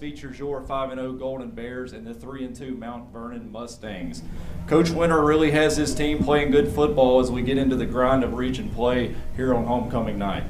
features your 5-0 Golden Bears and the 3-2 Mount Vernon Mustangs. Coach Winter really has his team playing good football as we get into the grind of region play here on homecoming night.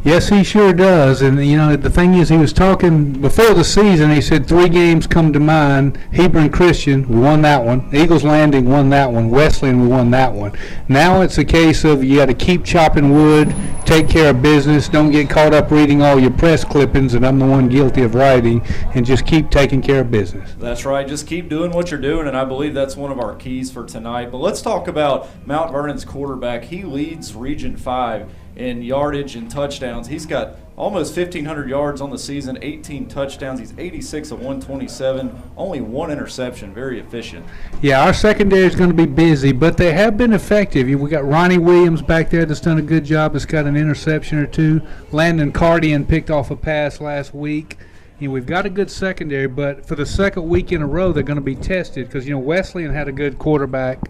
Yes, he sure does. And, the thing is, he was talking before the season, he said 3 games come to mind. Hebron Christian, we won that one. Eagles Landing won that one. Wesleyan, we won that one. Now it's a case of you got to keep chopping wood, take care of business, don't get caught up reading all your press clippings, and I'm the one guilty of writing, and just keep taking care of business. That's right. Just keep doing what you're doing, and I believe that's one of our keys for tonight. But let's talk about Mount Vernon's quarterback. He leads Region 5 in yardage and touchdowns. He's got almost 1,500 yards on the season, 18 touchdowns. He's 86 of 127, only 1 interception. Very efficient. Yeah, our secondary is going to be busy, but they have been effective. We got Ronnie Williams back there that's done a good job. Has got an interception or 2. Landon Cardian picked off a pass last week. We've got a good secondary, but for the second week in a row, they're going to be tested because, Wesleyan had a good quarterback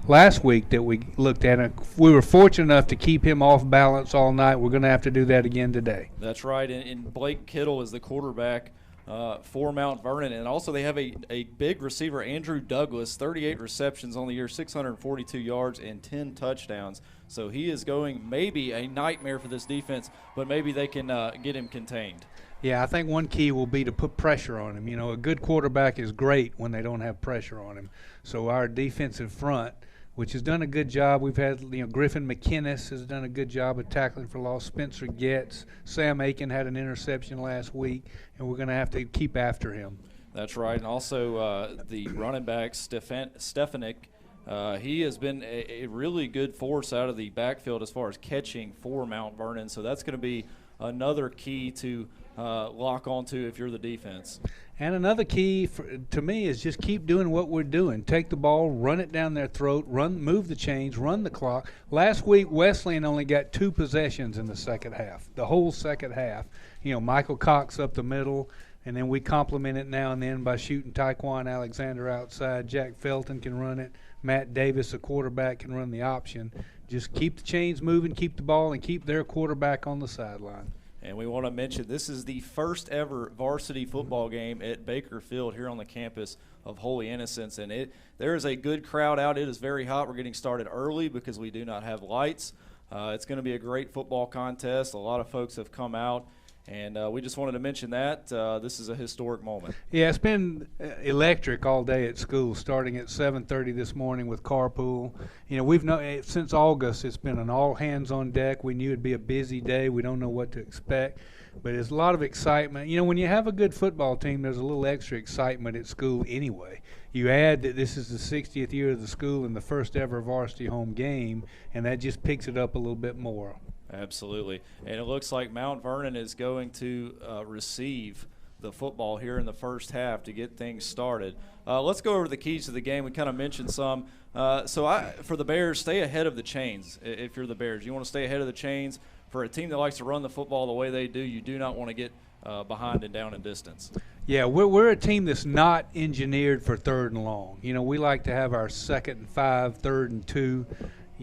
last week that we looked at. And we were fortunate enough to keep him off balance all night. We're going to have to do that again today. That's right, and Blake Kittle is the quarterback for Mount Vernon. And also they have a big receiver, Andrew Douglas, 38 receptions on the year, 642 yards and 10 touchdowns. So he is going maybe a nightmare for this defense, but maybe they can get him contained. Yeah, I think one key will be to put pressure on him. A good quarterback is great when they don't have pressure on him. So our defensive front, which has done a good job. We've had, Griffin McInnes has done a good job of tackling for loss. Spencer Getz, Sam Aiken had an interception last week, and we're going to have to keep after him. That's right. And also the running back, Stefanik, he has been a really good force out of the backfield as far as catching for Mount Vernon. So that's going to be another key to lock onto if you're the defense. And another key to me is just keep doing what we're doing. Take the ball, run it down their throat, move the chains, run the clock. Last week, Wesleyan only got 2 possessions in the second half, the whole second half. Michael Cox up the middle, and then we complement it now and then by shooting Taekwon Alexander outside. Jack Felton can run it. Matt Davis, a quarterback, can run the option. Just keep the chains moving, keep the ball, and keep their quarterback on the sideline. And we want to mention this is the first ever varsity football game at Baker Field here on the campus of Holy Innocents. And there is a good crowd out. It is very hot. We're getting started early because we do not have lights. It's going to be a great football contest. A lot of folks have come out. And we just wanted to mention that this is a historic moment. Yeah, it's been electric all day at school, starting at 7:30 this morning with carpool. We've known since August it's been an all hands on deck. We knew it'd be a busy day. We don't know what to expect, but there's a lot of excitement. When you have a good football team, there's a little extra excitement at school anyway. You add that this is the 60th year of the school and the first ever varsity home game, and that just picks it up a little bit more. Absolutely. And it looks like Mount Vernon is going to receive the football here in the first half to get things started. Let's go over the keys to the game. We kind of mentioned some. For the Bears, stay ahead of the chains if you're the Bears. You want to stay ahead of the chains. For a team that likes to run the football the way they do, you do not want to get behind and down in distance. Yeah, we're a team that's not engineered for 3rd and long. We like to have our 2nd and 5, 3rd and 2.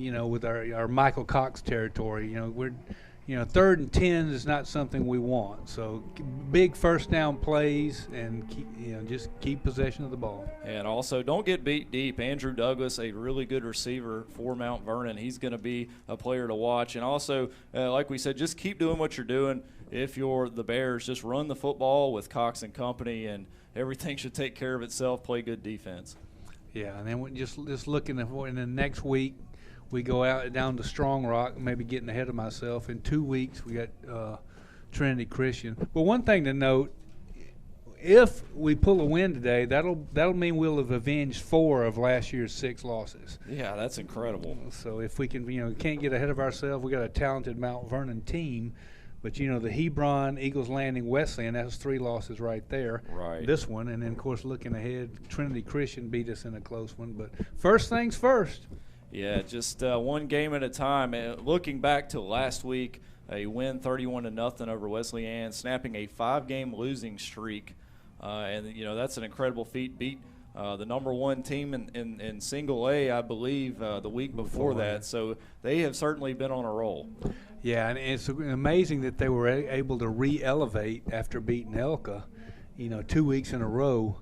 With our Michael Cox territory, we're, 3rd and 10 is not something we want. So big first down plays and just keep possession of the ball. And also don't get beat deep. Andrew Douglas, a really good receiver for Mount Vernon. He's going to be a player to watch. And also, like we said, just keep doing what you're doing. If you're the Bears, just run the football with Cox and company, and everything should take care of itself. Play good defense. Yeah, and then just looking at in the next week. We go out down to Strong Rock, maybe getting ahead of myself. In 2 weeks, we got Trinity Christian. But one thing to note, if we pull a win today, that'll mean we'll have avenged 4 of last year's 6 losses. Yeah, that's incredible. So if we can, can't get ahead of ourselves. We got a talented Mount Vernon team. But, the Hebron, Eagles Landing, Wesleyan, that's 3 losses right there. Right. This one. And then, of course, looking ahead, Trinity Christian beat us in a close one. But first things first. Yeah, just one game at a time. Looking back to last week, a win 31-0 over Wesleyan, snapping a 5-game losing streak. And that's an incredible feat. Beat the number 1 team in single A, I believe, the week before that. So they have certainly been on a roll. Yeah, and it's amazing that they were able to re-elevate after beating Elka. 2 weeks in a row.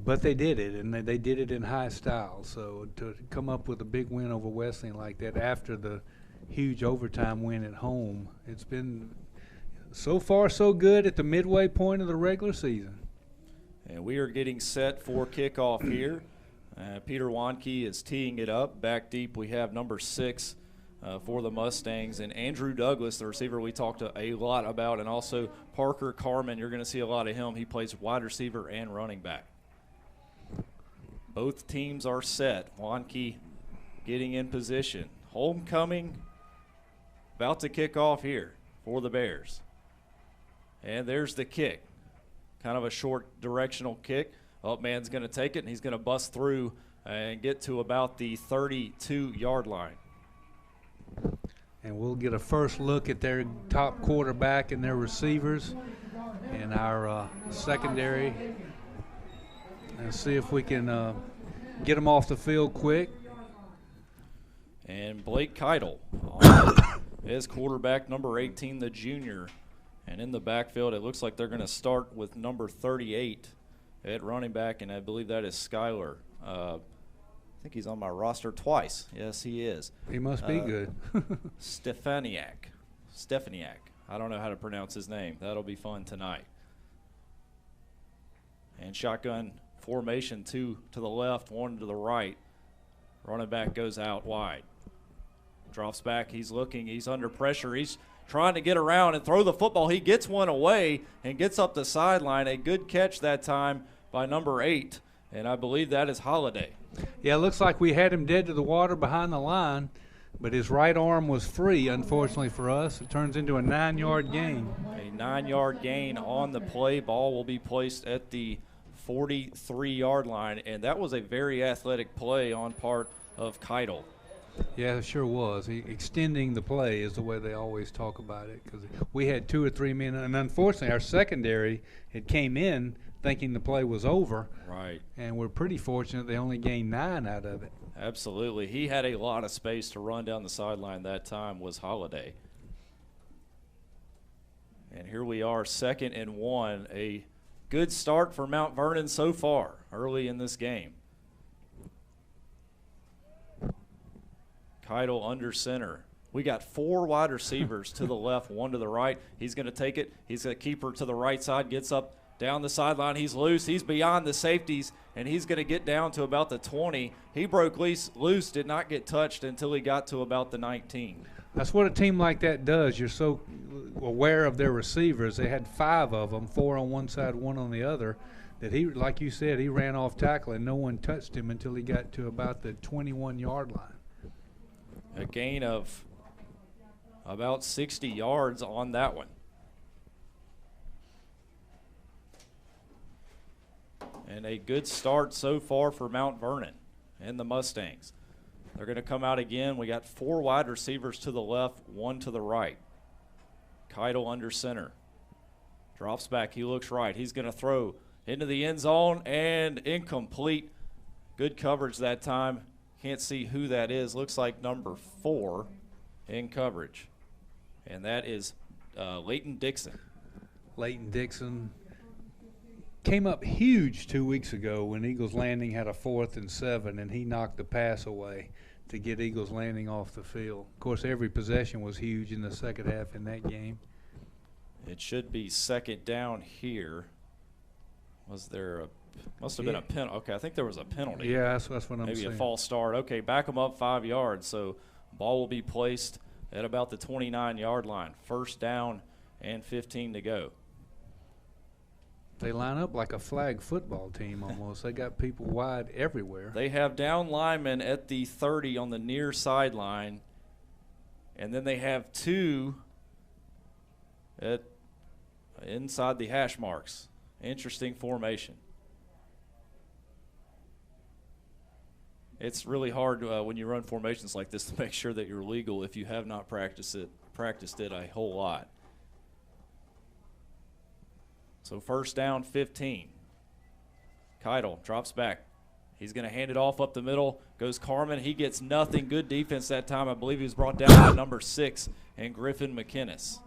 But they did it, and they did it in high style. So to come up with a big win over Wesleyan like that after the huge overtime win at home, it's been so far so good at the midway point of the regular season. And we are getting set for kickoff here. Peter Wanke is teeing it up. Back deep we have number 6 for the Mustangs, and Andrew Douglas, the receiver we talked a lot about, and also Parker Carmen. You're going to see a lot of him. He plays wide receiver and running back. Both teams are set. Wanke getting in position. Homecoming about to kick off here for the Bears. And there's the kick. Kind of a short directional kick. Oh, man's going to take it, and he's going to bust through and get to about the 32-yard line. And we'll get a first look at their top quarterback and their receivers and our secondary, and see if we can get them off the field quick. And Blake Keitel is quarterback, number 18, the junior. And in the backfield, it looks like they're going to start with number 38 at running back, and I believe that is Skyler. I think he's on my roster twice. Yes, he is. He must be good. Stefaniak. I don't know how to pronounce his name. That'll be fun tonight. And shotgun formation, 2 to the left, 1 to the right. Running back goes out wide. Drops back. He's looking. He's under pressure. He's trying to get around and throw the football. He gets one away and gets up the sideline. A good catch that time by number 8, and I believe that is Holiday. Yeah, it looks like we had him dead to the water behind the line, but his right arm was free, unfortunately for us. It turns into a 9-yard gain. A 9-yard gain on the play. Ball will be placed at the 43-yard line, and that was a very athletic play on part of Keitel. Yeah, it sure was. Extending the play is the way they always talk about it, because we had 2 or 3 men, and unfortunately our secondary had came in thinking the play was over. Right. And we're pretty fortunate they only gained 9 out of it. Absolutely. He had a lot of space to run down the sideline that time, was Holiday. And here we are, 2nd and 1. A good start for Mount Vernon so far early in this game. Keitel under center. We got 4 wide receivers to the left, 1 to the right. He's going to take it. He's going to keep her to the right side, gets up down the sideline. He's loose. He's beyond the safeties, and he's going to get down to about the 20. He broke loose, did not get touched until he got to about the 19. That's what a team like that does. You're so aware of their receivers. They had 5 of them, 4 on one side, 1 on the other, that he, like you said, he ran off tackle, and no one touched him until he got to about the 21-yard line. A gain of about 60 yards on that one. And a good start so far for Mount Vernon and the Mustangs. They're going to come out again. We got 4 wide receivers to the left, 1 to the right. Keitel under center. Drops back. He looks right. He's going to throw into the end zone and incomplete. Good coverage that time. Can't see who that is. Looks like number 4 in coverage. And that is Leighton Dixon. Leighton Dixon came up huge 2 weeks ago when Eagles Landing had a 4th and 7, and he knocked the pass away to get Eagles Landing off the field. Of course, every possession was huge in the second half in that game. It should be 2nd down here. Was there a must have been a penalty. Okay, I think there was a penalty. Yeah, that's what I'm saying. Maybe a false start. Okay, back them up 5 yards. So ball will be placed at about the 29-yard line. 1st down and 15 to go. They line up like a flag football team almost. They got people wide everywhere. They have down linemen at the 30 on the near sideline, and then they have 2 at inside the hash marks. Interesting formation. It's really hard when you run formations like this to make sure that you're legal if you have not practiced it a whole lot. So 1st down, 15. Keitel drops back. He's going to hand it off up the middle. Goes Carmen. He gets nothing. Good defense that time. I believe he was brought down by number 6 and Griffin McInnes.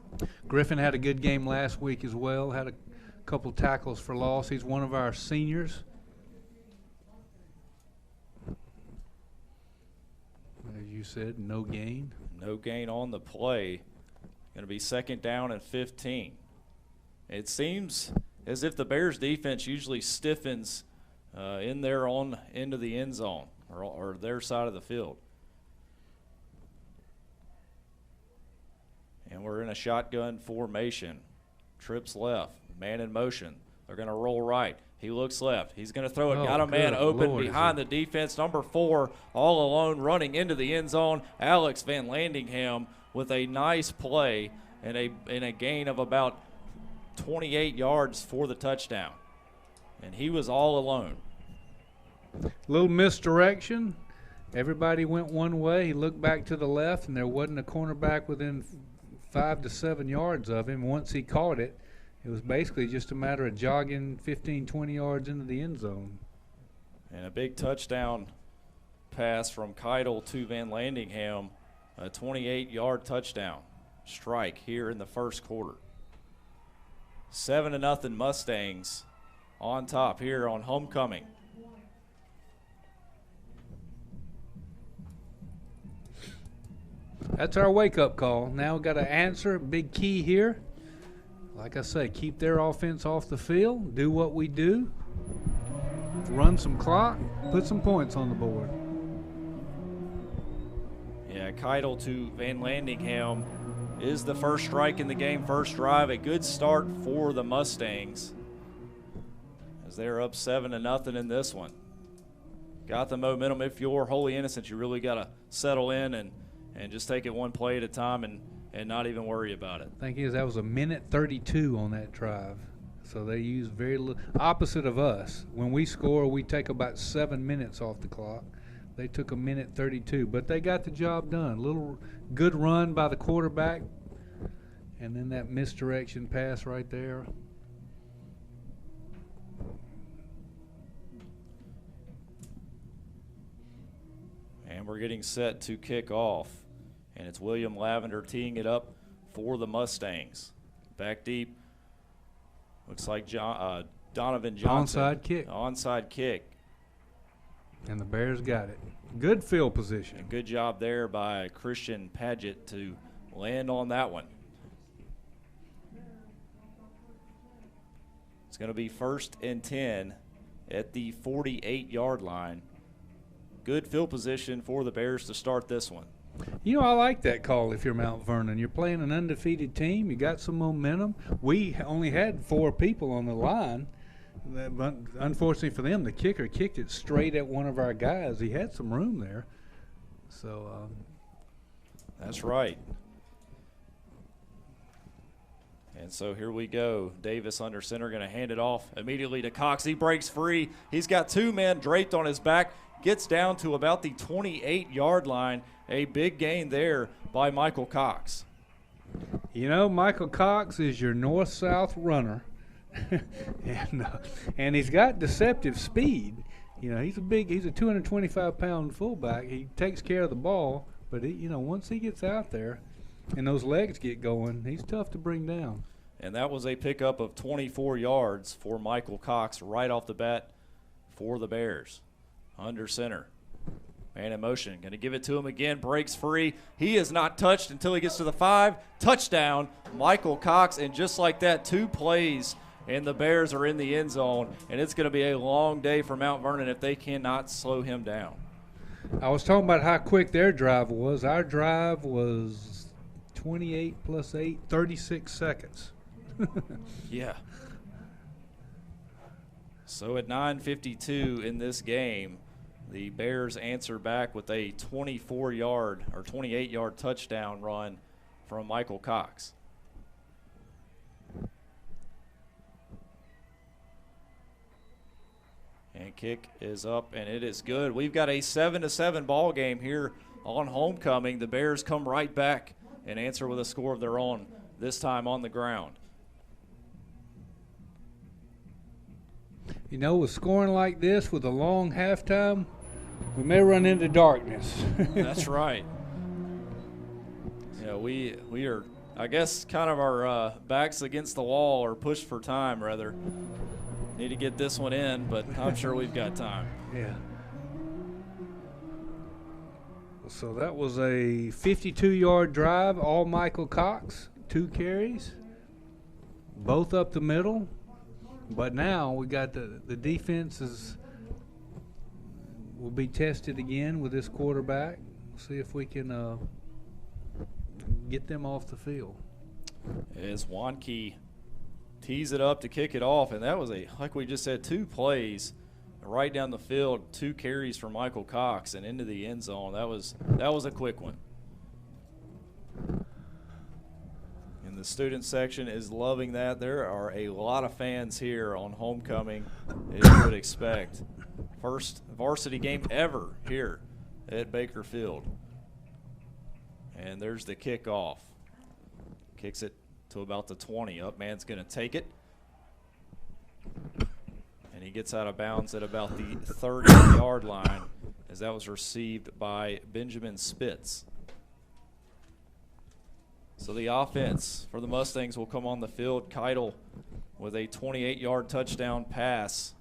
Griffin had a good game last week as well. Had a couple tackles for loss. He's one of our seniors. As you said, no gain. No gain on the play. Going to be 2nd down and 15. It seems as if the Bears defense usually stiffens in there on into the end zone or their side of the field. And we're in a shotgun formation. Trips left, man in motion. They're going to roll right. He looks left. He's going to throw it. Got a man open behind the defense. Number 4, all alone, running into the end zone. Alex Van Landingham with a nice play and a gain of about 28 yards for the touchdown. And he was all alone. Little misdirection. Everybody went one way. He looked back to the left, and there wasn't a cornerback within 5 to 7 yards of him. Once he caught it, it was basically just a matter of jogging 15, 20 yards into the end zone. And a big touchdown pass from Keidel to Van Landingham, a 28-yard touchdown strike here in the first quarter. 7-0 Mustangs on top here on homecoming. That's our wake-up call. Now we've got to answer. Big key here. Like I say, keep their offense off the field, do what we do, run some clock, put some points on the board. Yeah, Keidel to Van Landingham is the first strike in the game, first drive. A good start for the Mustangs as they're up 7-0 in this one. Got the momentum. If you're Holy Innocents, you really got to settle in and just take it one play at a time and not even worry about it. Thing is, that was a minute 32 on that drive. So they used very little. Opposite of us. When we score, we take about 7 minutes off the clock. They took a minute 32, but they got the job done. Little good run by the quarterback, and then that misdirection pass right there. And we're getting set to kick off. And it's William Lavender teeing it up for the Mustangs. Back deep. Looks like Donovan Johnson. Onside kick. Onside kick. And the Bears got it. Good field position. And good job there by Christian Paget to land on that one. It's going to be 1st and 10 at the 48-yard line. Good field position for the Bears to start this one. You know, I like that call if you're Mount Vernon. You're playing an undefeated team. You got some momentum. We only had 4 people on the line. But unfortunately for them, the kicker kicked it straight at one of our guys. He had some room there. So that's right. And so here we go. Davis under center, going to hand it off immediately to Cox. He breaks free. He's got 2 men draped on his back. Gets down to about the 28-yard line. A big gain there by Michael Cox. You know, Michael Cox is your north-south runner. and he's got deceptive speed. You know, he's a 225-pound fullback. He takes care of the ball, but once he gets out there and those legs get going, he's tough to bring down. And that was a pickup of 24 yards for Michael Cox right off the bat for the Bears. Under center. Man in motion. Going to give it to him again. Breaks free. He is not touched until he gets to the 5. Touchdown, Michael Cox. And just like that, 2 plays, and the Bears are in the end zone. And it's going to be a long day for Mount Vernon if they cannot slow him down. I was talking about how quick their drive was. Our drive was 28 plus 8, 36 seconds. Yeah. So at 9:52 in this game, the Bears answer back with a 24-yard or 28-yard touchdown run from Michael Cox. And kick is up, and it is good. We've got a 7-7 ball game here on homecoming. The Bears come right back and answer with a score of their own, this time on the ground. You know, with scoring like this, with a long halftime, we may run into darkness. That's right. Yeah, we are I guess kind of our backs against the wall or pushed for time, rather. Need to get this one in, but I'm sure we've got time. Yeah. So that was a 52-yard drive, all Michael Cox, 2 carries, both up the middle. But now we got the defense will be tested again with this quarterback. See if we can get them off the field. As Wanke tees it up to kick it off, and that was like we just said, 2 plays right down the field, 2 carries for Michael Cox and into the end zone. That was a quick one. And the student section is loving that. There are a lot of fans here on homecoming, as you would expect. First varsity game ever here at Baker Field. And there's the kickoff. Kicks it to about the 20. Upman's going to take it. And he gets out of bounds at about the 30-yard line as that was received by Benjamin Spitz. So the offense for the Mustangs will come on the field. Keitel with a 28-yard touchdown pass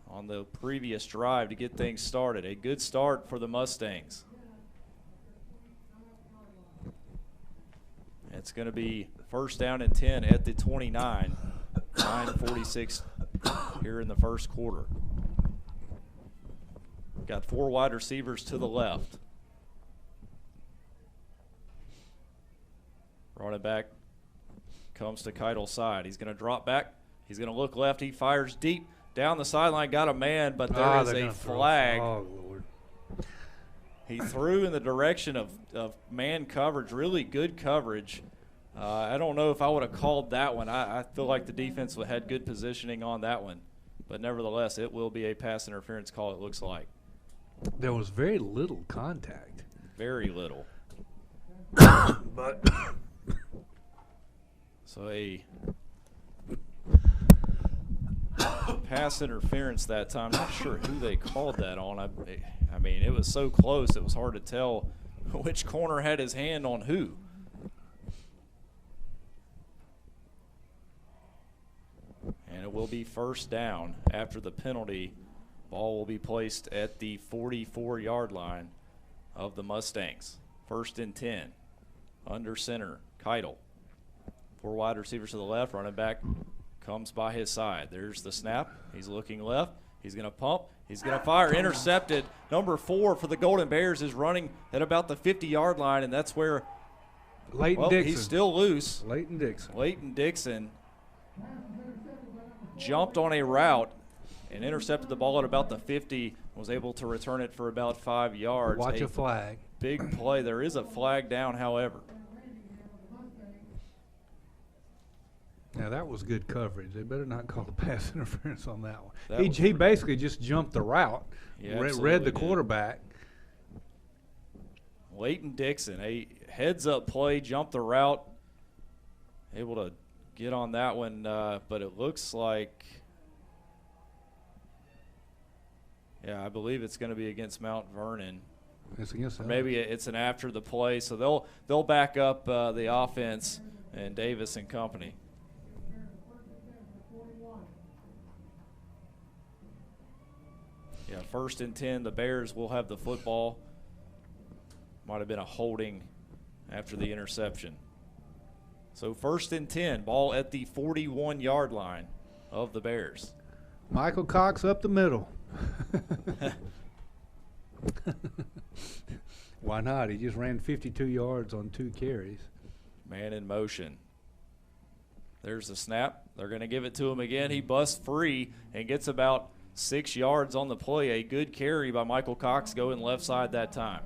on the previous drive to get things started. A good start for the Mustangs. It's going to be first down and 10 at the 29. 9:46 here in the first quarter. Got 4 wide receivers to the left. Running back comes to Keitel's side. He's going to drop back. He's going to look left. He fires deep down the sideline. Got a man, but there is a flag. Oh, Lord. He threw in the direction of man coverage, really good coverage. I don't know if I would have called that one. I feel like the defense had good positioning on that one. But nevertheless, it will be a pass interference call, it looks like. There was very little contact. Very little. But So a pass interference that time. Not sure who they called that on. I mean, it was so close it was hard to tell which corner had his hand on who. And it will be first down after the penalty. Ball will be placed at the 44-yard line of the Mustangs. First and 10. Under center, Keitel. 4 wide receivers to the left. Running back comes by his side. There's the snap. He's looking left. He's going to pump. He's going to fire. Intercepted. Number 4 for the Golden Bears is running at about the 50-yard line, and that's where Leighton Dixon. He's still loose. Leighton Dixon jumped on a route and intercepted the ball at about the 50, was able to return it for about 5 yards. Watch a flag. Big play. There is a flag down, however. Now, that was good coverage. They better not call the pass interference on that one. He basically just jumped the route, read the quarterback. Leighton Dixon, a heads-up play, jumped the route, able to get on that one, but it looks like, I believe it's going to be against Mount Vernon. It's against or maybe it's an after the play, so they'll back up the offense and Davis and company. Yeah, first and 10, the Bears will have the football. Might have been a holding after the interception. So first and 10, ball at the 41-yard line of the Bears. Michael Cox up the middle. Why not? He just ran 52 yards on 2 carries. Man in motion. There's the snap. They're going to give it to him again. He busts free and gets about 6 yards on the play. A good carry by Michael Cox going left side that time.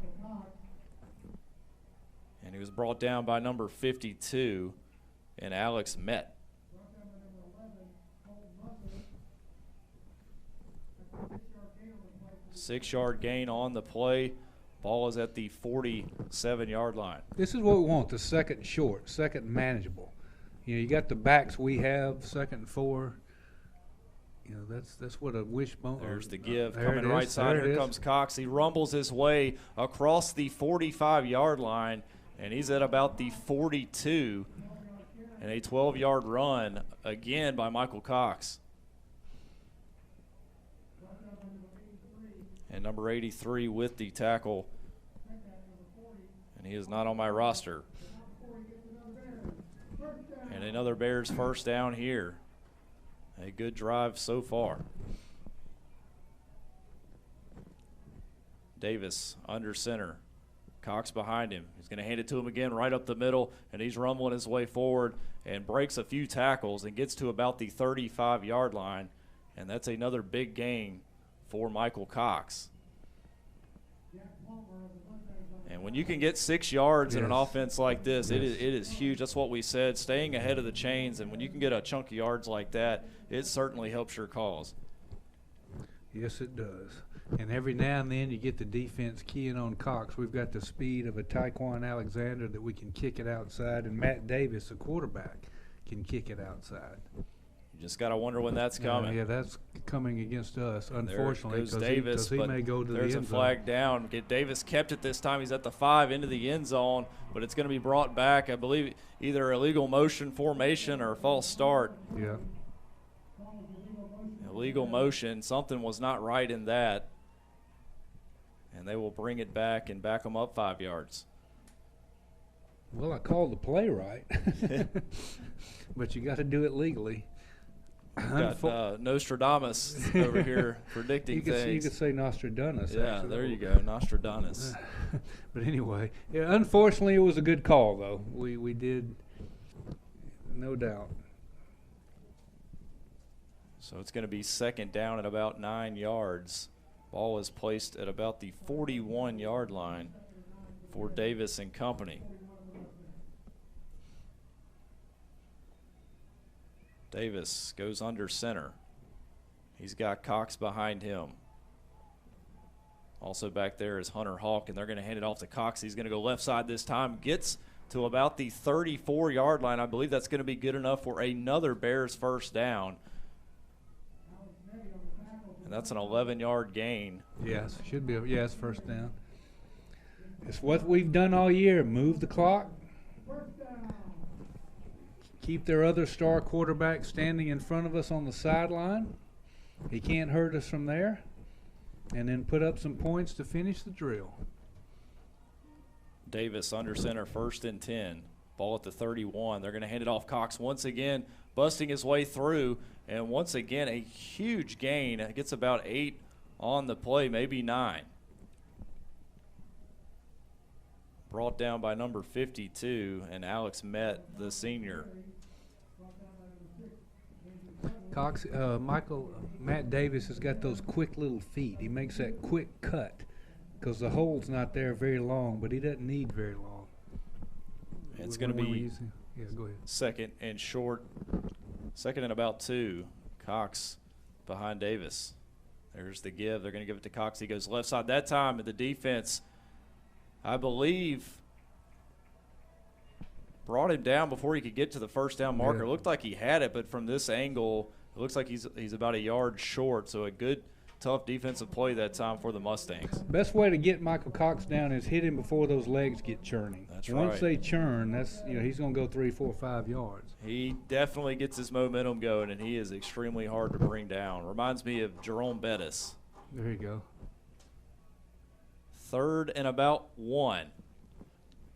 And he was brought down by number 52 and Alex Met. Six-yard gain on the play. Ball is at the 47-yard line. This is what we want, the second short, second manageable. You got the backs we have, 2nd and 4. That's what a wishbone. There's the give. Coming right side. Here comes Cox. He rumbles his way across the 45-yard line And he's at about the 42, and a 12-yard run again by Michael Cox. And number 83 with the tackle, and he is not on my roster. And another Bears first down here. A good drive so far. Davis under center. Cox behind him. He's going to hand it to him again right up the middle, and he's rumbling his way forward and breaks a few tackles and gets to about the 35-yard line, and that's another big gain for Michael Cox. And when you can get 6 yards in an offense like this, it is huge. That's what we said, staying ahead of the chains, and when you can get a chunk of yards like that, it certainly helps your cause. Yes, it does. And every now and then you get the defense keying on Cox. We've got the speed of a Tyquan Alexander that we can kick it outside, and Matt Davis, the quarterback, can kick it outside. You just got to wonder when that's coming. Yeah, that's coming against us, unfortunately, because he may go to the end zone. There's a flag down. Davis kept it this time. He's at the 5 into the end zone, but it's going to be brought back, I believe, either illegal motion formation or false start. Yeah. Illegal motion. Something was not right in that. And they will bring it back and back them up 5 yards. Well, I called the play right. But you got to do it legally. Got Nostradamus over here predicting things. You could say Nostradamus. Yeah, actually. there you go, Nostradamus. But anyway, yeah, unfortunately, it was a good call, though. We did, no doubt. So it's going to be second down at about 9 yards. Ball is placed at about the 41-yard line for Davis and company. Davis goes under center. He's got Cox behind him. Also back there is Hunter Hawk, and they're going to hand it off to Cox. He's going to go left side this time. Gets to about the 34-yard line. I believe that's going to be good enough for another Bears first down. And that's an 11-yard gain. Yes, should be. Yes, first down. It's what we've done all year. Move the clock. Keep their other star quarterback standing in front of us on the sideline. He can't hurt us from there. And then put up some points to finish the drill. Davis under center, 1st and 10. Ball at the 31. They're going to hand it off. Cox once again busting his way through. And once again, a huge gain. It gets about 8 on the play, maybe 9. Brought down by number 52, and Alex Met, the senior. Cox, Matt Davis has got those quick little feet. He makes that quick cut because the hole's not there very long, but he doesn't need very long. It's going to be second and short. Second and about 2. Cox behind Davis. There's the give. They're going to give it to Cox. He goes left side. That time the defense, I believe, brought him down before he could get to the first down marker. It looked like he had it, but from this angle, it looks like he's about a yard short. So a good, tough defensive play that time for the Mustangs. Best way to get Michael Cox down is hit him before those legs get churning. That's right. Once they churn, he's going to go 3, 4, 5 yards. He definitely gets his momentum going, and he is extremely hard to bring down. Reminds me of Jerome Bettis. There you go. 3rd and about 1.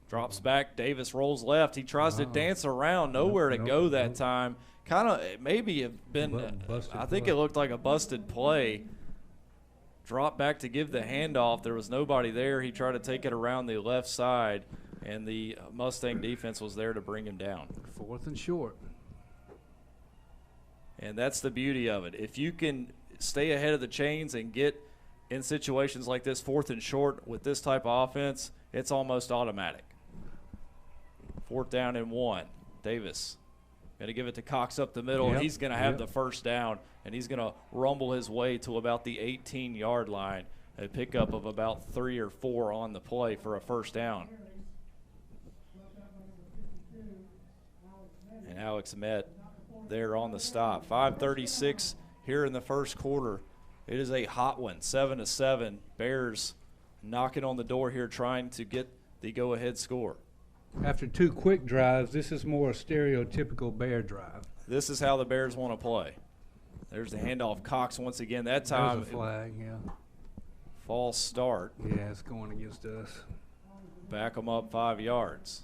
Drops back. Davis rolls left. He tries to dance around. Nowhere to go that time. Kind of maybe have been I think it looked like a busted play. Dropped back to give the handoff. There was nobody there. He tried to take it around the left side, and the Mustang defense was there to bring him down. 4th and short. And that's the beauty of it. If you can stay ahead of the chains and get in situations like this, 4th and short with this type of offense, it's almost automatic. 4th down and 1. Davis going to give it to Cox up the middle. He's going to have the first down, and he's going to rumble his way to about the 18-yard line. A pickup of about 3 or 4 on the play for a first down. And Alex Met there on the stop. 5:36 here in the first quarter. It is a hot one, 7-7. Bears knocking on the door here trying to get the go-ahead score. After 2 quick drives, this is more a stereotypical Bear drive. This is how the Bears want to play. There's the handoff. Cox once again. That time. There's a flag, yeah. False start. Yeah, it's going against us. Back them up 5 yards.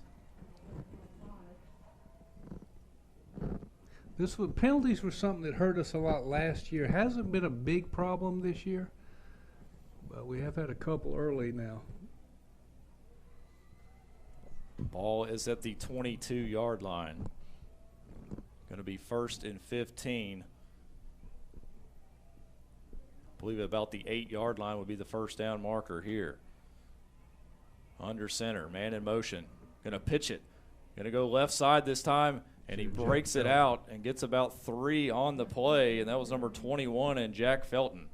Penalties were something that hurt us a lot last year. Hasn't been a big problem this year, but we have had a couple early now. Ball is at the 22-yard line. Going to be 1st and 15. I believe about the 8-yard line would be the first down marker here. Under center, man in motion. Going to pitch it. Going to go left side this time, and he breaks it out and gets about 3 on the play, and that was number 21 and Jack Felton.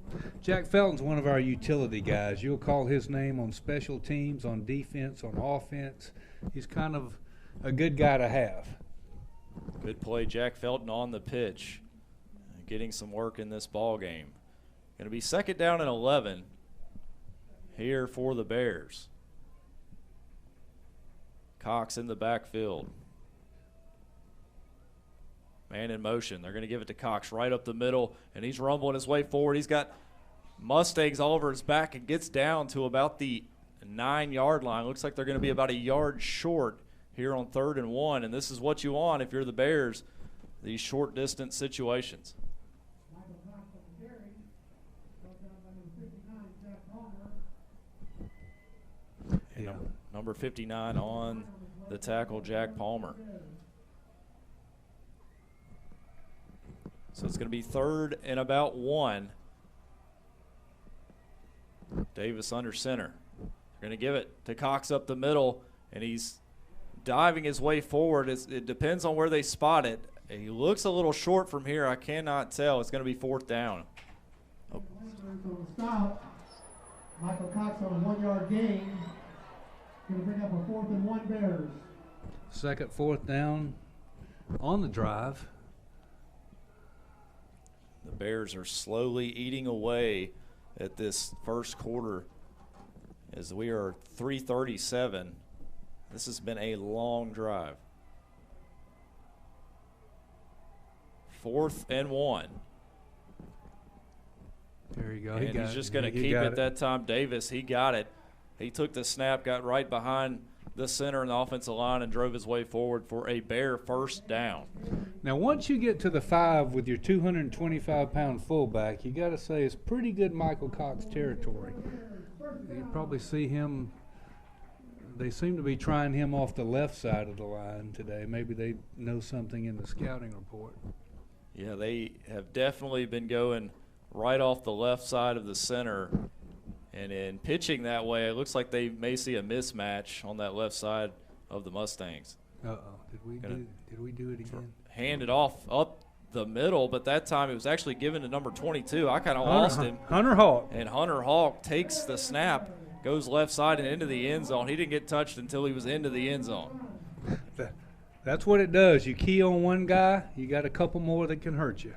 Jack Felton's one of our utility guys. You'll call his name on special teams, on defense, on offense. He's kind of a good guy to have. Good play, Jack Felton on the pitch, getting some work in this ball game. Going to be 2nd down and 11 here for the Bears. Cox in the backfield. Man in motion. They're going to give it to Cox right up the middle, and he's rumbling his way forward. He's got Mustangs all over his back and gets down to about the 9-yard line. Looks like they're going to be about a yard short here on 3rd and 1, and this is what you want if you're the Bears, these short distance situations. Yeah. Number 59 on the tackle, Jack Palmer. So it's going to be 3rd and about 1. Davis under center. They're going to give it to Cox up the middle, and he's diving his way forward. It depends on where they spot it. He looks a little short from here. I cannot tell. It's going to be 4th down. Oh. Stop. Michael Cox on a 1-yard gain. Going to bring up a 4th and 1 Bears. 2nd, 4th down on the drive. The Bears are slowly eating away at this first quarter as we are 3:37. This has been a long drive. 4th and 1. There you go. And he's just going to keep it that time. Davis, he got it. He took the snap, got right behind the center and the offensive line, and drove his way forward for a Bear first down. Now, once you get to the 5 with your 225-pound fullback, you got to say it's pretty good Michael Cox territory. You probably see him. They seem to be trying him off the left side of the line today. Maybe they know something in the scouting report. Yeah, they have definitely been going right off the left side of the center. And in pitching that way, it looks like they may see a mismatch on that left side of the Mustangs. Uh-oh. Did we do it again? Hand it off up the middle, but that time it was actually given to number 22. I kind of lost him. Hunter Hawk. And Hunter Hawk takes the snap, goes left side and into the end zone. He didn't get touched until he was into the end zone. That's what it does. You key on one guy, you got a couple more that can hurt you.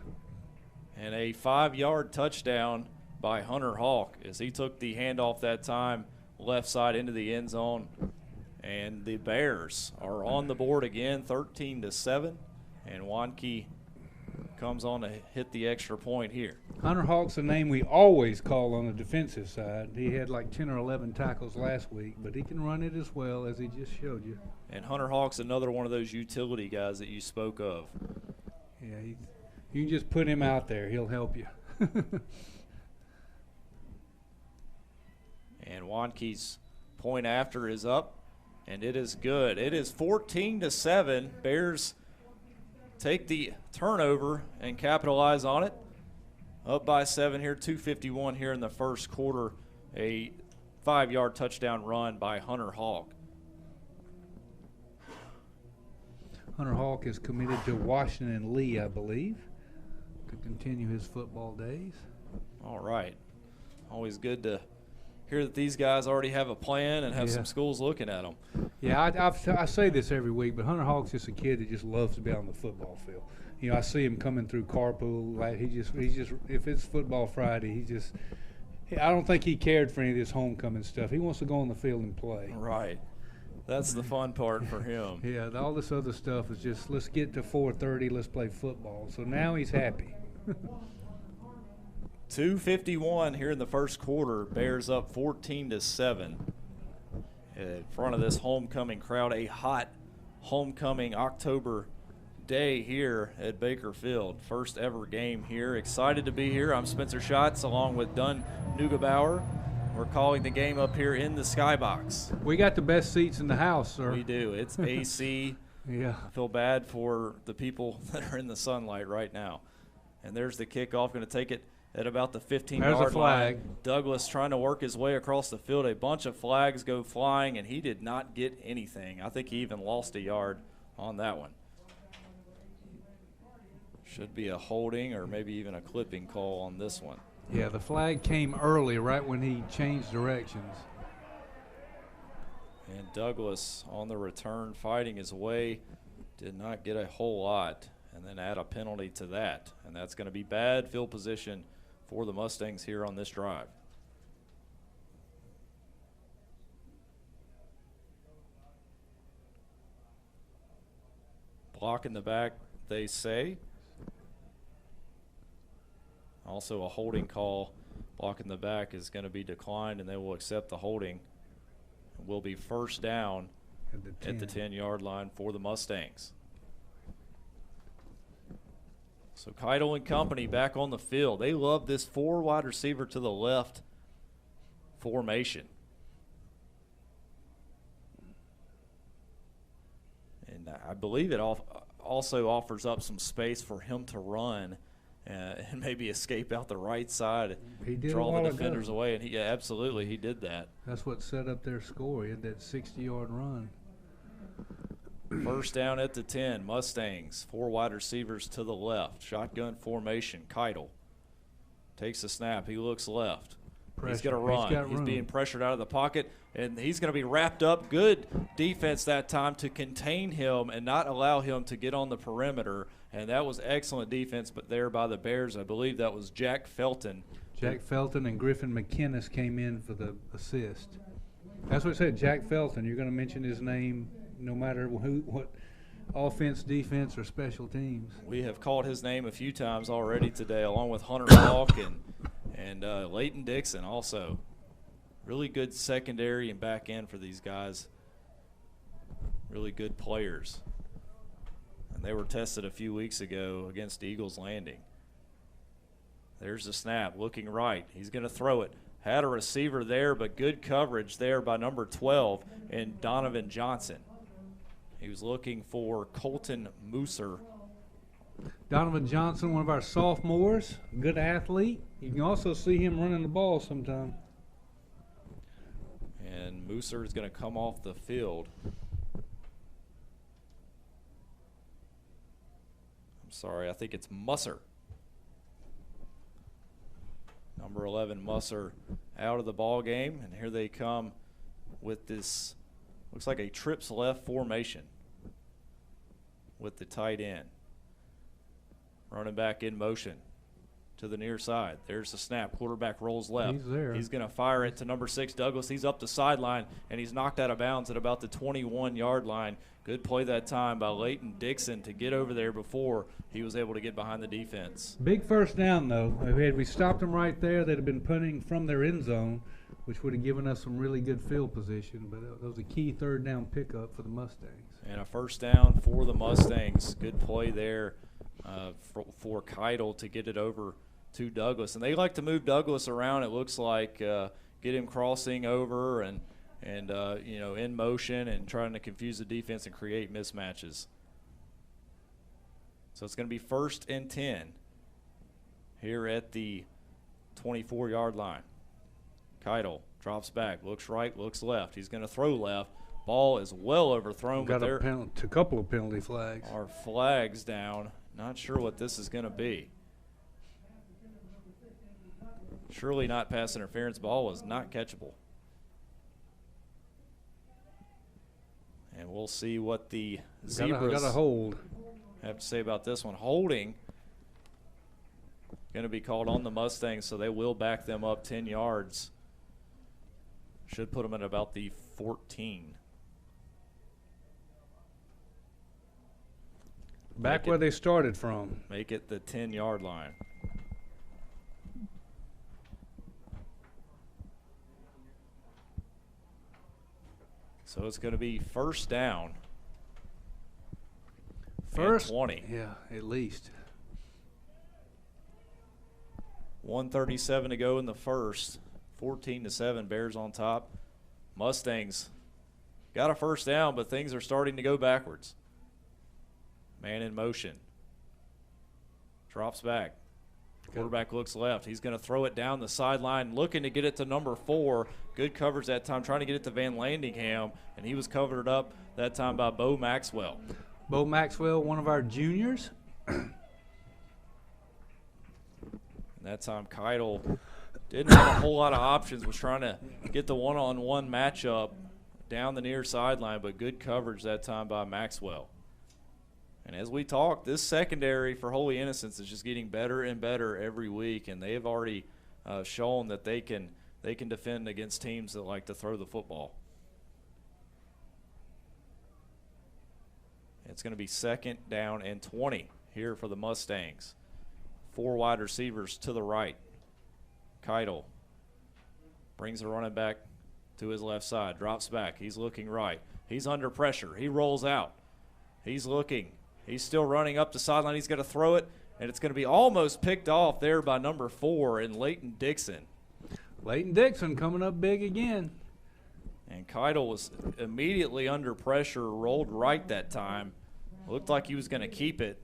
And a 5-yard touchdown by Hunter Hawk as he took the handoff that time, left side into the end zone. And the Bears are on the board again, 13-7. And Wanke comes on to hit the extra point here. Hunter Hawk's a name we always call on the defensive side. He had like 10 or 11 tackles last week, but he can run it as well as he just showed you. And Hunter Hawk's another one of those utility guys that you spoke of. Yeah, you can just put him out there. He'll help you. And Wanke's point after is up, and it is good. It is 14-7. Bears take the turnover and capitalize on it. Up by 7 here, 2:51 here in the first quarter. A 5-yard touchdown run by Hunter Hawk. Hunter Hawk is committed to Washington Lee, I believe, to continue his football days. All right. Always good to hear that these guys already have a plan and have some schools looking at them. Yeah, I say this every week, but Hunter Hawk's just a kid that just loves to be on the football field. You know, I see him coming through carpool. Like he's just if it's football Friday, I don't think he cared for any of this homecoming stuff. He wants to go on the field and play. Right. That's the fun part for him. Yeah, all this other stuff is just, let's get to 4:30, let's play football. So now he's happy. 2:51 here in the first quarter. Bears up 14-7 in front of this homecoming crowd. A hot homecoming October day here at Baker Field. First ever game here. Excited to be here. I'm Spencer Schatz along with Dunn Neugebauer. We're calling the game up here in the Skybox. We got the best seats in the house, sir. We do. It's AC. Yeah. I feel bad for the people that are in the sunlight right now. And there's the kickoff. Going to take it at about the 15-yard line. Douglas trying to work his way across the field. A bunch of flags go flying, and he did not get anything. I think he even lost a yard on that one. Should be a holding or maybe even a clipping call on this one. Yeah, the flag came early, right when he changed directions. And Douglas on the return fighting his way. Did not get a whole lot. And then add a penalty to that. And that's going to be bad field position for the Mustangs here on this drive. Block in the back, they say. Also a holding call. Block in the back is going to be declined, and they will accept the holding. It will be first down at the 10-yard line for the Mustangs. So Keitel and company back on the field. They love this 4 wide receiver to the left formation. And I believe it also offers up some space for him to run and maybe escape out the right side, draw the defenders away. And he absolutely, he did that. That's what set up their score. He had that 60-yard run. First down at the 10, Mustangs, 4 wide receivers to the left. Shotgun formation, Keitel takes the snap. He looks left. He's going to run. He's being pressured out of the pocket, and he's going to be wrapped up. Good defense that time to contain him and not allow him to get on the perimeter, and that was excellent defense but there by the Bears. I believe that was Jack Felton. Jack Felton and Griffin McInnes came in for the assist. That's what I said, Jack Felton. You're going to mention his name no matter what offense, defense, or special teams. We have called his name a few times already today, along with Hunter Falk and Leighton Dixon also. Really good secondary and back end for these guys. Really good players. And they were tested a few weeks ago against Eagles Landing. There's the snap, looking right. He's going to throw it. Had a receiver there, but good coverage there by number 12 and Donovan Johnson. He was looking for Colton Mooser. Donovan Johnson, one of our sophomores, good athlete. You can also see him running the ball sometime. And Mooser is going to come off the field. I'm sorry, I think it's Musser. Number 11, Musser, out of the ball game. And here they come with this, looks like a trips left formation with the tight end. Running back in motion to the near side. There's the snap. Quarterback rolls left. He's there. He's going to fire it to number 6, Douglas. He's up the sideline, and he's knocked out of bounds at about the 21-yard line. Good play that time by Leighton Dixon to get over there before he was able to get behind the defense. Big first down, though. Had we stopped them right there, they'd have been punting from their end zone, which would have given us some really good field position. But that was a key third down pickup for the Mustangs. And a first down for the Mustangs. Good play there for Keitel to get it over to Douglas. And they like to move Douglas around, it looks like, get him crossing over and you know, in motion and trying to confuse the defense and create mismatches. So it's going to be 1st and 10 here at the 24-yard line. Keitel drops back, looks right, looks left. He's going to throw left. Ball is well overthrown. Got a couple of penalty flags. Our flags down. Not sure what this is going to be. Surely not pass interference. Ball was not catchable. And we'll see what the Zebras got a hold. Have to say about this one. Holding going to be called on the Mustangs, so they will back them up 10 yards. Should put them at about the 14. Back where they started from. Make it the 10-yard line. So it's going to be first down. First 20. Yeah, at least. 1:37 to go in the first. 14-7, Bears on top. Mustangs got a first down, but things are starting to go backwards. Man in motion. Drops back. Quarterback looks left. He's going to throw it down the sideline, looking to get it to number 4. Good coverage that time, trying to get it to Van Landingham, and he was covered up that time by Bo Maxwell. Bo Maxwell, one of our juniors. And that time, Keidel didn't have a whole lot of options, was trying to get the one-on-one matchup down the near sideline, but good coverage that time by Maxwell. And as we talk, this secondary for Holy Innocents is just getting better and better every week, and they have already shown that they can defend against teams that like to throw the football. It's going to be second down and 20 here for the Mustangs. 4 wide receivers to the right. Keidel brings the running back to his left side, drops back. He's looking right. He's under pressure. He rolls out. He's looking. He's still running up the sideline. He's going to throw it, and it's going to be almost picked off there by number 4 in Leighton Dixon. Leighton Dixon coming up big again. And Keidel was immediately under pressure, rolled right that time. Looked like he was going to keep it,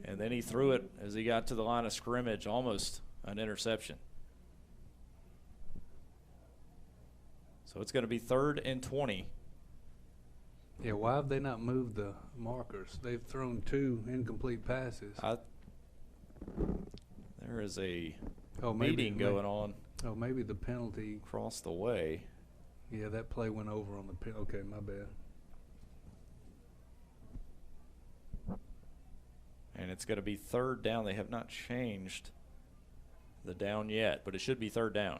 and then he threw it as he got to the line of scrimmage, almost an interception. So it's going to be 3rd and 20. Yeah, why have they not moved the markers? They've thrown 2 incomplete passes. There is a maybe, meeting going on. Oh, maybe the penalty. Across the way. Yeah, that play went over on the pin. Okay, my bad. And it's going to be 3rd down. They have not changed the down yet, but it should be 3rd down.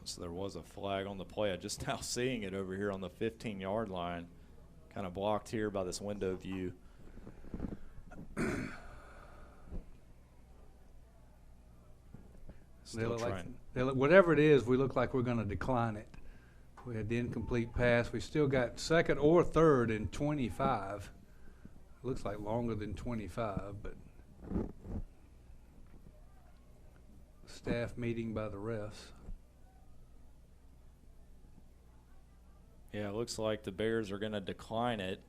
So there was a flag on the play. I'm just now seeing it over here on the 15-yard line. Kind of blocked here by this window view. Still trying. Whatever it is, we look like we're going to decline it. We had the incomplete pass. We still got 2nd or 3rd and 25. Looks like longer than 25, but staff meeting by the refs. Yeah, it looks like the Bears are going to decline it.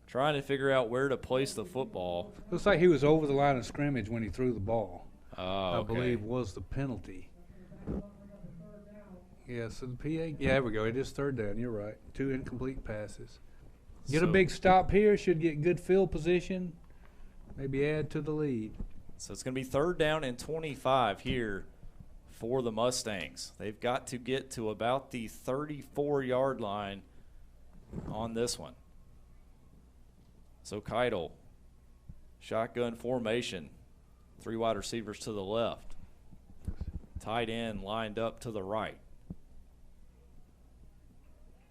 Trying to figure out where to place the football. Looks like he was over the line of scrimmage when he threw the ball. Oh, I believe was the penalty. Yeah, so the PA, yeah, there we go. It is 3rd down. You're right. 2 incomplete passes. Get a big stop here. Should get good field position. Maybe add to the lead. So it's going to be 3rd down and 25 here for the Mustangs. They've got to get to about the 34-yard line on this one. So Keidel, shotgun formation, 3 wide receivers to the left. Tight end lined up to the right.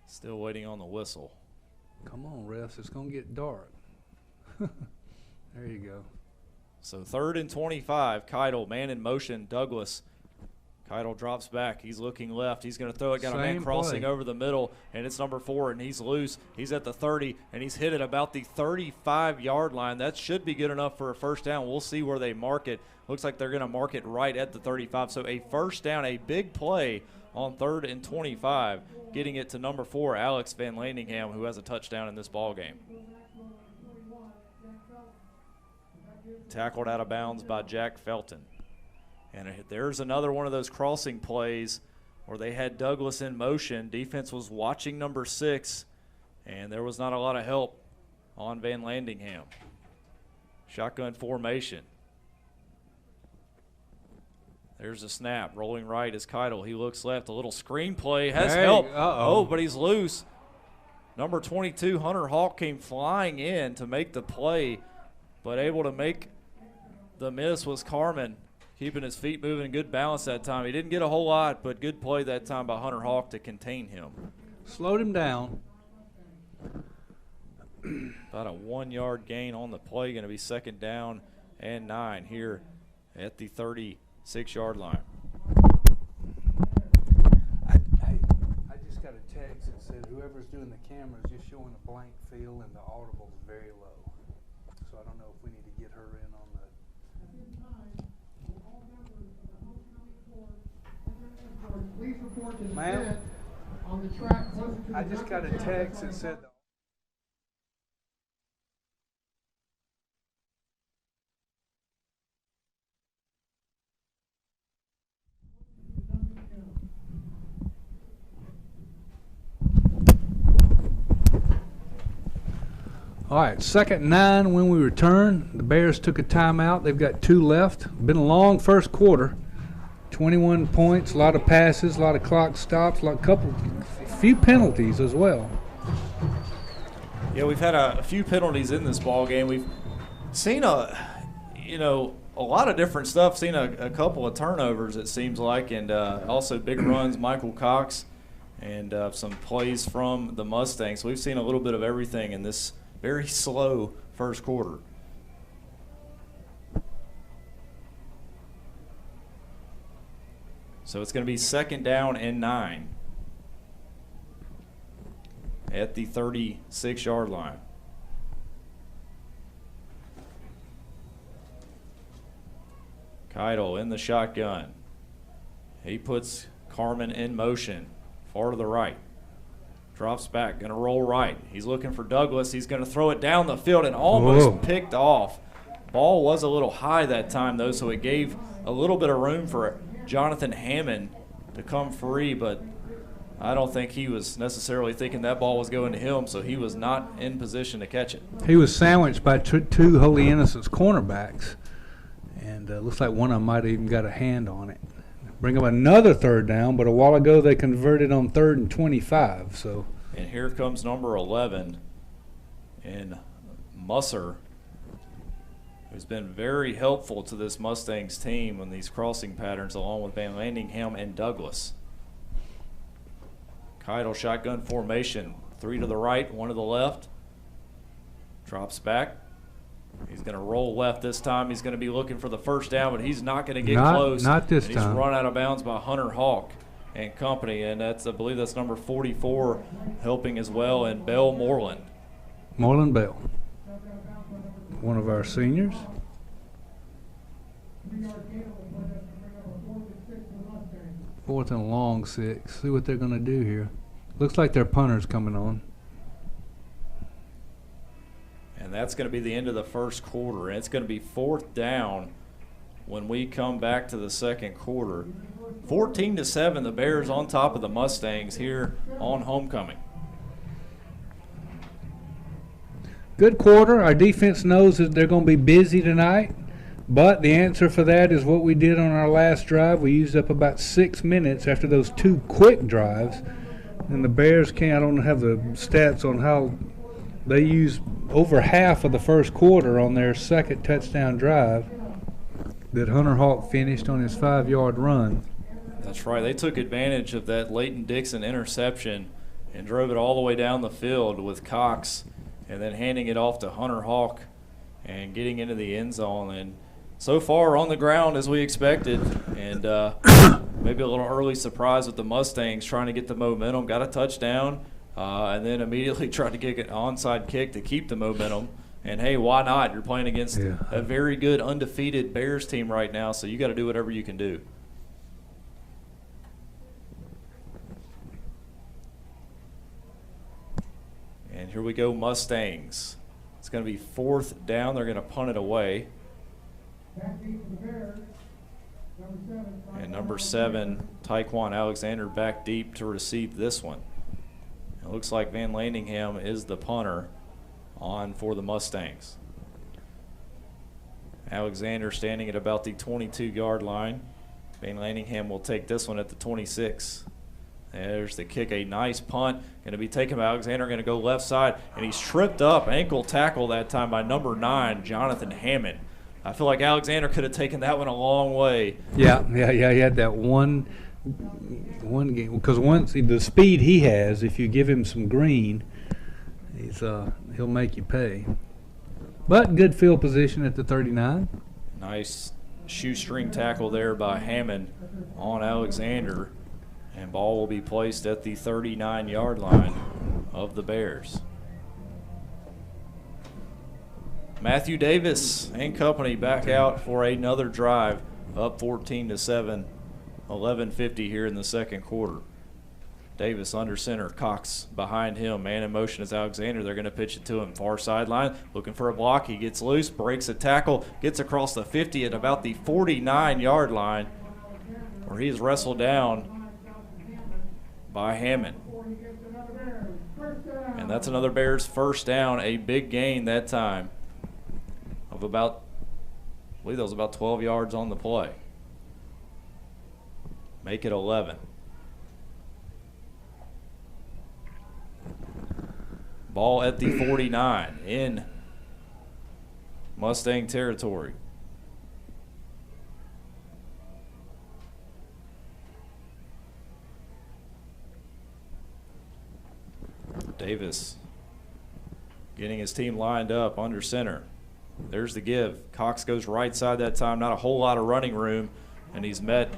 Still waiting on the whistle. Come on, refs. It's going to get dark. There you go. So 3rd and 25. Keidel, man in motion. Douglas. Keidel drops back. He's looking left. He's going to throw it. Got a man crossing over the middle, and it's number 4, and he's loose. He's at the 30, and he's hit it about the 35-yard line. That should be good enough for a first down. We'll see where they mark it. Looks like they're going to mark it right at the 35. So a first down, a big play on 3rd and 25, getting it to number 4, Alex Van Landingham, who has a touchdown in this ball game. Tackled out of bounds by Jack Felton. And there's another one of those crossing plays where they had Douglas in motion. Defense was watching number 6, and there was not a lot of help on Van Landingham. Shotgun formation. There's a snap. Rolling right is Keidel. He looks left. A little screen play. Has help. Oh, but he's loose. Number 22, Hunter Hawk, came flying in to make the play, but able to make the miss was Carmen. keeping his feet moving, good balance that time. He didn't get a whole lot, but good play that time by Hunter Hawk to contain him. Slowed him down. About a 1-yard gain on the play. Going to be 2nd down and 9 here at the 36-yard line. I just got a text that said whoever's doing the camera is just showing a blank field and the audible is very low. So I don't know if we need to get her in on the. Please report to the Ma'am? fence on the track closer to the I just got a text that said. All right, 2nd and 9 when we return. The Bears took a timeout. They've got 2 left. Been a long first quarter. 21 points, a lot of passes, a lot of clock stops, a few penalties as well. Yeah, we've had a few penalties in this ball game. We've seen a lot of different stuff. Seen a couple of turnovers, it seems like, and also big runs. Michael Cox and some plays from the Mustangs. So we've seen a little bit of everything in this very slow first quarter. So it's going to be 2nd down and 9 at the 36-yard line. Keidel in the shotgun. He puts Carmen in motion, far to the right. Drops back, going to roll right. He's looking for Douglas. He's going to throw it down the field and almost picked off. Ball was a little high that time, though, so it gave a little bit of room for Jonathan Hammond to come free, but I don't think he was necessarily thinking that ball was going to him, so he was not in position to catch it. He was sandwiched by 2 Holy Innocents cornerbacks, and looks like one of them might have even got a hand on it. Bring up another 3rd down, but a while ago they converted on 3rd and 25. So. And here comes number 11 in Musser, who's been very helpful to this Mustangs team on these crossing patterns, along with Van Landingham and Douglas. Keidel shotgun formation, 3 to the right, 1 to the left. Drops back. He's going to roll left this time. He's going to be looking for the 1st down, but he's not going to get close. Not this time. He's run out of bounds by Hunter Hawk and company, and I believe that's number 44 helping as well, and Bell Moreland. Moreland Bell, one of our seniors. Fourth and long 6. See what they're going to do here. Looks like their punter's coming on. And that's going to be the end of the first quarter. And it's going to be 4th down when we come back to the second quarter. 14-7, the Bears on top of the Mustangs here on homecoming. Good quarter. Our defense knows that they're going to be busy tonight, but the answer for that is what we did on our last drive. We used up about 6 minutes after those 2 quick drives, and the Bears I don't have the stats on how they used over half of the first quarter on their 2nd touchdown drive that Hunter Hawk finished on his 5-yard run. That's right. They took advantage of that Leighton Dixon interception and drove it all the way down the field with Cox and then handing it off to Hunter Hawk and getting into the end zone. And so far on the ground as we expected, and maybe a little early surprise with the Mustangs trying to get the momentum. Got a touchdown. And then immediately tried to kick an onside kick to keep the momentum. And, hey, why not? You're playing against a very good undefeated Bears team right now, so you got to do whatever you can do. And here we go, Mustangs. It's going to be 4th down. They're going to punt it away. And number 7, Taekwon Alexander, back deep to receive this one. It looks like Van Landingham is the punter on for the Mustangs. Alexander standing at about the 22-yard line. Van Landingham will take this one at the 26. There's the kick, a nice punt. Going to be taken by Alexander, going to go left side, and he's tripped up, ankle tackle that time by number 9, Jonathan Hammond. I feel like Alexander could have taken that one a long way. Yeah. He had that one game because once the speed he has, if you give him some green, he'll make you pay. But good field position at the 39. Nice shoestring tackle there by Hammond on Alexander, and ball will be placed at the 39-yard line of the Bears. Matthew Davis and company back out for another drive, up 14-7, 11:50 here in the second quarter. Davis under center, Cox behind him, man in motion is Alexander. They're going to pitch it to him, far sideline, looking for a block. He gets loose, breaks a tackle, gets across the 50 at about the 49-yard line, where he is wrestled down by Hammond. And that's another Bears first down, a big gain that time of about, I believe that was about 12 yards on the play. Make it 11. Ball at the 49 in Mustang territory. Davis getting his team lined up under center. There's the give. Cox goes right side that time. Not a whole lot of running room, and he's met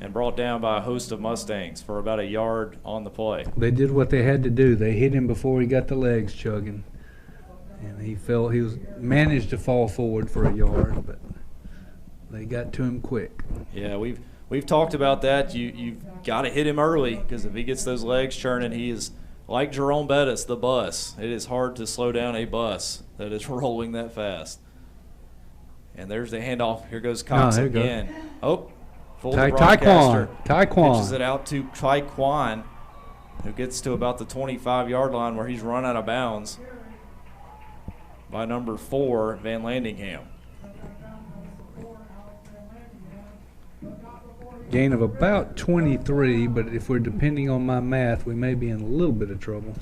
and brought down by a host of Mustangs for about a yard on the play. They did what they had to do. They hit him before he got the legs chugging, and he managed to fall forward for a yard, but they got to him quick. Yeah, we've talked about that. You've got to hit him early, because if he gets those legs churning, he is like Jerome Bettis, the bus. It is hard to slow down a bus that is rolling that fast. And there's the handoff. Here goes Cox again. Oh. Taekwon pitches it out to Taekwon, who gets to about the 25-yard line where he's run out of bounds by number 4, Van Landingham. Gain of about 23, but if we're depending on my math, we may be in a little bit of trouble.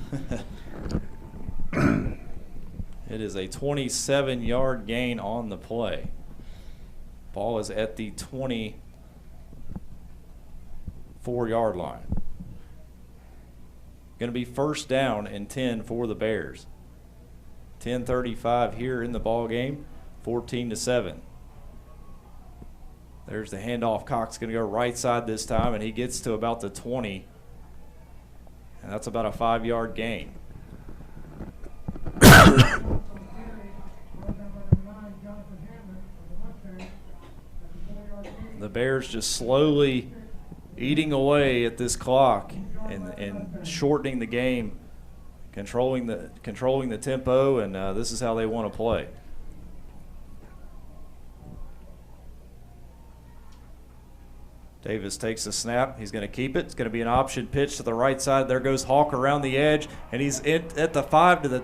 It is a 27-yard gain on the play. Ball is at the 24-yard line. Going to be first down and 10 for the Bears. 10:35 here in the ball game, 14-7. There's the handoff. Cox going to go right side this time, and he gets to about the 20, and that's about a 5-yard gain. The Bears just slowly eating away at this clock and shortening the game, controlling the tempo, and this is how they want to play. Davis takes the snap. He's going to keep it. It's going to be an option pitch to the right side. There goes Hawk around the edge, and he's at the 5 to the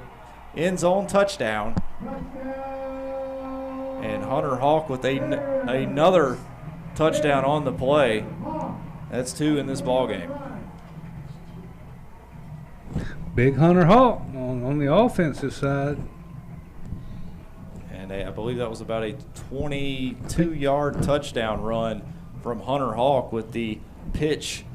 end zone, touchdown. And Hunter Hawk with another touchdown on the play. That's 2 in this ball game. Big Hunter Hawk on the offensive side. And I believe that was about a 22-yard touchdown run from Hunter Hawk with the pitch.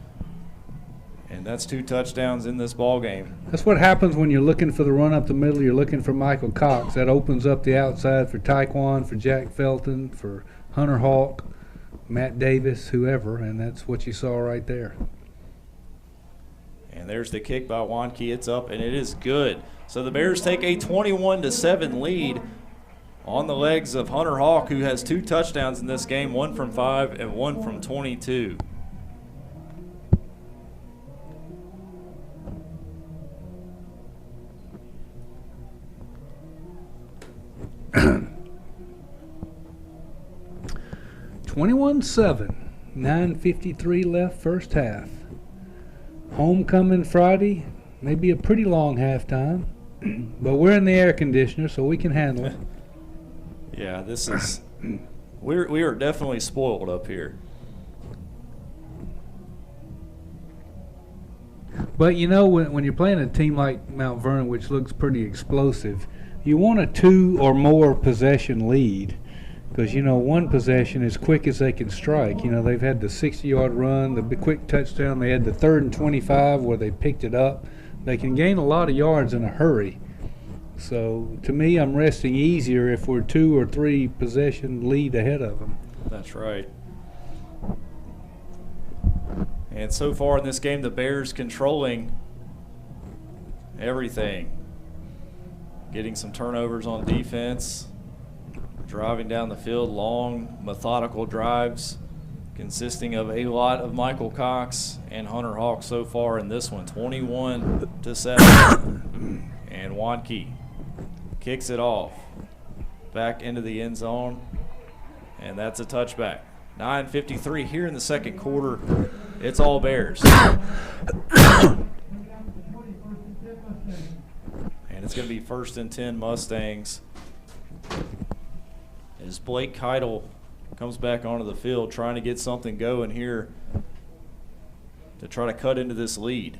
And that's 2 touchdowns in this ball game. That's what happens when you're looking for the run up the middle. You're looking for Michael Cox. That opens up the outside for Taekwon, for Jack Felton, for Hunter Hawk, Matt Davis, whoever, and that's what you saw right there. And there's the kick by Wanke. It's up, and it is good. So the Bears take a 21-7 lead on the legs of Hunter Hawk, who has 2 touchdowns in this game, 1 from 5 and 1 from 22. (21-7), 9:53 left, first half. Homecoming Friday, maybe a pretty long halftime, but we're in the air conditioner, so we can handle it. Yeah, this is we are definitely spoiled up here. But you know, when you're playing a team like Mount Vernon, which looks pretty explosive, you want a 2 or more possession lead, Because, you know, one possession as quick as they can strike. You know, they've had the 60-yard run, the quick touchdown. They had the 3rd and 25 where they picked it up. They can gain a lot of yards in a hurry. So, to me, I'm resting easier if we're 2 or 3 possession lead ahead of them. That's right. And so far in this game, the Bears controlling everything. Getting some turnovers on defense. Driving down the field, long, methodical drives consisting of a lot of Michael Cox and Hunter Hawk so far in this one. 21-7. And Wanke kicks it off back into the end zone, and that's a touchback. 9:53 here in the second quarter. It's all Bears. And it's going to be 1st and 10 Mustangs. As Blake Keitel comes back onto the field trying to get something going here to try to cut into this lead.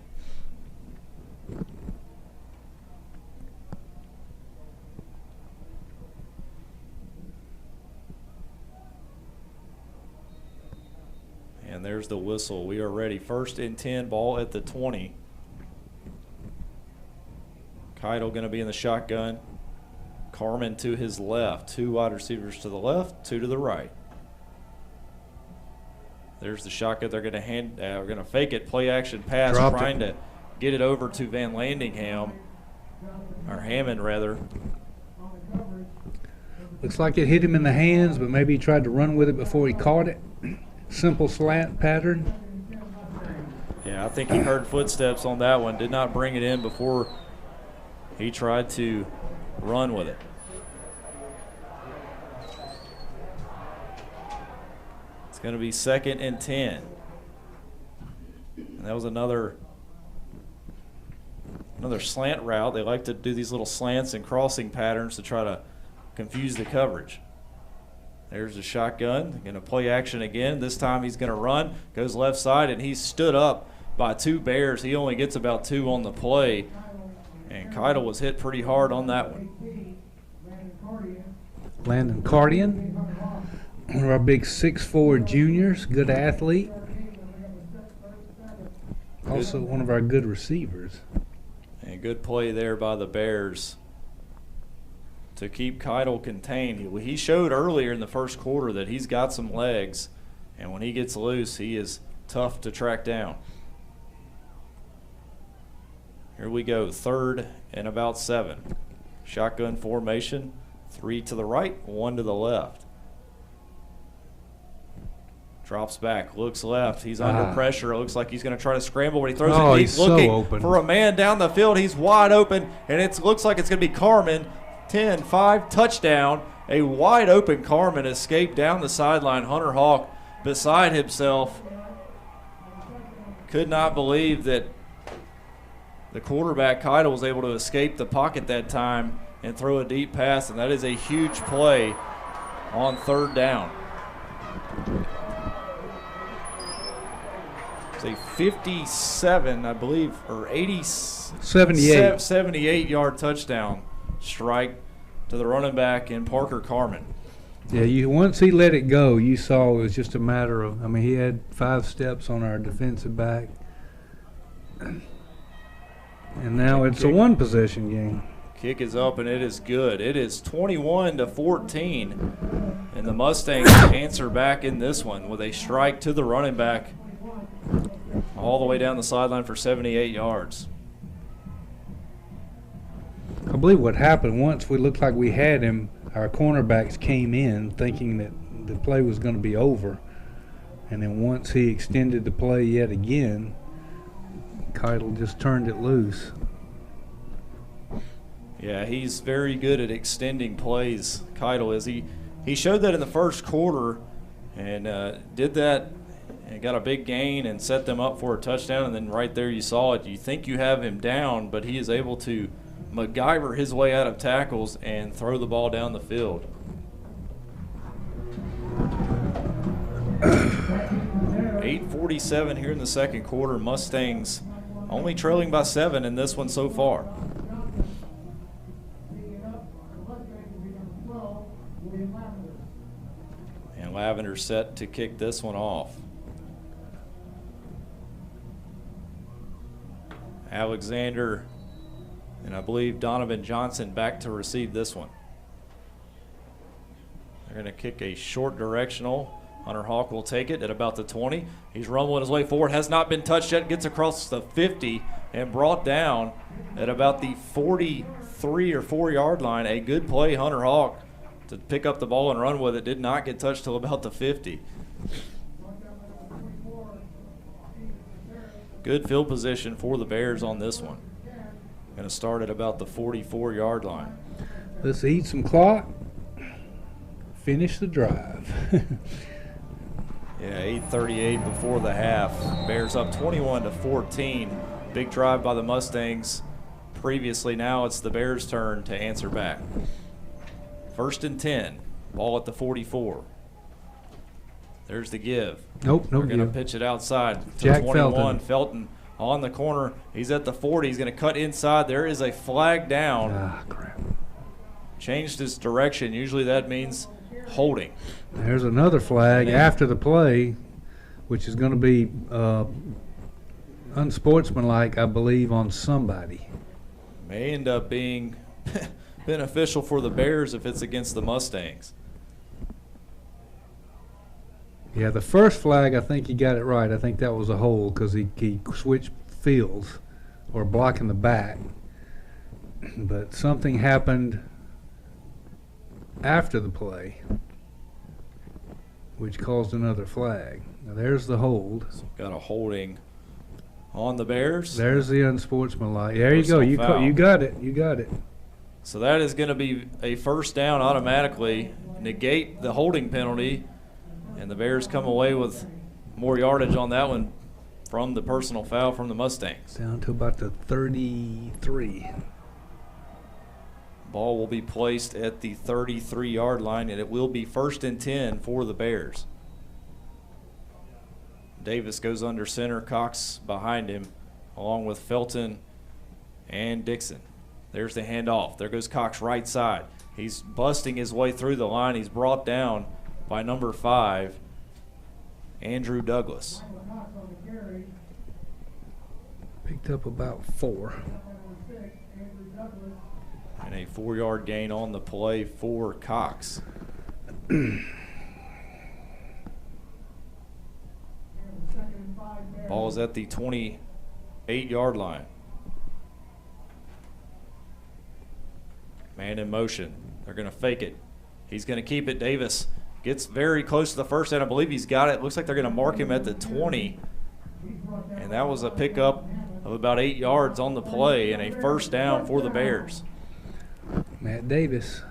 And there's the whistle. We are ready. 1st and 10, ball at the 20. Keitel going to be in the shotgun. Carmen to his left. 2 wide receivers to the left, 2 to the right. There's the shotgun. They're going to we're going to fake it, play action pass, trying to get it over to Van Landingham, or Hammond rather. Looks like it hit him in the hands, but maybe he tried to run with it before he caught it. Simple slant pattern. Yeah, I think he heard footsteps on that one. Did not bring it in before he tried to run with it. It's going to be 2nd and 10. And that was another slant route. They like to do these little slants and crossing patterns to try to confuse the coverage. There's the shotgun. Going to play action again. This time he's going to run. Goes left side, and he's stood up by 2 Bears. He only gets about 2 on the play. And Keitel was hit pretty hard on that one. Landon Cardian, one of our big 6'4" juniors, good athlete. Also one of our good receivers. And good play there by the Bears to keep Keitel contained. He showed earlier in the first quarter that he's got some legs, and when he gets loose, he is tough to track down. Here we go, 3rd and about 7. Shotgun formation, 3 to the right, 1 to the left. Drops back, looks left. He's under pressure. It looks like he's going to try to scramble, but he throws it deep, he's looking so open for a man down the field. He's wide open, and it looks like it's going to be Carmen. 10-5, touchdown. A wide open Carmen escaped down the sideline. Hunter Hawk beside himself. Could not believe that the quarterback, Keitel, was able to escape the pocket that time and throw a deep pass, and that is a huge play on 3rd down. It's a 57, I believe, or 78-yard touchdown strike to the running back in Parker Carmen. Yeah, once he let it go, you saw it was just a matter of, he had 5 steps on our defensive back. And now it's a 1-possession game. Kick is up, and it is good. It is 21-14, and the Mustangs answer back in this one with a strike to the running back all the way down the sideline for 78 yards. I believe what happened, once we looked like we had him, our cornerbacks came in thinking that the play was going to be over. And then once he extended the play yet again, Keitel just turned it loose. Yeah, he's very good at extending plays, Keitel is. He showed that in the first quarter and did that and got a big gain and set them up for a touchdown. And then right there you saw it. You think you have him down, but he is able to MacGyver his way out of tackles and throw the ball down the field. .847 here in the second quarter. Mustangs only trailing by 7 in this one so far. And Lavender set to kick this one off. Alexander and I believe Donovan Johnson back to receive this one. They're going to kick a short directional. Hunter Hawk will take it at about the 20. He's rumbling his way forward. Has not been touched yet. Gets across the 50 and brought down at about the 43 or 4-yard line. A good play, Hunter Hawk, to pick up the ball and run with it. Did not get touched till about the 50. Good field position for the Bears on this one. Going to start at about the 44-yard line. Let's eat some clock. Finish the drive. Yeah, 8:38 before the half. Bears up 21-14. Big drive by the Mustangs previously. Now it's the Bears' turn to answer back. 1st and 10. Ball at the 44. There's the give. Nope, no They're going to give. pitch it outside to Jack 21. Felton on the corner. He's at the 40. He's going to cut inside. There is a flag down. Ah, crap. Changed his direction. Usually that means holding. There's another flag after the play, which is going to be unsportsmanlike, I believe, on somebody. May end up being beneficial for the Bears if it's against the Mustangs. Yeah, the first flag, I think he got it right. I think that was a hold because he switched fields or blocking the back. But something happened after the play, which caused another flag. Now there's the hold. So got a holding on the Bears. There's the unsportsmanlike. There you go. Personal foul. You got it. You got it. So that is going to be a first down automatically, negate the holding penalty, and the Bears come away with more yardage on that one from the personal foul from the Mustangs. Down to about the 33. Ball will be placed at the 33-yard line, and it will be 1st and 10 for the Bears. Davis goes under center, Cox behind him, along with Felton and Dixon. There's the handoff. There goes Cox right side. He's busting his way through the line. He's brought down by number 5, Andrew Douglas. Picked up about 4. And a 4-yard gain on the play for Cox. Ball's at the 28-yard line. Man in motion. They're going to fake it. He's going to keep it. Davis gets very close to the first down. I believe he's got it. Looks like they're going to mark him at the 20. And that was a pickup of about 8 yards on the play and a first down for the Bears. Matt Davis.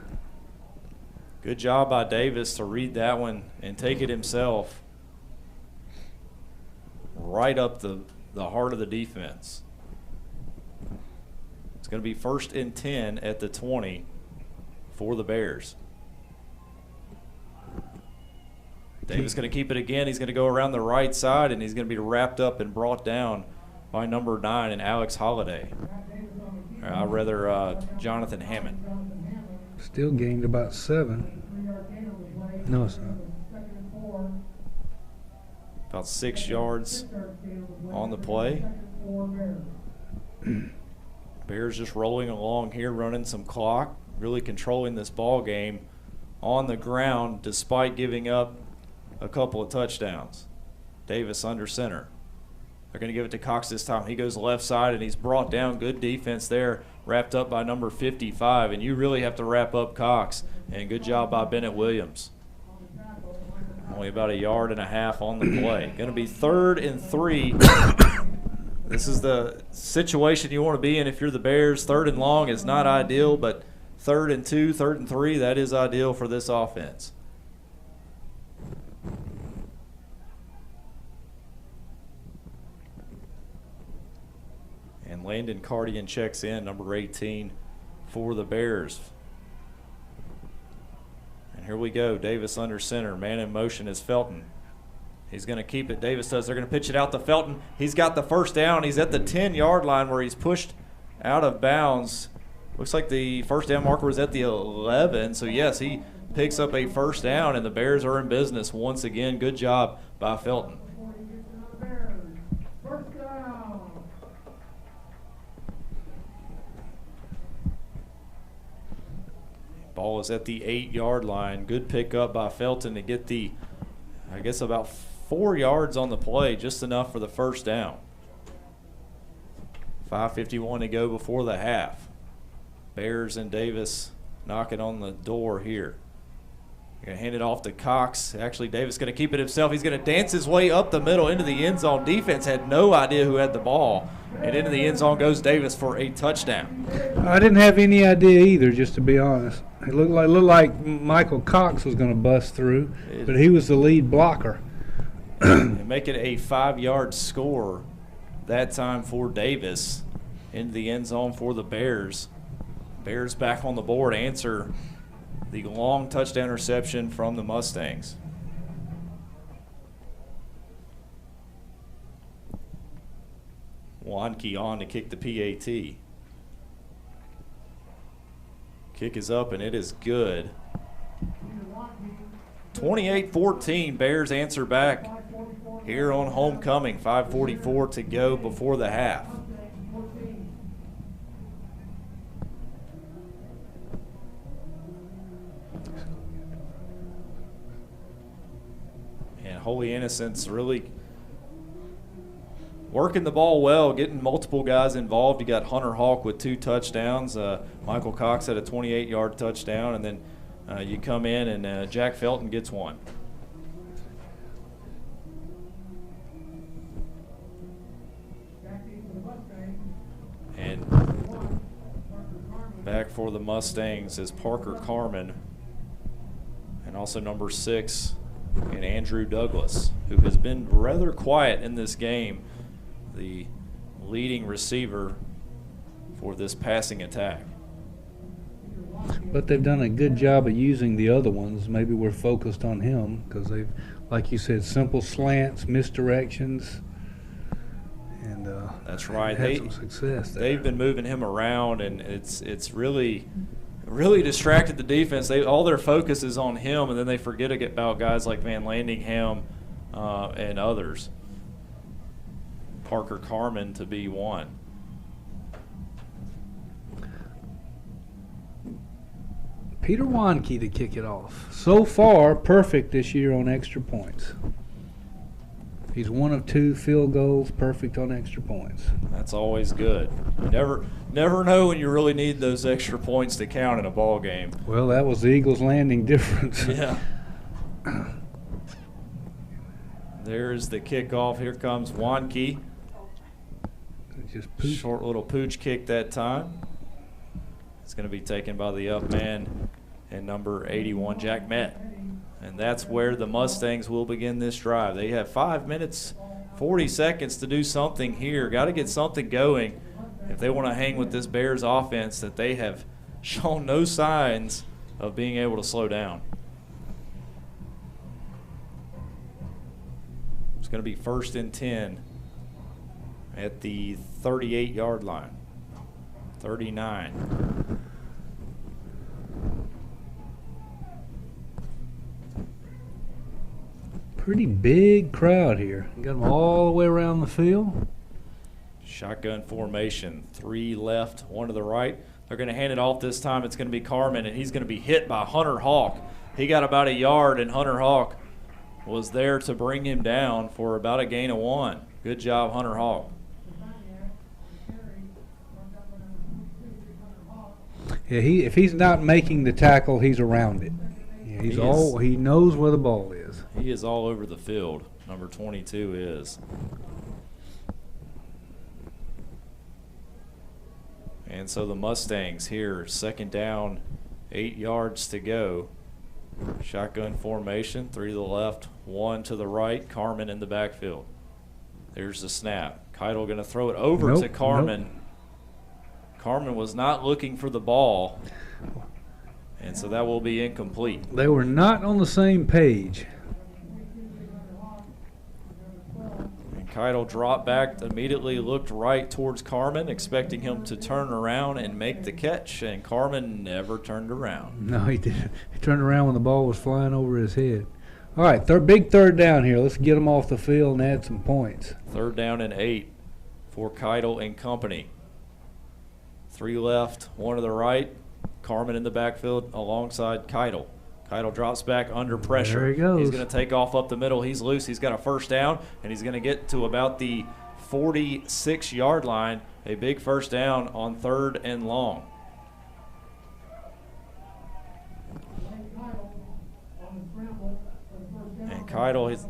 Good job by Davis to read that one and take it himself right up the heart of the defense. It's going to be 1st and 10 at the 20 for the Bears. Davis going to keep it again. He's going to go around the right side, and he's going to be wrapped up and brought down by number 9 and Alex Holliday. Jonathan Hammond. Still gained about 7. No, it's not. About 6 yards on the play. Bears just rolling along here, running some clock, really controlling this ball game on the ground despite giving up a couple of touchdowns. Davis under center. They're going to give it to Cox this time. He goes left side, and he's brought down. Good defense there, wrapped up by number 55. And you really have to wrap up Cox. And good job by Bennett Williams. Only about 1.5 yards on the play. Going to be 3rd and 3. This is the situation you want to be in if you're the Bears. 3rd and long is not ideal, but 3rd and 2, 3rd and 3, that is ideal for this offense. And Landon Cardian checks in, number 18 for the Bears. And here we go. Davis under center. Man in motion is Felton. He's going to keep it. Davis does. They're going to pitch it out to Felton. He's got the first down. He's at the 10-yard line where he's pushed out of bounds. Looks like the first down marker was at the 11. So, yes, he picks up a first down, and the Bears are in business once again. Good job by Felton. Ball is at the 8-yard line. Good pickup by Felton to get the, I guess, about 4 yards on the play, just enough for the first down. 5:51 to go before the half. Bears and Davis knocking on the door here. Going to hand it off to Cox. Actually, Davis going to keep it himself. He's going to dance his way up the middle into the end zone. Defense had no idea who had the ball. And into the end zone goes Davis for a touchdown. I didn't have any idea either, just to be honest. It looked like Michael Cox was going to bust through, but he was the lead blocker. And make it a 5-yard score that time for Davis into the end zone for the Bears. Bears back on the board, answer the long touchdown reception from the Mustangs. Wanke on to kick the PAT. Kick is up and it is good. 28-14, Bears answer back here on homecoming. 5:44 to go before the half. And Holy Innocents really working the ball well, getting multiple guys involved. You got Hunter Hawk with 2 touchdowns. Michael Cox had a 28-yard touchdown, and then you come in and Jack Felton gets one. And back for the Mustangs is Parker Carmen, and also number 6 and Andrew Douglas, who has been rather quiet in this game, the leading receiver for this passing attack. But they've done a good job of using the other ones. Maybe we're focused on him because they've, like you said, simple slants, misdirections, and that's right. Had some success there. They've been moving him around, and it's really distracted the defense. All their focus is on him, and then they forget about guys like Van Landingham and others. Parker Carmen to be one. Peter Wanke to kick it off. So far, perfect this year on extra points. He's 1 of 2 field goals, perfect on extra points. That's always good. You never know when you really need those extra points to count in a ball game. Well, that was the Eagles' landing difference. Yeah. There's the kickoff. Here comes Wanke. Just short little pooch kick that time. It's going to be taken by the up man and number 81, Jack Met. And that's where the Mustangs will begin this drive. They have 5 minutes, 40 seconds to do something here. Got to get something going if they want to hang with this Bears offense that they have shown no signs of being able to slow down. It's going to be 1st and 10 at the 38-yard line. 39. Pretty big crowd here. Got them all the way around the field. Shotgun formation. 3 left, 1 to the right. They're going to hand it off this time. It's going to be Carmen, and he's going to be hit by Hunter Hawk. He got about a yard, and Hunter Hawk was there to bring him down for about a gain of 1. Good job, Hunter Hawk. Yeah, if he's not making the tackle, he's around it. Yeah, he knows where the ball is. He is all over the field. Number 22 is. And so the Mustangs here, 2nd down, 8 yards to go. Shotgun formation, 3 to the left, 1 to the right. Carmen in the backfield. There's the snap. Keitel going to throw it over to Carmen. Nope. Carmen was not looking for the ball, and so that will be incomplete. They were not on the same page. And Keitel dropped back, immediately looked right towards Carmen, expecting him to turn around and make the catch, and Carmen never turned around. No, he didn't. He turned around when the ball was flying over his head. All right, big third down here. Let's get them off the field and add some points. 3rd down and 8 for Keitel and company. 3 left, 1 to the right. Carmen in the backfield alongside Keitel. Keitel drops back under pressure. There he goes. He's going to take off up the middle. He's loose. He's got a first down, and he's going to get to about the 46-yard line. A big first down on 3rd and long. And Keitel has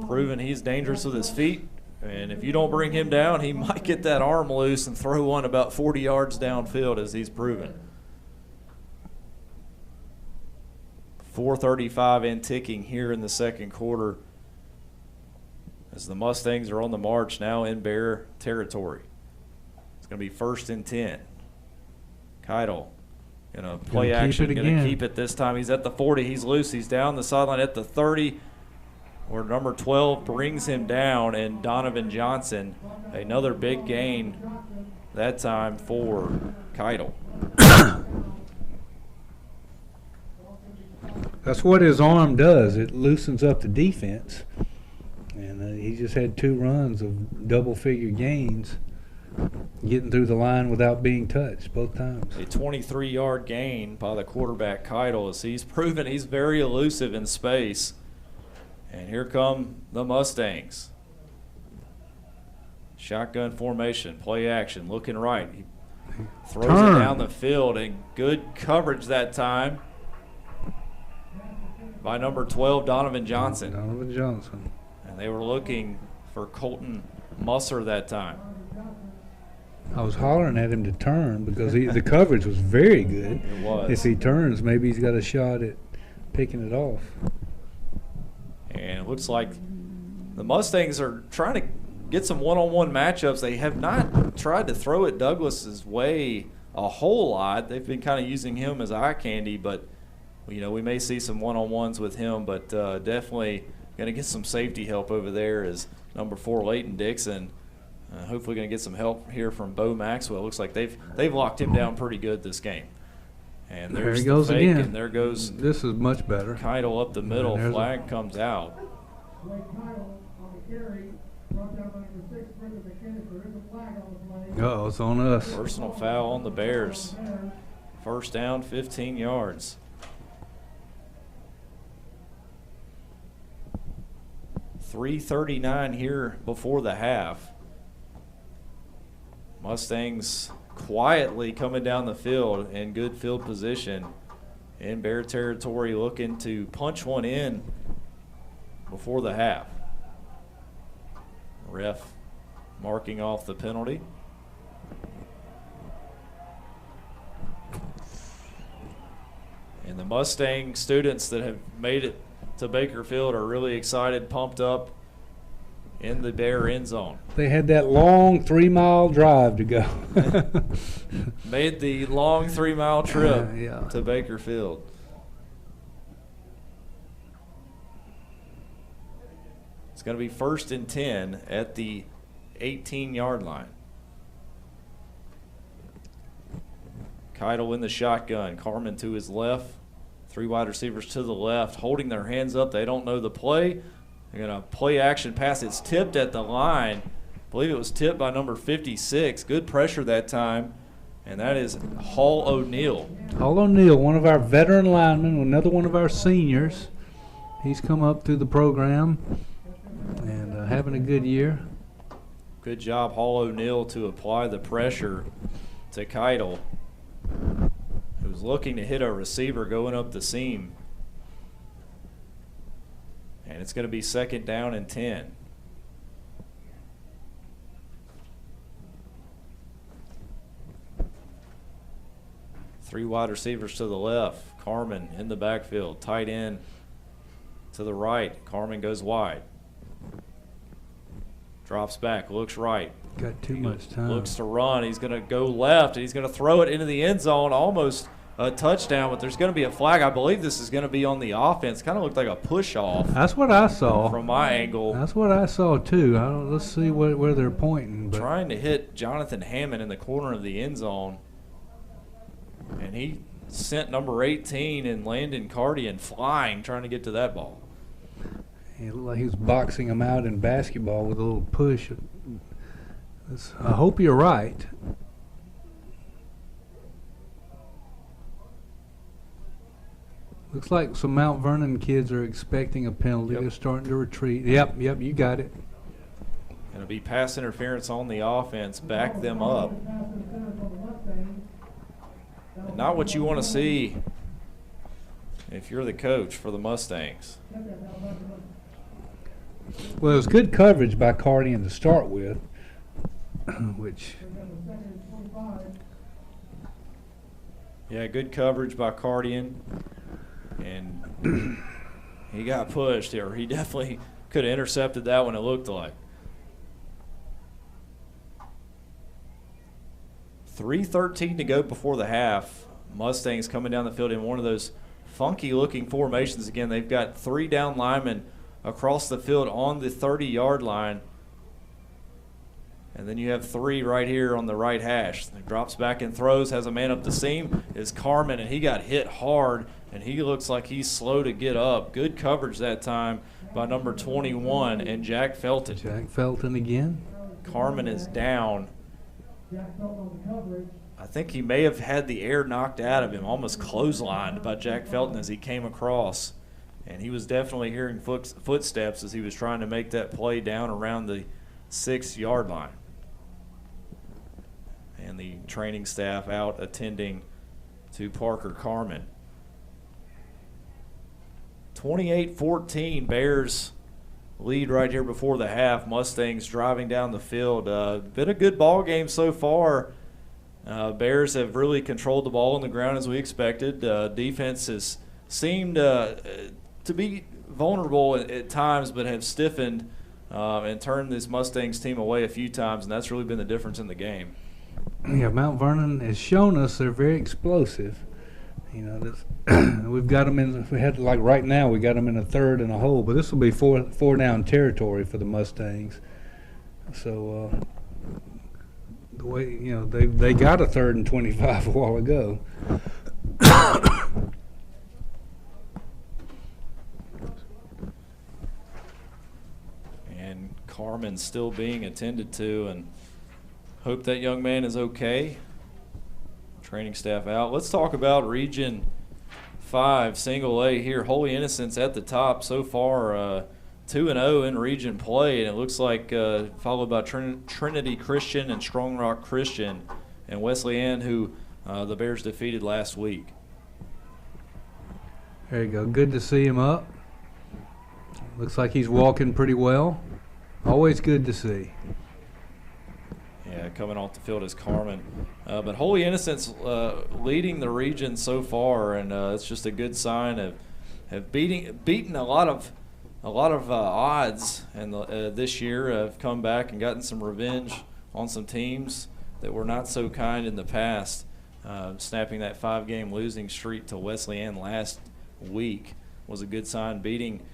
proven he's dangerous with his feet. And if you don't bring him down, he might get that arm loose and throw one about 40 yards downfield, as he's proven. 4:35 and ticking here in the second quarter as the Mustangs are on the march now in Bear territory. It's going to be 1st and 10. Keitel going to play action, going to keep it this time. He's at the 40. He's loose. He's down the sideline at the 30, where number 12 brings him down, and Donovan Johnson, another big gain that time for Keitel. That's what his arm does. It loosens up the defense. And he just had 2 runs of double-figure gains, getting through the line without being touched both times. A 23-yard gain by the quarterback Keitel, as he's proven he's very elusive in space. And here come the Mustangs. Shotgun formation, play action, looking right. He throws it down the field, and good coverage that time by number 12, Donovan Johnson. Donovan Johnson. And they were looking for Colton Musser that time. I was hollering at him to turn because the coverage was very good. It was. If he turns, maybe he's got a shot at picking it off. And it looks like the Mustangs are trying to get some one-on-one matchups. They have not tried to throw it Douglas's way a whole lot. They've been kind of using him as eye candy, but you know, we may see some one-on-ones with him, but definitely going to get some safety help over there as number 4, Leighton Dixon. Hopefully going to get some help here from Bo Maxwell. Looks like they've locked him down pretty good this game. And there there's he goes the fake, again. and there goes this is much better. Keitel up the middle. Flag comes out. Uh-oh, it's on us. Personal foul on the Bears. First down, 15 yards. .339 here before the half. Mustangs quietly coming down the field in good field position in Bear territory, looking to punch one in before the half. Ref marking off the penalty. And the Mustang students that have made it to Bakerfield are really excited, pumped up in the Bear end zone. They had that long 3-mile drive to go. Made the long 3-mile trip yeah. to Bakerfield. It's going to be 1st and 10 at the 18-yard line. Keitel in the shotgun. Carmen to his left. 3 wide receivers to the left, holding their hands up. They don't know the play. They're going to play action pass. It's tipped at the line. I believe it was tipped by number 56. Good pressure that time, and that is Hall O'Neal. Hall O'Neal, one of our veteran linemen, another one of our seniors. He's come up through the program and having a good year. Good job, Hall O'Neal, to apply the pressure to Keitel, who's looking to hit a receiver going up the seam. And it's going to be 2nd down and 10. Three wide receivers to the left. Carmen in the backfield. Tight end to the right. Carmen goes wide. Drops back, looks right. Got too much time. Looks to run. He's going to go left, and he's going to throw it into the end zone, almost a touchdown, but there's going to be a flag. I believe this is going to be on the offense. Kind of looked like a push-off. That's what I saw. From my angle. That's what I saw, too. Let's see where they're pointing. But trying to hit Jonathan Hammond in the corner of the end zone. And he sent number 18 and Landon Cardian flying trying to get to that ball. It looked like he was boxing him out in basketball with a little push. I hope you're right. Looks like some Mount Vernon kids are expecting a penalty. Yep. They're starting to retreat. Yep, you got it. Going to be pass interference on the offense. Back them up. And not what you want to see if you're the coach for the Mustangs. Well, it was good coverage by Cardian to start with, which... Yeah, good coverage by Cardian. And he got pushed, or he definitely could have intercepted that one, it looked like. 3:13 to go before the half. Mustangs coming down the field in one of those funky-looking formations again. They've got 3 down linemen across the field on the 30-yard line. And then you have 3 right here on the right hash. He drops back and throws, has a man up the seam, is Carmen, and he got hit hard, and he looks like he's slow to get up. Good coverage that time by number 21 and Jack Felton. Jack Felton again. Carmen is down. I think he may have had the air knocked out of him, almost clotheslined by Jack Felton as he came across. And he was definitely hearing footsteps as he was trying to make that play down around the 6-yard line. And the training staff out attending to Parker Carmen. 28-14, Bears lead right here before the half. Mustangs driving down the field. Been a good ball game so far. Bears have really controlled the ball on the ground as we expected. Defense has seemed to be vulnerable at times, but have stiffened and turned this Mustangs team away a few times, and that's really been the difference in the game. Yeah, Mount Vernon has shown us they're very explosive. You know, we've got them in. We had like right now, we got them in a 3rd and a hole, but this will be four down territory for the Mustangs. So the way they got a 3rd and 25 a while ago. And Carmen still being attended to, and hope that young man is okay. Training staff out. Let's talk about Region 5, Single A here. Holy Innocents at the top so far, 2-0 in region play, and it looks like followed by Trinity Christian and Strong Rock Christian and Wesleyan, who the Bears defeated last week. There you go. Good to see him up. Looks like he's walking pretty well. Always good to see. Yeah, coming off the field is Carmen. But Holy Innocents leading the region so far, and it's just a good sign of beaten a lot of odds, and this year have come back and gotten some revenge on some teams that were not so kind in the past. Snapping that 5-game losing streak to Wesleyan last week was a good sign. Beating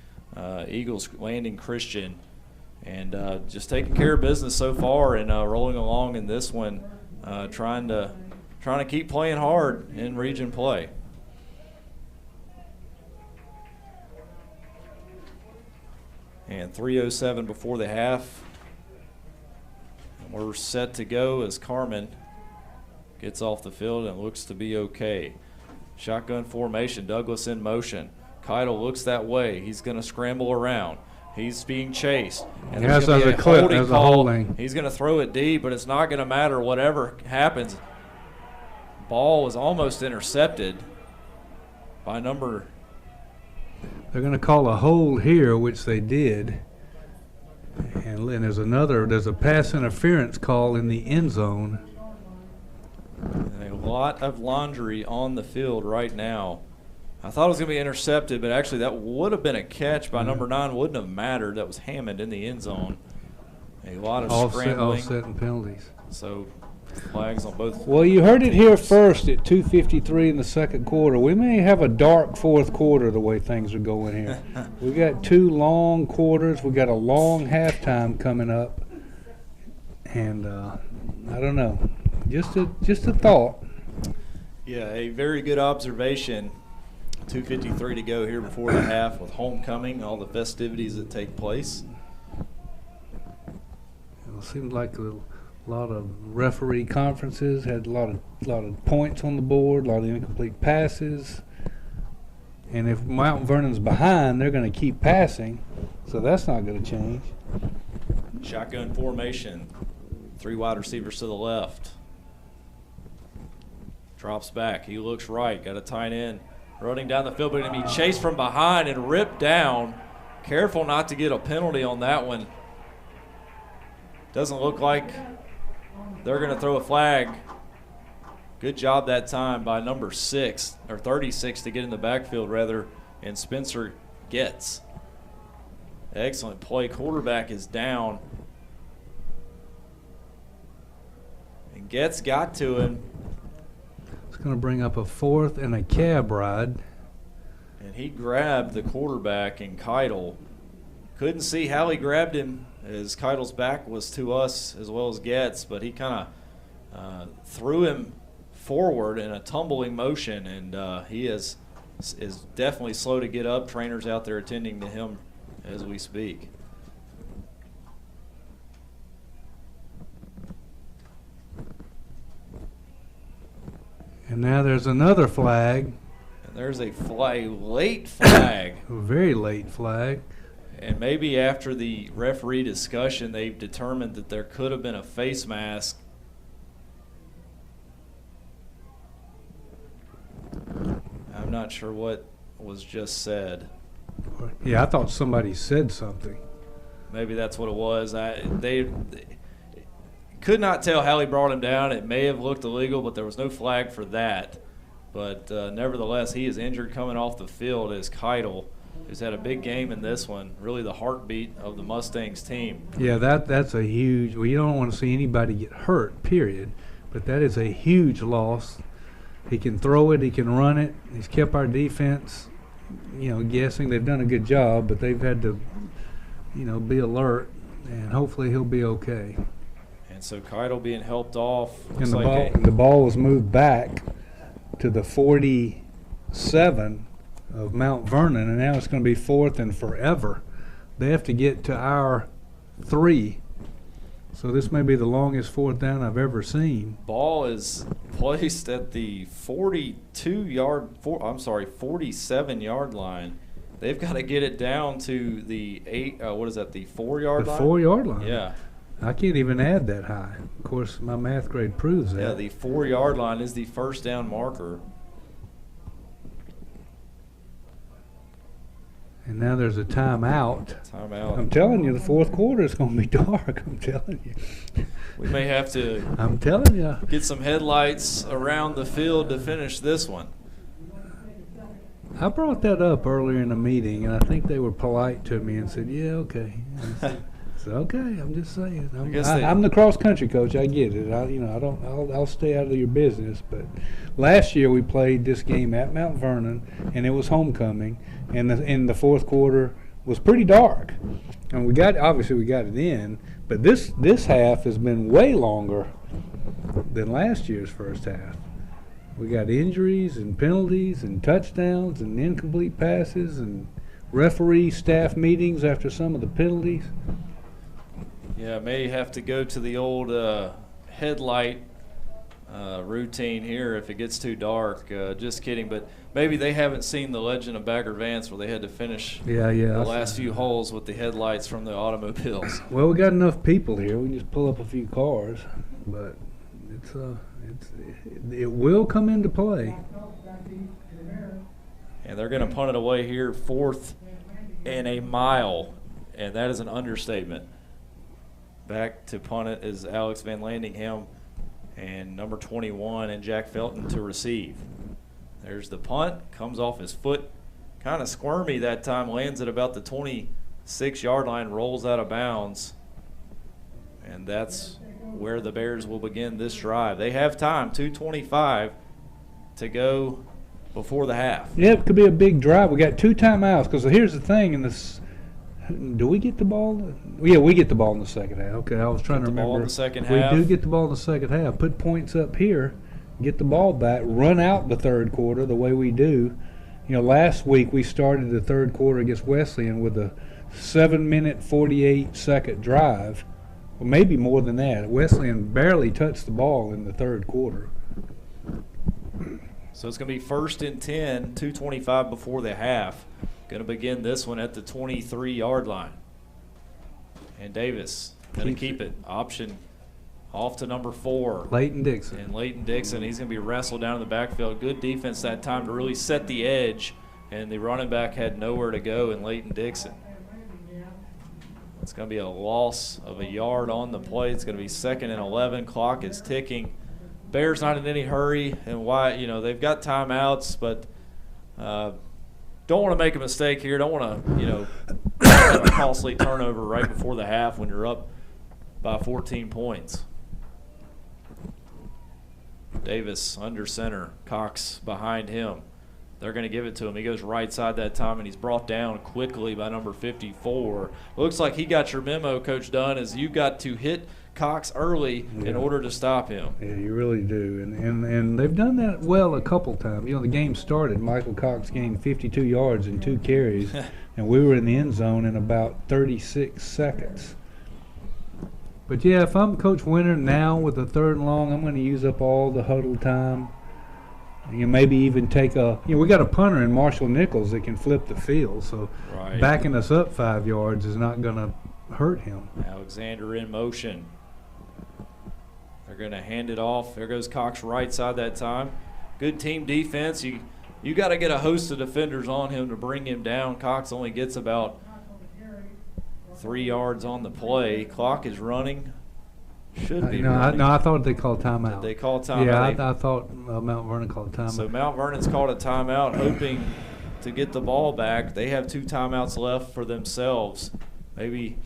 Eagles Landing Christian. And just taking care of business so far, and rolling along in this one, trying to keep playing hard in region play. And 3:07 before the half. And we're set to go as Carmen gets off the field and looks to be okay. Shotgun formation, Douglas in motion. Keitel looks that way. He's going to scramble around. He's being chased. And yes, there's as a clip, as a holding. He's going to throw it deep, but it's not going to matter whatever happens. Ball was almost intercepted by number. They're going to call a hold here, which they did. And then there's a pass interference call in the end zone. A lot of laundry on the field right now. I thought it was going to be intercepted, but actually that would have been a catch by number 9. Wouldn't have mattered. That was Hammond in the end zone. A lot of scrambling. Offset and penalties. So Flags on both. Well, you heard it here first at 2:53 in the second quarter. We may have a dark fourth quarter the way things are going here. We got 2 long quarters. We got a long halftime coming up, and I don't know. Just a thought. Yeah, a very good observation. 2:53 to go here before the half with homecoming, all the festivities that take place. It seemed like a lot of referee conferences, had a lot of points on the board, a lot of incomplete passes. And if Mount Vernon's behind, they're going to keep passing, so that's not going to change. Shotgun formation. 3 wide receivers to the left. Drops back. He looks right. Got a tight end running down the field, but going to be chased from behind and ripped down. Careful not to get a penalty on that one. Doesn't look like they're going to throw a flag. Good job that time by number 6, or 36 to get in the backfield rather, and Spencer Getz. Excellent play. Quarterback is down. And Getz got to him. It's going to bring up a 4th and a cab ride. And he grabbed the quarterback in Keitel. Couldn't see how he grabbed him, as Keitel's back was to us as well as Getz, but he kind of threw him forward in a tumbling motion, and he is definitely slow to get up. Trainers out there attending to him as we speak. And now there's another flag. And there's a late flag. A very late flag. And maybe after the referee discussion, they've determined that there could have been a face mask. I'm not sure what was just said. Yeah, I thought somebody said something. Maybe that's what it was. They could not tell how he brought him down. It may have looked illegal, but there was no flag for that. But nevertheless, he is injured coming off the field as Keitel, who's had a big game in this one, really the heartbeat of the Mustangs team. Yeah, that's a huge – well, you don't want to see anybody get hurt, period. But that is a huge loss. He can throw it. He can run it. He's kept our defense, guessing. They've done a good job, but they've had to, be alert, and hopefully he'll be okay. And so Keitel being helped off. And the ball was moved back to the 47 of Mount Vernon, and now it's going to be 4th and forever. They have to get to our 3. So this may be the longest 4th down I've ever seen. Ball is placed at the 47-yard line. They've got to get it down to the 4-yard line? The 4-yard line. Yeah. I can't even add that high. Of course, my math grade proves that. Yeah, the 4-yard line is the first down marker. And now there's a timeout. Timeout. I'm telling you, the fourth quarter is going to be dark. I'm telling you. We may have to I'm telling you. Get some headlights around the field to finish this one. I brought that up earlier in the meeting, and I think they were polite to me and said, yeah, okay. So okay, I'm just saying. I'm the cross country coach. I get it. I'll stay out of your business. But last year we played this game at Mount Vernon, and it was homecoming, and in the fourth quarter was pretty dark, and we got it in. But this half has been way longer than last year's first half. We got injuries and penalties and touchdowns and incomplete passes and referee staff meetings after some of the penalties. Yeah, may have to go to the old headlight routine here if it gets too dark. Just kidding, but maybe they haven't seen The Legend of Bagger Vance where they had to finish the last few holes with the headlights from the automobiles. Well, we got enough people here. We can just pull up a few cars, but it will come into play. And they're going to punt it away here, 4th and a mile, and that is an understatement. Back to punt it is Alex Van Landingham and number 21 and Jack Felton to receive. There's the punt, comes off his foot, kind of squirmy that time, lands at about the 26-yard line, rolls out of bounds, and that's where the Bears will begin this drive. They have time, 2:25 to go before the half. Yeah, it could be a big drive. We got 2 timeouts because here's the thing. Do we get the ball? Yeah, we get the ball in the second half. Okay, I was trying to remember. Ball in the second half. We do get the ball in the second half. Put points up here, get the ball back, run out the third quarter the way we do. Last week we started the third quarter against Wesleyan with a 7-minute, 48-second drive. Well, maybe more than that. Wesleyan barely touched the ball in the third quarter. So it's going to be 1st and 10, 2:25 before the half. Going to begin this one at the 23-yard line. And Davis going to keep it. Option off to number 4. Leighton Dixon. And Leighton Dixon, he's going to be wrestled down in the backfield. Good defense that time to really set the edge. And the running back had nowhere to go in Leighton Dixon. It's going to be a loss of a yard on the play. It's going to be 2nd and 11. Clock is ticking. Bears not in any hurry, and why? They've got timeouts, but don't want to make a mistake here. Don't want to have a costly turnover right before the half when you're up by 14 points. Davis under center, Cox behind him. They're going to give it to him. He goes right side that time, and he's brought down quickly by number 54. Looks like he got your memo, Coach Dunn, is you got to hit Cox early in order to stop him. Yeah, you really do. And they've done that well a couple times. The game started, Michael Cox gained 52 yards and 2 carries, and we were in the end zone in about 36 seconds. But, yeah, if I'm Coach Winter now with the 3rd and long, I'm going to use up all the huddle time. Maybe even take we got a punter in Marshall Nichols that can flip the field, so backing us up 5 yards is not going to hurt him. Alexander in motion. They're going to hand it off. There goes Cox right side that time. Good team defense. You got to get a host of defenders on him to bring him down. Cox only gets about 3 yards on the play. Clock is running. Should be running. I thought they called timeout. Did they call timeout? Yeah, I thought Mount Vernon called timeout. So Mount Vernon's called a timeout, hoping to get the ball back. They have 2 timeouts left for themselves. Maybe.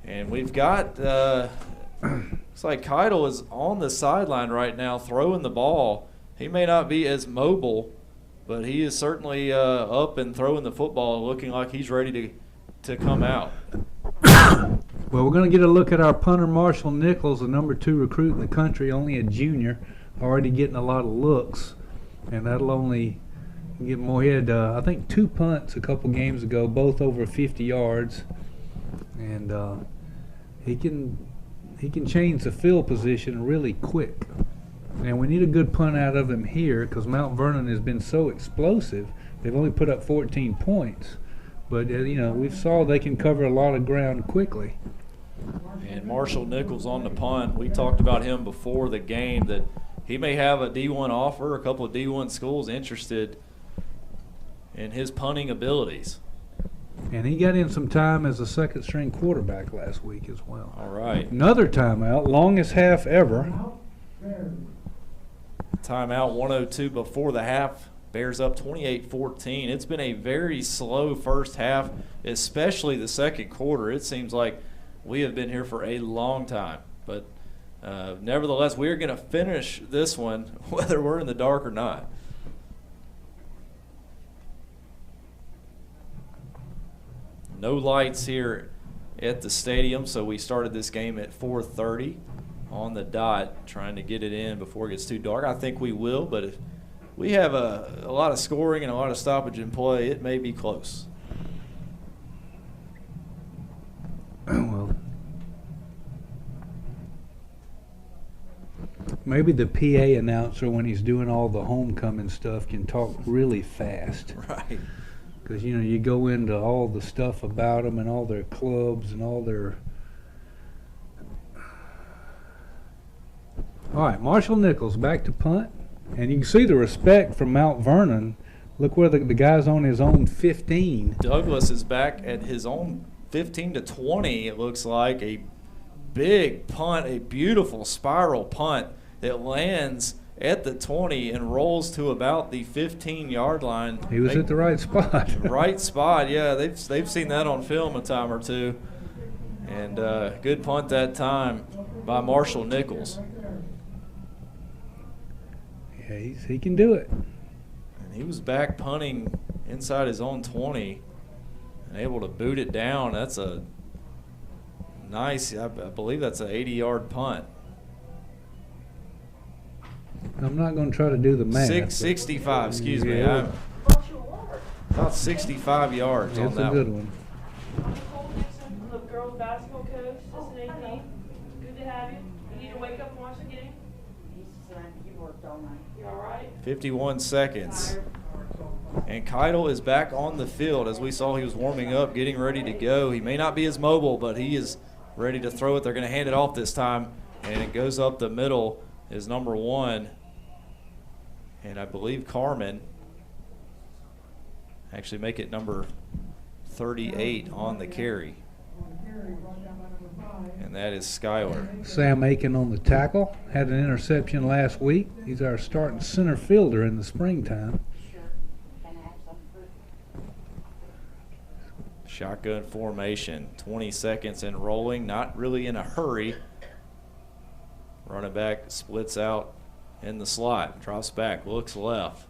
And we've got looks like Keidel is on the sideline right now throwing the ball. He may not be as mobile, but he is certainly up and throwing the football, looking like he's ready to come out. Well, we're going to get a look at our punter, Marshall Nichols, the number 2 recruit in the country, only a junior, already getting a lot of looks, and that'll only get more. He had, I think, 2 punts a couple games ago, both over 50 yards, and he can change the field position really quick. And we need a good punt out of him here because Mount Vernon has been so explosive. They've only put up 14 points. But, we saw they can cover a lot of ground quickly. And Marshall Nichols on the punt. We talked about him before the game that he may have a D1 offer, a couple of D1 schools interested in his punting abilities. And he got in some time as a 2nd-string quarterback last week as well. All right. Another timeout, longest half ever. Timeout 1:02 before the half. Bears up 28-14. It's been a very slow first half, especially the second quarter. It seems like we have been here for a long time. But nevertheless, we are going to finish this one whether we're in the dark or not. No lights here at the stadium, so we started this game at 4:30 on the dot, trying to get it in before it gets too dark. I think we will, but if we have a lot of scoring and a lot of stoppage in play, it may be close. Well, maybe the PA announcer, when he's doing all the homecoming stuff, can talk really fast. Right. Because, you go into all the stuff about them and all their clubs and all their... All right, Marshall Nichols back to punt. And you can see the respect from Mount Vernon. Look where the guy's on his own 15. Douglas is back at his own 15 to 20, it looks like. A big punt, a beautiful spiral punt that lands at the 20 and rolls to about the 15-yard line. He was at the right spot. Right spot, yeah. They've seen that on film a time or two. And good punt that time by Marshall Nichols. Yeah, he can do it. And he was back punting inside his own 20 and able to boot it down. That's a nice, I believe that's an 80-yard punt. I'm not going to try to do the math. 65, excuse me. Yeah. About 65 yards on It's that a good one. one. The girls basketball coach, Assistant AD. Good to have you. You need to wake up and watch the game. You worked all night. You all right? 51 seconds. And Keidel is back on the field. As we saw, he was warming up, getting ready to go. He may not be as mobile, but he is ready to throw it. They're going to hand it off this time, and it goes up the middle is number 1. And I believe Carmen actually make it number 38 on the carry. And that is Skylar. Sam Aiken on the tackle. Had an interception last week. He's our starting center fielder in the springtime. Shotgun formation, 20 seconds and rolling, not really in a hurry. Running back splits out in the slot, drops back, looks left.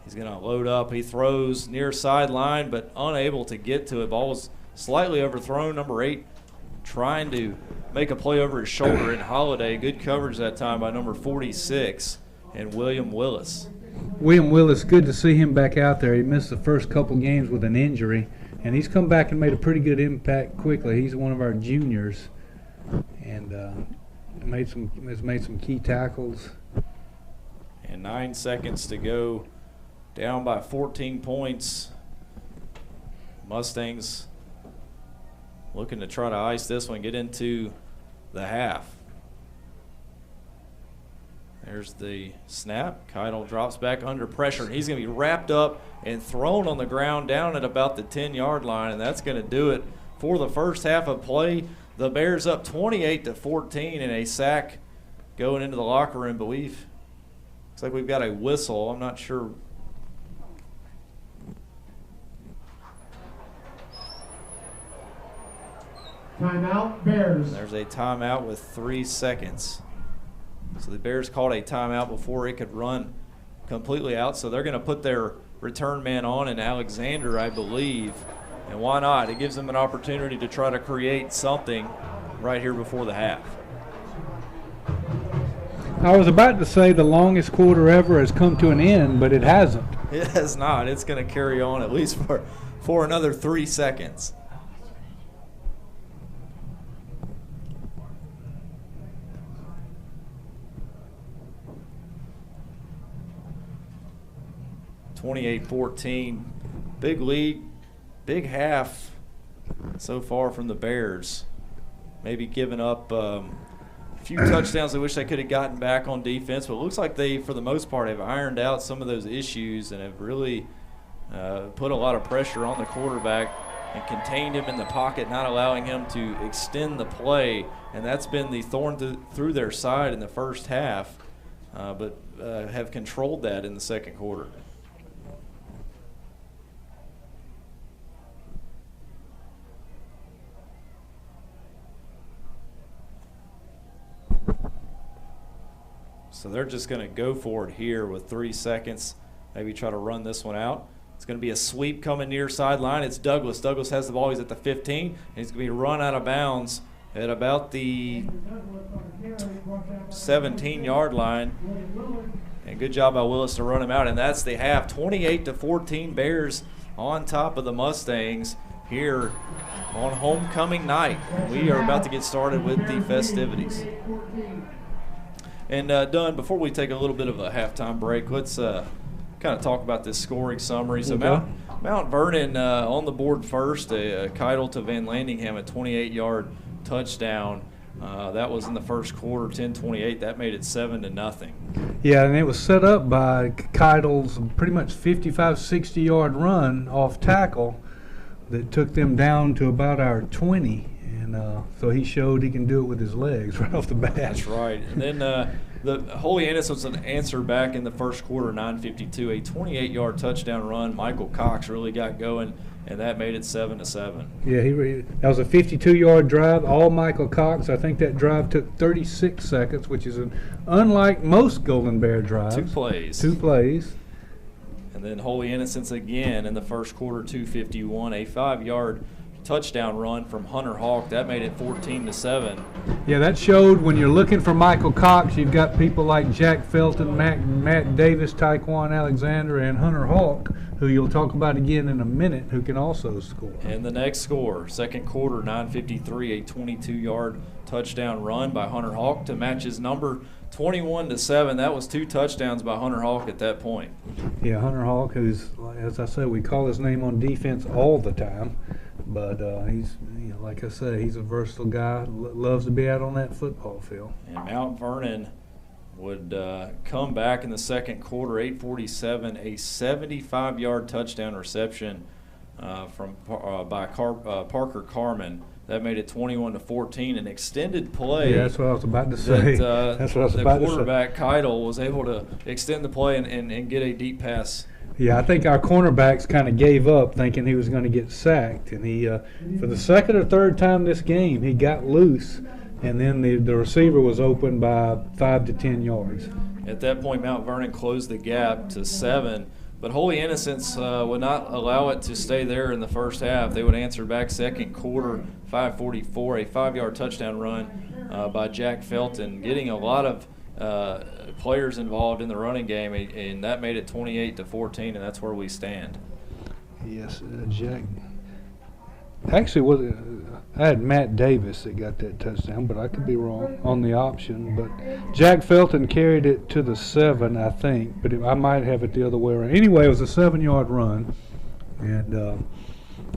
He's going to load up. He throws near sideline, but unable to get to it. Ball was slightly overthrown. Number 8 trying to make a play over his shoulder in Holiday. Good coverage that time by number 46 and William Willis. William Willis, good to see him back out there. He missed the first couple games with an injury, and he's come back and made a pretty good impact quickly. He's one of our juniors, and has made some key tackles. And 9 seconds to go, down by 14 points. Mustangs looking to try to ice this one, get into the half. There's the snap. Keidel drops back under pressure, and he's going to be wrapped up and thrown on the ground down at about the 10-yard line, and that's going to do it for the first half of play. The Bears up 28-14 and a sack going into the locker room, but looks like we've got a whistle. I'm not sure. Timeout, Bears. There's a timeout with 3 seconds. So the Bears called a timeout before it could run completely out. So they're going to put their return man on in Alexander, I believe. And why not? It gives them an opportunity to try to create something right here before the half. I was about to say the longest quarter ever has come to an end, but it hasn't. It has not. It's going to carry on at least for another 3 seconds. (28-14), big lead, big half so far from the Bears. Maybe giving up a few touchdowns. I wish they could have gotten back on defense, but it looks like they, for the most part, have ironed out some of those issues and have really put a lot of pressure on the quarterback and contained him in the pocket, not allowing him to extend the play. And that's been the thorn through their side in the first half, but have controlled that in the second quarter. So they're just going to go for it here with 3 seconds, maybe try to run this one out. It's going to be a sweep coming near sideline. It's Douglas. Douglas has the ball. He's at the 15, and he's going to be run out of bounds at about the 17-yard line. And good job by Willis to run him out, and that's the half. 28-14, Bears on top of the Mustangs here on homecoming night. We are about to get started with the festivities. And Dunn, before we take a little bit of a halftime break, let's kind of talk about this scoring summary. So Mount Vernon on the board first, Keidel to Van Landingham, a 28-yard touchdown. That was in the first quarter, 10-28. That made it 7-0. Yeah, and it was set up by Keidel's pretty much 55, 60-yard run off tackle that took them down to about our 20. So he showed he can do it with his legs right off the bat. That's right. And then the Holy Innocents was an answer back in the first quarter, 9:52, a 28-yard touchdown run. Michael Cox really got going and that made it 7-7. Yeah, that was a 52-yard drive, all Michael Cox. I think that drive took 36 seconds, which is unlike most Golden Bear drives. 2 plays. 2 plays. And then Holy Innocents again in the first quarter, 2:51, a 5-yard touchdown run from Hunter Hawk. That made it 14-7. Yeah, that showed when you're looking for Michael Cox, you've got people like Jack Felton, Matt Davis, Tyquan Alexander, and Hunter Hawk, who you'll talk about again in a minute, who can also score. And the next score, second quarter, 9:53, a 22-yard touchdown run by Hunter Hawk to match his number, 21-7. That was 2 touchdowns by Hunter Hawk at that point. Yeah, Hunter Hawk, who's, as I said, we call his name on defense all the time. But he's, like I say, he's a versatile guy, loves to be out on that football field. And Mount Vernon would come back in the second quarter, 8:47, a 75-yard touchdown reception by Parker Carmen. That made it 21-14, an extended play. Yeah, that's what I was about to say. That's what I was about to say. The quarterback, Keidel, was able to extend the play and get a deep pass. Yeah, I think our cornerbacks kind of gave up thinking he was going to get sacked. And he, for the second or third time this game, he got loose. And then the receiver was open by 5 to 10 yards. At that point, Mount Vernon closed the gap to 7. But Holy Innocents would not allow it to stay there in the first half. They would answer back second quarter, 5:44, a 5-yard touchdown run by Jack Felton, getting a lot of players involved in the running game, and that made it 28-14, and that's where we stand. Yes, Jack. Actually, I had Matt Davis that got that touchdown, but I could be wrong on the option. But Jack Felton carried it to the 7, I think, but I might have it the other way around. Anyway, it was a 7-yard run, and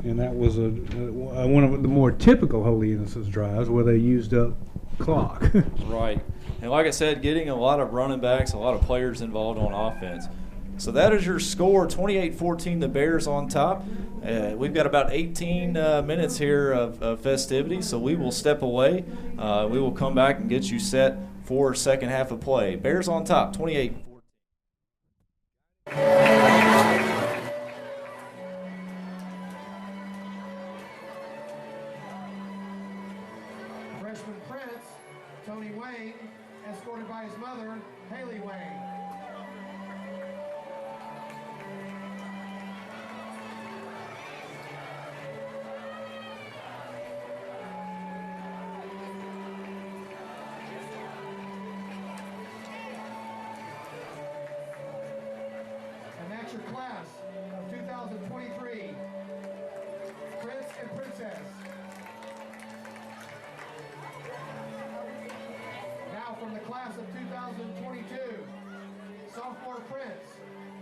that was one of the more typical Holy Innocents drives where they used up clock. Right. And like I said, getting a lot of running backs, a lot of players involved on offense. So that is your score, 28-14, the Bears on top. We've got about 18 minutes here of festivities, so we will step away. We will come back and get you set for second half of play. Bears on top, 28-14. Freshman Prince, Tony Wayne, escorted by his mother, Haley Wayne. And that's your class of 2023, Prince and Princess. Now from the class of 2022, sophomore Prince,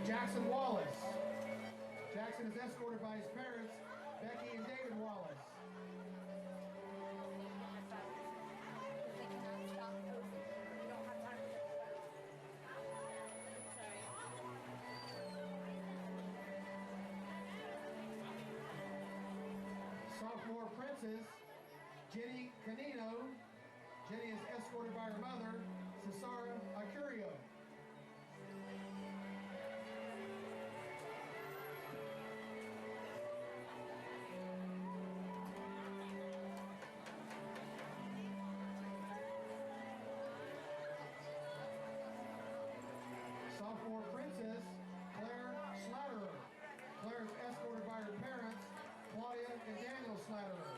Jackson Wallace. Jackson is escorted by his parents, Becky and David Wallace. Sophomore Princess, Jenny Canino. Jenny is escorted by her mother, Cesara Acurio. Sophomore Princess, Claire Slatterer. Claire is escorted by her parents, Claudia and Daniel Slatterer.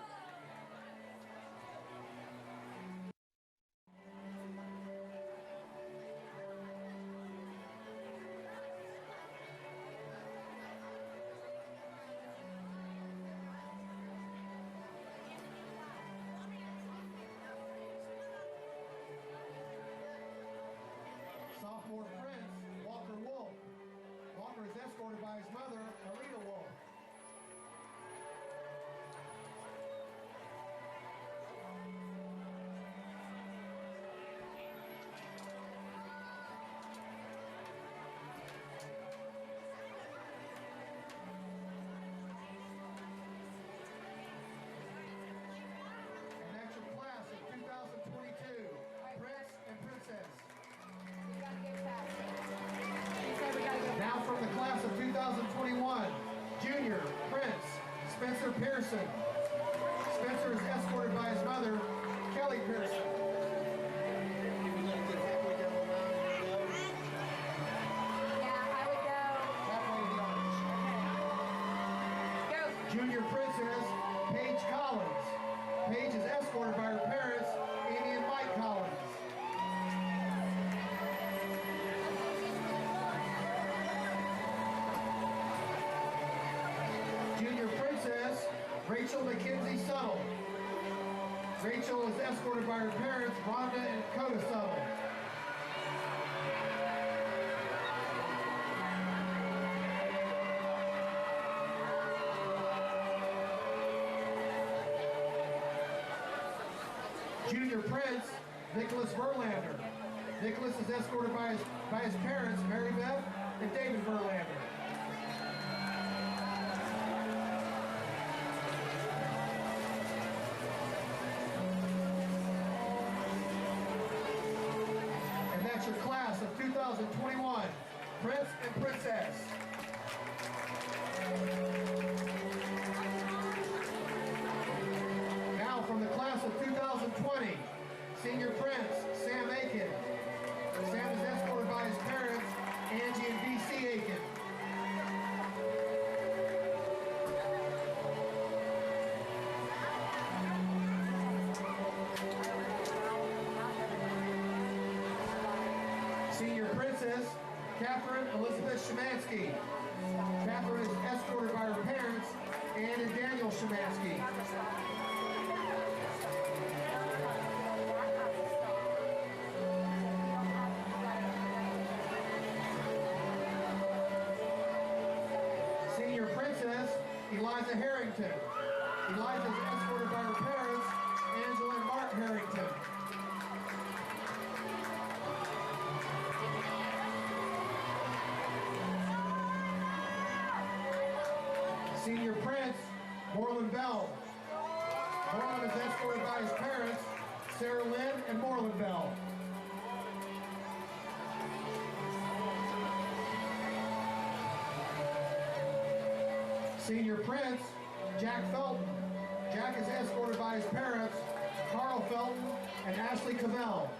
Sophomore Prince, Walker Wolf. Walker is escorted by his mother, Alita Wolf. Junior Princess, Paige Collins. Paige is escorted by her parents, Amy and Mike Collins. Junior Princess, Rachel McKenzie Suttle. Rachel is escorted by her parents, Rhonda and Coda Suttle. Junior Prince, Nicholas Verlander. Nicholas is escorted by his parents, Mary Beth and David Verlander. And that's your class of 2021, Prince and Princess. Now from the class of 2020, Senior Prince, Sam Aiken. Sam is escorted by his parents, Angie and B.C. Aiken. Senior Princess, Catherine Elizabeth Shemansky. Catherine is escorted by her parents, Ann and Daniel Shemansky. Senior Princess, Eliza Harrington. Eliza is escorted by her parents, Angela and Mark Harrington. Senior Prince, Moreland Bell. Moreland is escorted by his parents, Sarah Lynn and Moreland Bell. Senior Prince, Jack Felton. Jack is escorted by his parents, Carl Felton and Ashley Cavell.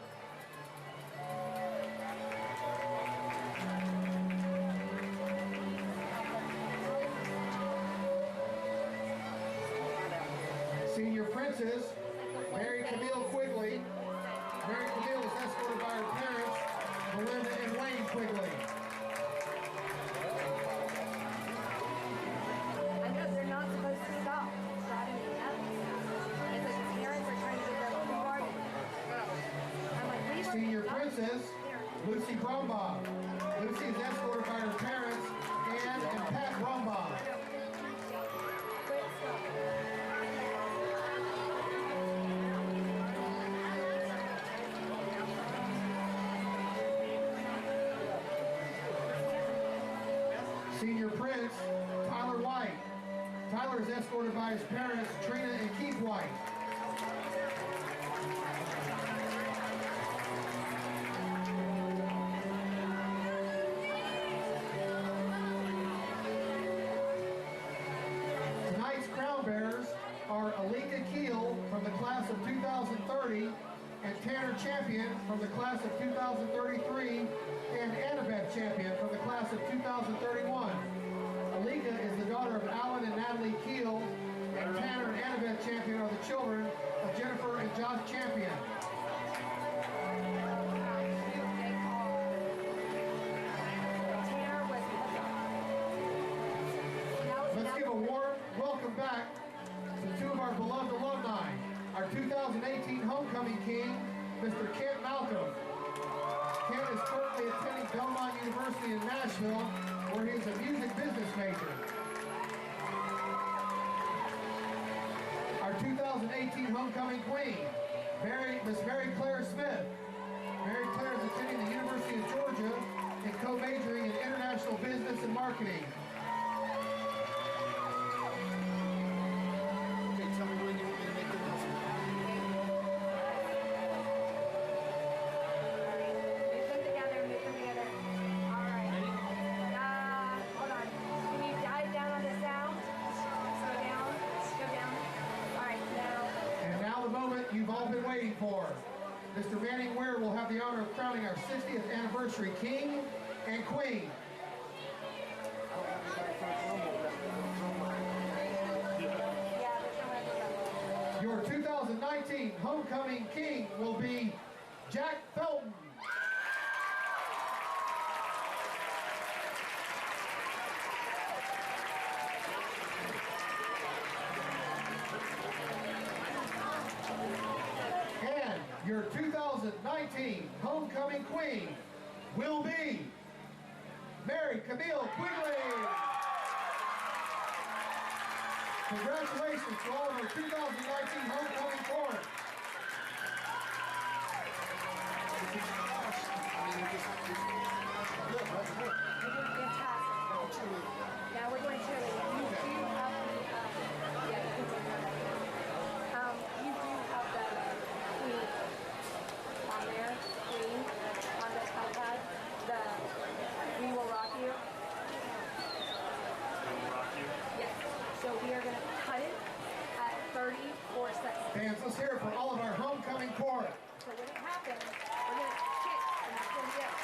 Senior Princess, Mary Camille Quigley. Mary Camille is escorted by her parents, Melinda and Wayne Quigley. I know they're not supposed to stop. It's like the parents are trying to get their party. I'm like, leave her. Senior Princess, Lucy Brumbaugh. Lucy is escorted by her parents, Ann and Pat Brumbaugh. Senior Prince, Tyler White. Tyler is escorted by his parents, Trina and Keith White. Tonight's crown bearers are Alika Keel from the class of 2030 and Tanner Champion from the class of 2033 and Annabeth Champion from the class of 2031. Alika is the daughter of Alan and Natalie Keel, and Tanner and Annabeth Champion are the children of Jennifer and Josh Champion. Let's give a warm welcome back to two of our beloved alumni. Our 2018 Homecoming King, Mr. Kent Malcolm. Kent is currently attending Belmont University in Nashville, where he is a music business major. Our 2018 Homecoming Queen, Miss Mary Claire Smith. Mary Claire is attending the University of Georgia and co-majoring in international business and marketing. Okay, tell me when you want me to make the announcement. Move them together, move them together. All right. Hold on. Can you dive down on the sound? Go down. Go down. All right, now. And now the moment you've all been waiting for. Mr. Manning Ware will have the honor of crowning our 60th anniversary King and Queen. Your 2019 homecoming king will be Jack Felton. And your 2019 homecoming queen will be Mary Camille Quigley. Congratulations to all of our 2019 homecoming corn. You're doing fantastic. Now we're doing cheerleading. You do have the, you do have the queen on there, queen on the iPad. The We Will Rock You. Yes. So we are going to cut it at 34 seconds. Fans, let's hear it for all of our homecoming corn. So when it happens, we're going to kick and that's going to be it.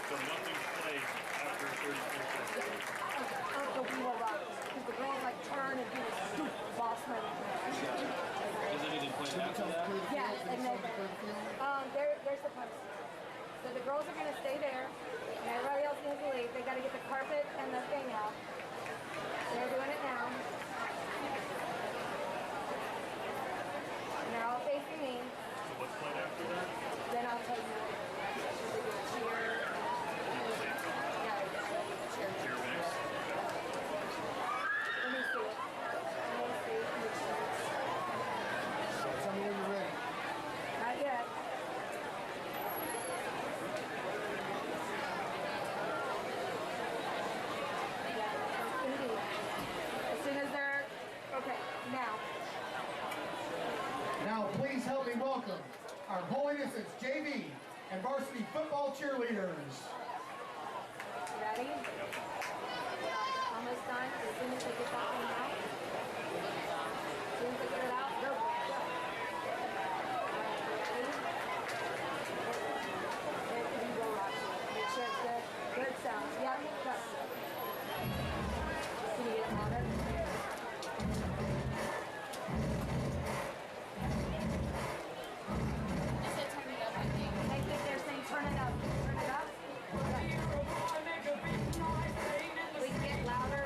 So nothing plays after 34 seconds. Of the We Will Rock You. Because the girls like turn and do this boss move. Does anything play after that? Yes, and then there's the post. So the girls are going to stay there, and everybody else needs to leave. They got to get the carpet and the thing out. They're doing it now. And they're all facing me. So what's played after that? Then I'll tell you. Cheer. Yeah, cheer. Cheer mix. Let me see it. Let me see. Tell me when you're ready. Not yet. Yeah, indeed. As soon as they're okay, now. Now please help me welcome our Holy Innocents JV and varsity football cheerleaders. Ready? Almost done. As soon as they get that thing out. As soon as they get it out, go. Ready? You go rock. Make sure it's good. Good sound. Yeah, go. Can you get it louder? I think they're saying turn it up. Turn it up. We can get louder.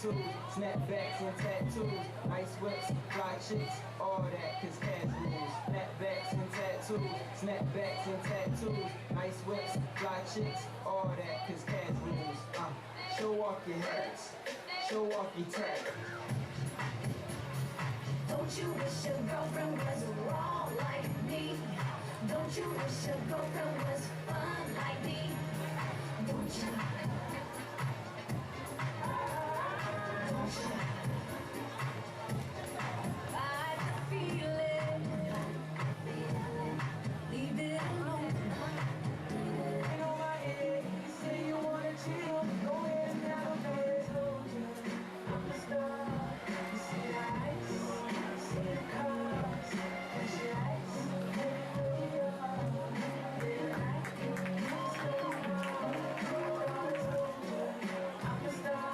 tattoos, snapbacks and tattoos, nice whips, fly chicks, all that, cause cash rules. Snapbacks and tattoos, snapbacks and tattoos, nice whips, fly chicks, all that, cause cash rules. Show off your hats, show off your tat. Don't you wish your girlfriend was raw like me? Don't you wish your girlfriend was fun like me? Don't you? Don't you? I can feel it. Leave it alone. Ain't on my head, you say you wanna chill, go ahead and have a bad soldier. I'm the star, you see the ice, you see the cars, push your ice, everywhere you are, live life, I'm the star,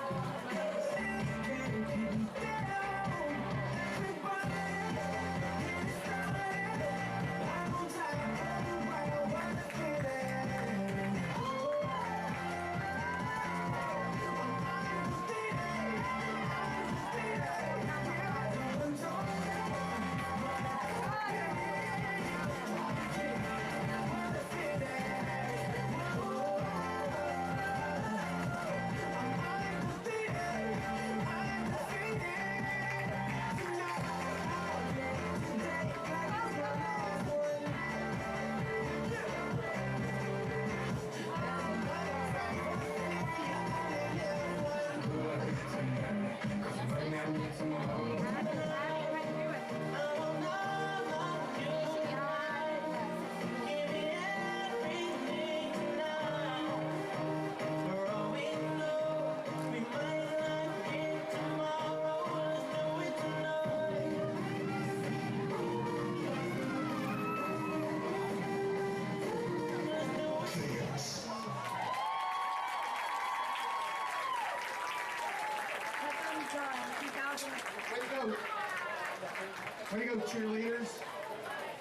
Way to go, cheerleaders.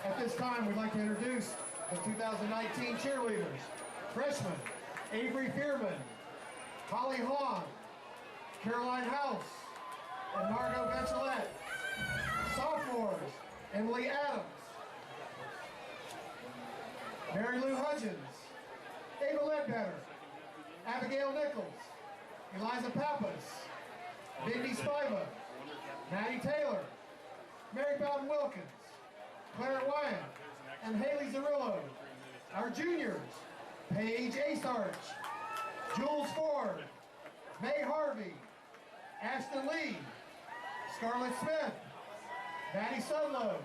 At this time, we'd like to introduce the 2019 cheerleaders. Freshmen, Avery Fearman, Holly Hahn, Caroline House, and Margot Bechelette. Sophomores, Emily Adams, Mary Lou Hudgens, Ava Ledbetter, Abigail Nichols, Eliza Pappas, Bindi Spiva, Maddie Taylor, Mary Bowden Wilkins, Claire Wyatt, and Haley Zarillo. Our juniors, Paige Asarch, Jules Ford, May Harvey, Ashton Lee, Scarlett Smith, Maddie Sudlow.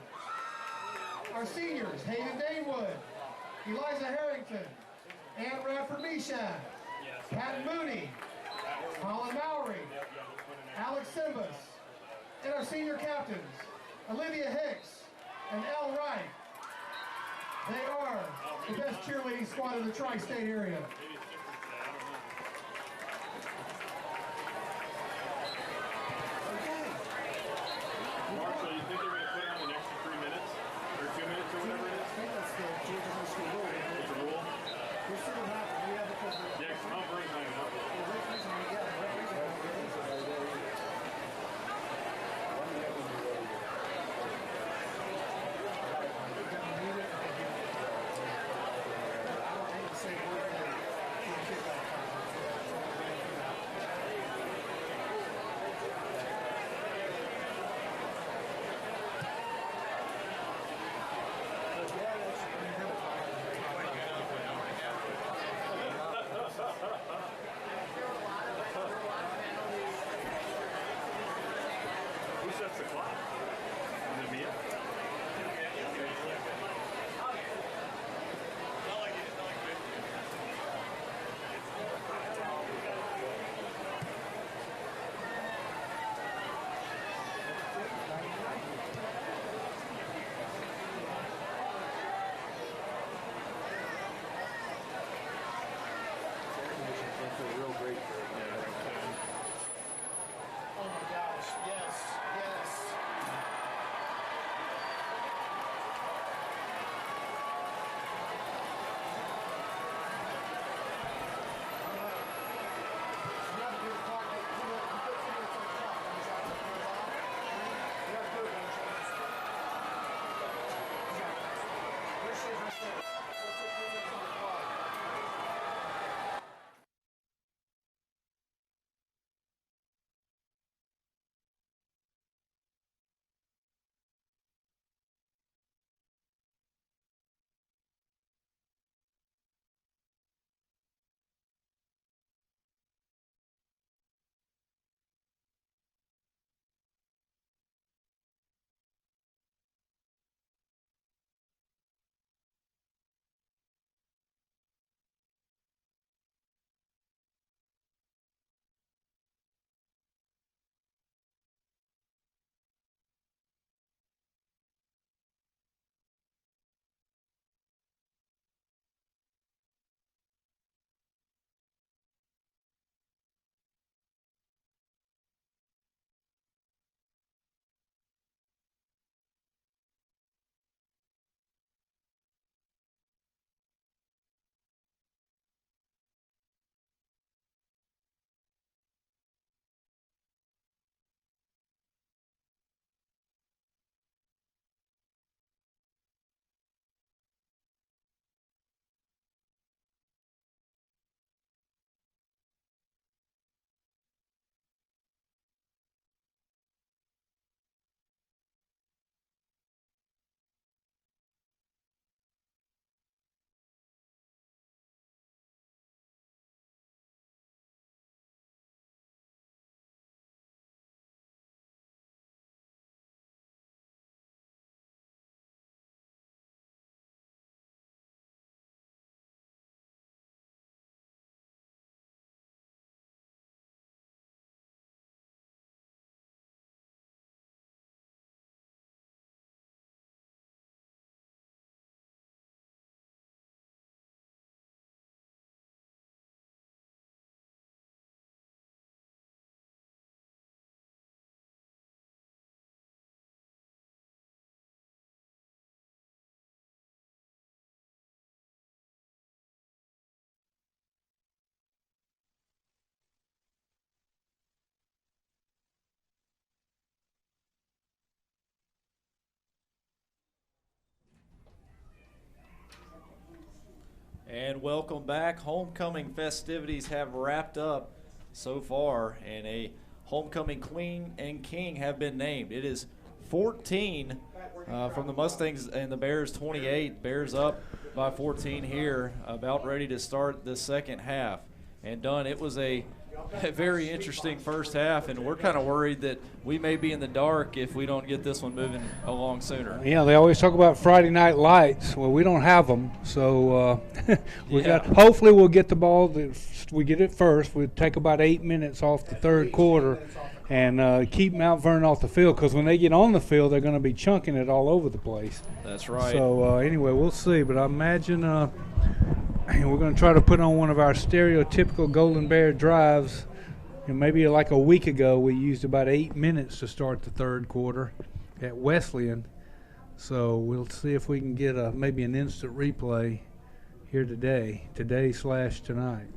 Our seniors, Hayden Danewood, Eliza Harrington, Ann Radford Meshach, Patton Mooney, Colin Mowry, Alex Simbas, and our senior captains, Olivia Hicks and Elle Wright. They are the best cheerleading squad in the tri-state area. Marshall, you think they're going to put on an extra 3 minutes? Or 2 minutes or whatever it is? I think that's the Georgia High School rule. It's a rule? We'll see what happens. We have because Yeah, because Mount Vernon's not going to help you. Who sets the clock? Is it Mia? Oh my gosh, yes, yes. And welcome back. Homecoming festivities have wrapped up so far, and a homecoming queen and king have been named. It is 14 from the Mustangs and the Bears 28. Bears up by 14 here, about ready to start the second half. And Dunn, it was a very interesting first half, and we're kind of worried that we may be in the dark if we don't get this one moving along sooner. Yeah, they always talk about Friday night lights. Well, we don't have them, so hopefully we'll get the ball. We get it first. We take about 8 minutes off the third quarter and keep Mount Vernon off the field, because when they get on the field, they're going to be chunking it all over the place. That's right. So anyway, we'll see. But I imagine we're going to try to put on one of our stereotypical Golden Bear drives. And maybe like a week ago, we used about 8 minutes to start the third quarter at Wesleyan. So we'll see if we can get maybe an instant replay here today/tonight.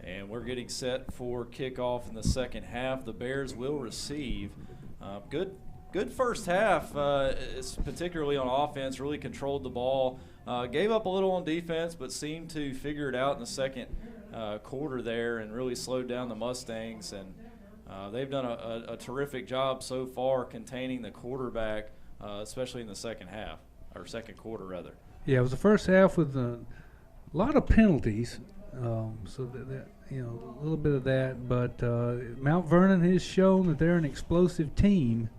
And we're getting set for kickoff in the second half. The Bears will receive. Good first half, particularly on offense. Really controlled the ball. Gave up a little on defense, but seemed to figure it out in the second quarter there and really slowed down the Mustangs. And they've done a terrific job so far containing the quarterback, especially in the second half, or second quarter rather. Yeah, it was the first half with a lot of penalties. So that a little bit of that, but Mount Vernon has shown that they're an explosive team,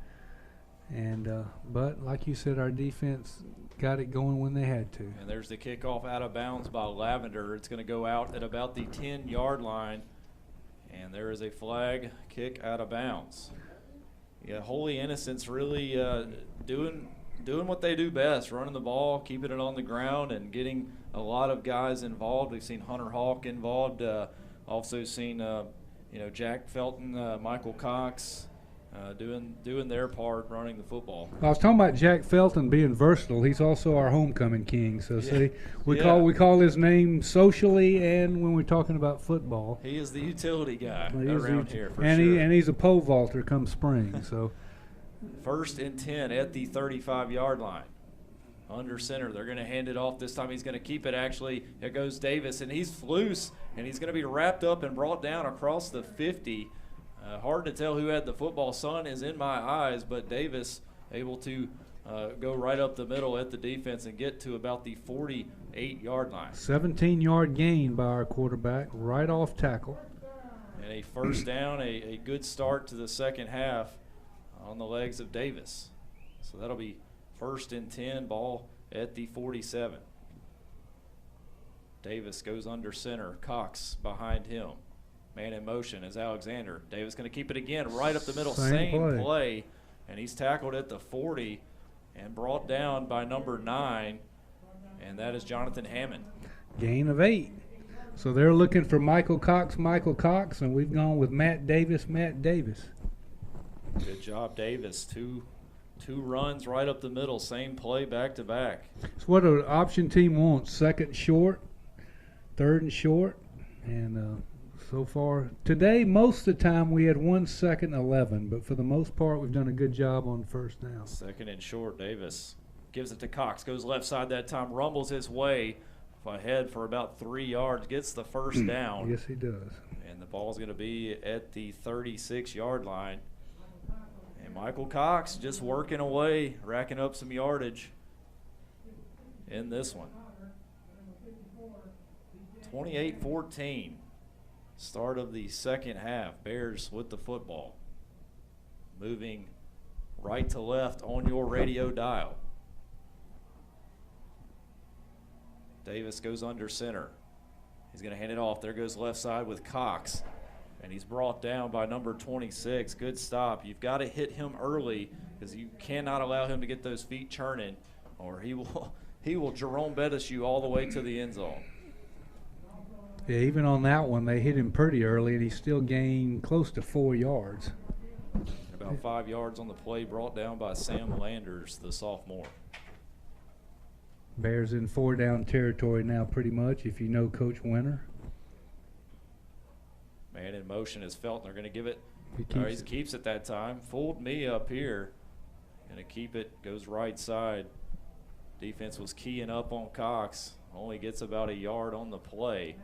and but like you said, our defense got it going when they had to. And there's the kickoff out of bounds by Lavender. It's going to go out at about the 10-yard line, and there is a flag kick out of bounds. Yeah, Holy Innocents really doing what they do best, running the ball, keeping it on the ground, and getting a lot of guys involved. We've seen Hunter Hawk involved, also seen Jack Felton, Michael Cox doing their part running the football. I was talking about Jack Felton being versatile. He's also our homecoming king. So see, we call his name socially and when we're talking about football. He is the utility guy around here for sure. And he's a pole vaulter come spring. So. First and 10 at the 35-yard line. Under center. They're going to hand it off. This time he's going to keep it, actually. There goes Davis, and he's loose, and he's going to be wrapped up and brought down across the 50. Hard to tell who had the football. Sun is in my eyes, but Davis able to go right up the middle at the defense and get to about the 48-yard line. 17-yard gain by our quarterback, right off tackle. And a first down, a good start to the second half on the legs of Davis. So that'll be first and 10, ball at the 47. Davis goes under center. Cox behind him. Man in motion is Alexander. Davis going to keep it again right up the middle. Same play. And he's tackled at the 40 and brought down by number 9, and that is Jonathan Hammond. Gain of 8. So they're looking for Michael Cox, and we've gone with Matt Davis. Good job, Davis. Two runs right up the middle, same play back to back. It's what an option team wants: second short, third and short, and so far today, most of the time we had 1 second 11, but for the most part we've done a good job on first down. Second and short. Davis gives it to Cox, goes left side that time, rumbles his way ahead for about 3 yards, gets the first down. Yes, he does. And the ball's going to be at the 36-yard line. And Michael Cox just working away, racking up some yardage in this one. 28-14. Start of the second half. Bears with the football. Moving right to left on your radio dial. Davis goes under center. He's going to hand it off. There goes left side with Cox. And he's brought down by number 26. Good stop. You've got to hit him early because you cannot allow him to get those feet churning, or he will Jerome Bettis you all the way to the end zone. Yeah, even on that one, they hit him pretty early, and he still gained close to 4 yards. About 5 yards on the play, brought down by Sam Landers, the sophomore. Bears in 4-down territory now pretty much, if you know Coach Winter. Man in motion is Felton. They're going to give it. He keeps it that time. Fooled me up here. Going to keep it. Goes right side Defense was keying up on Cox. Only gets about a yard on the play.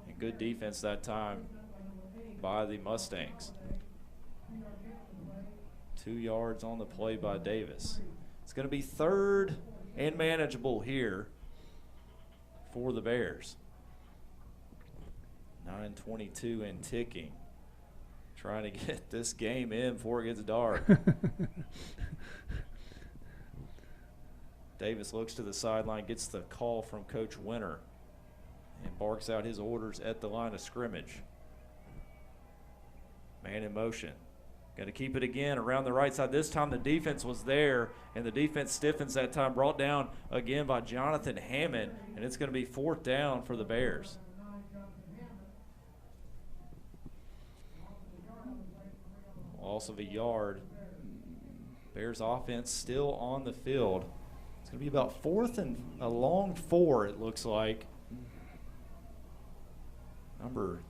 And good defense that time by the Mustangs. 2 yards on the play by Davis. It's going to be 3rd and manageable here for the Bears. 9:22 and ticking. Trying to get this game in before it gets dark. Davis looks to the sideline, gets the call from Coach Winter, and barks out his orders at the line of scrimmage. Man in motion. Going to keep it again around the right side. This time the defense was there, and the defense stiffens that time. Brought down again by Jonathan Hammond, and it's going to be 4th down for the Bears. Loss of a yard. Bears offense still on the field. It's going to be about 4th and a long 4, it looks like. Number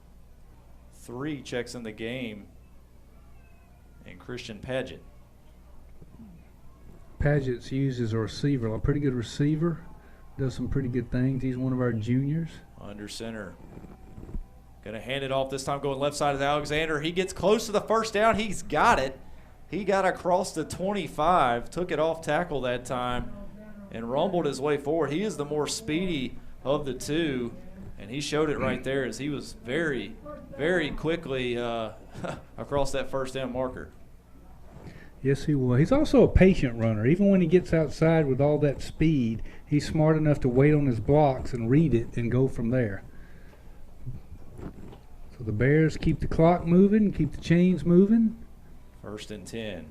3 checks in the game. And Christian Paget. Paget's used as a receiver, a pretty good receiver. Does some pretty good things. He's one of our juniors. Under center. Going to hand it off this time, going left side of Alexander. He gets close to the 1st down. He's got it. He got across the 25, took it off tackle that time, and rumbled his way forward. He is the more speedy of the two, and he showed it right there as he was very, very quickly across that 1st down marker. Yes, he will. He's also a patient runner. Even when he gets outside with all that speed, he's smart enough to wait on his blocks and read it and go from there. So the Bears keep the clock moving, keep the chains moving. 1st and 10.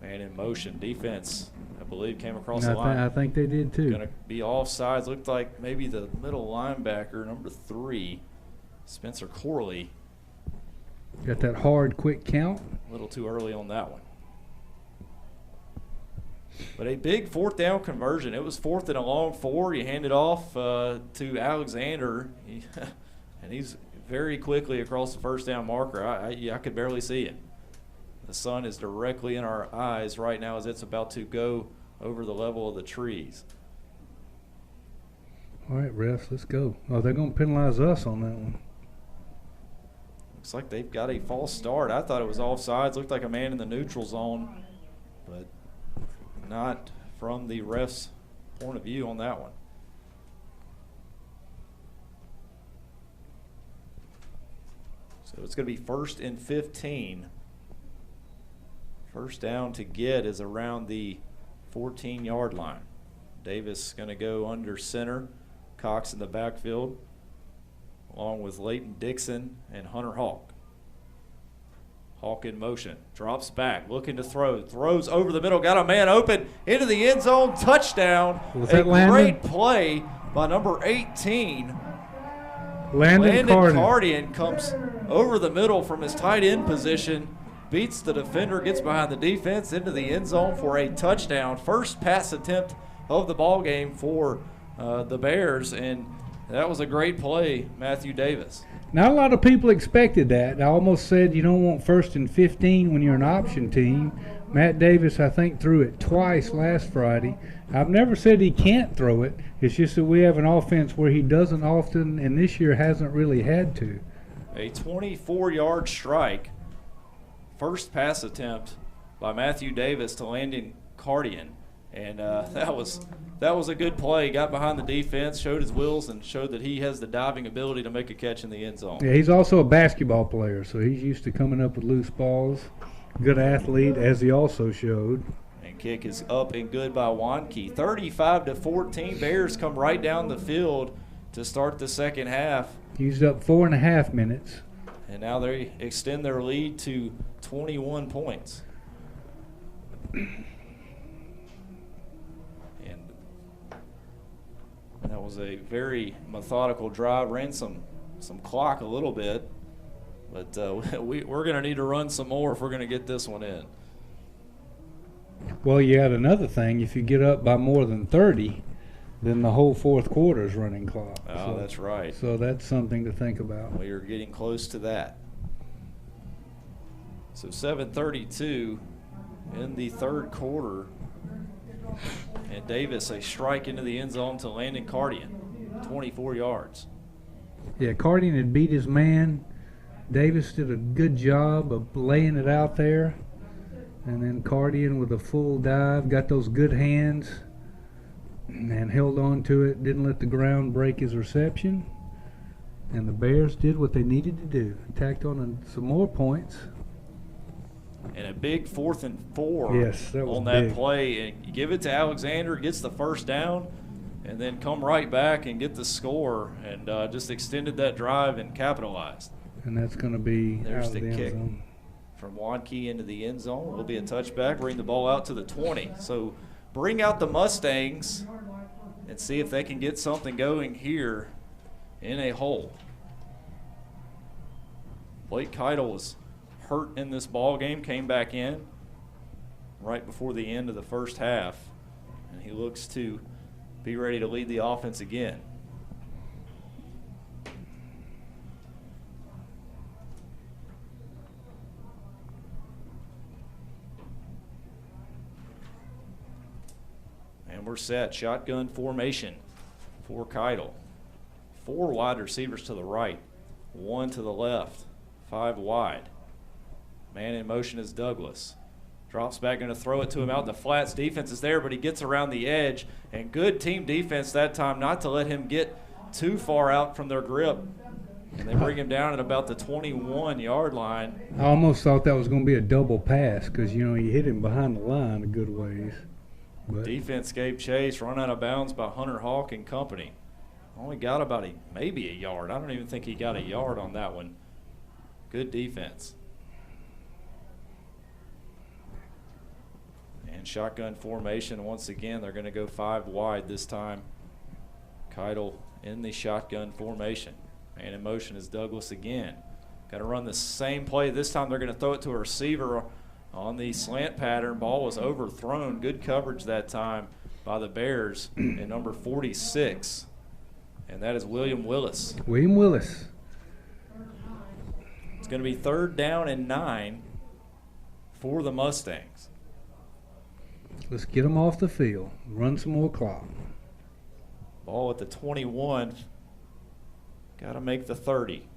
Man in motion. Defense, I believe, came across the line. I think they did too. Going to be offsides. Looked like maybe the middle linebacker, number 3, Spencer Corley. Got that hard, quick count. A little too early on that one. But a big 4th down conversion. It was 4th and a long 4. You hand it off to Alexander, and he's very quickly across the 1st down marker. I could barely see it. The sun is directly in our eyes right now as it's about to go over the level of the trees. All right, refs, let's go. Oh, they're going to penalize us on that one. Looks like they've got a false start. I thought it was offsides. Looked like a man in the neutral zone, but not from the ref's point of view on that one. So it's going to be 1st and 15. 1st down to get is around the 14-yard line. Davis going to go under center. Cox in the backfield, along with Leighton Dixon and Hunter Hawk. Hawk in motion, drops back, looking to throw, throws over the middle, got a man open, into the end zone, touchdown. A great play by number 18. Landon Cardian comes over the middle from his tight end position, beats the defender, gets behind the defense, into the end zone for a touchdown. First pass attempt of the ball game for the Bears, and that was a great play, Matthew Davis. Not a lot of people expected that. I almost said you don't want 1st and 15 when you're an option team. Matt Davis, I think, threw it twice last Friday. I've never said he can't throw it. It's just that we have an offense where he doesn't often, and this year hasn't really had to. A 24-yard strike. First pass attempt by Matthew Davis to Landon Cardian. And that was a good play. Got behind the defense, showed his wheels, and showed that he has the diving ability to make a catch in the end zone. Yeah, he's also a basketball player, so he's used to coming up with loose balls. Good athlete, as he also showed. And kick is up and good by Wanke. 35-14. Bears come right down the field to start the second half. Used up 4.5 minutes. And now they extend their lead to 21 points. That was a very methodical drive. Ran some clock a little bit, but we're going to need to run some more if we're going to get this one in. Well, you had another thing. If you get up by more than 30, then the whole fourth quarter is running clock. Oh, that's right. So that's something to think about. We are getting close to that. So 7:32 in the third quarter. And Davis, a strike into the end zone to Landon Cardian, 24 yards. Yeah, Cardian had beat his man. Davis did a good job of laying it out there. And then Cardian with a full dive, got those good hands and held on to it, didn't let the ground break his reception. And the Bears did what they needed to do, tacked on some more points. And a big 4th and 4 Yes, that was on that big. play. And you give it to Alexander, gets the first down, and then come right back and get the score, and just extended that drive and capitalized. And that's going to be There's out of the the end kick zone. from Wankey into the end zone. Will be a touchback, bring the ball out to the 20. So bring out the Mustangs and see if they can get something going here in a hole. Blake Keitel was hurt in this ball game, came back in right before the end of the first half, and he looks to be ready to lead the offense again. And we're set. Shotgun formation for Keitel. 4 wide receivers to the right, 1 to the left, 5 wide. Man in motion is Douglas. Drops back, going to throw it to him out in the flats. Defense is there, but he gets around the edge. And good team defense that time not to let him get too far out from their grip. And they bring him down at about the 21-yard line. I almost thought that was going to be a double pass because, you know, he hit him behind the line a good ways. But Defense gave chase, run out of bounds by Hunter Hawk and company. Only got about maybe a yard. I don't even think he got a yard on that one. Good defense. And shotgun formation once again. They're going to go 5 wide this time. Keitel in the shotgun formation. Man in motion is Douglas again. Got to run the same play. This time they're going to throw it to a receiver on the slant pattern. Ball was overthrown. Good coverage that time by the Bears in number 46. And that is William Willis. William Willis. It's going to be 3rd down and 9 for the Mustangs. Let's get them off the field. Run some more clock. Ball at the 21. Got to make the 30.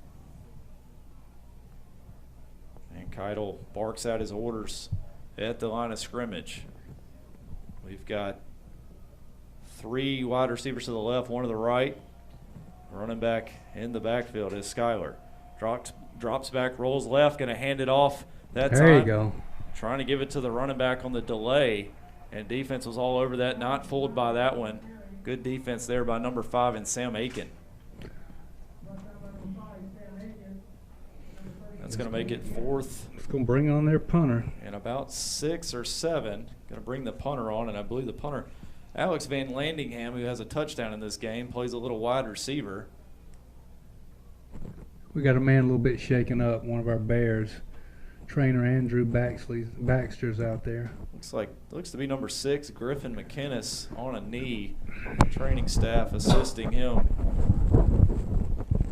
And Keitel barks out his orders at the line of scrimmage. We've got 3 wide receivers to the left, 1 to the right. Running back in the backfield is Skyler. Drops back, rolls left, going to hand it off that time. There you go. Trying to give it to the running back on the delay, and defense was all over that, not fooled by that one. Good defense there by number 5 and Sam Aiken. That's going to make it 4th. It's going to bring on their punter. And about 6 or 7. Going to bring the punter on, and I believe the punter, Alex Van Landingham, who has a touchdown in this game, plays a little wide receiver. We got a man a little bit shaken up, one of our Bears. Trainer Andrew Baxter's out there. Looks to be number 6, Griffin McInnes, on a knee. Training staff assisting him.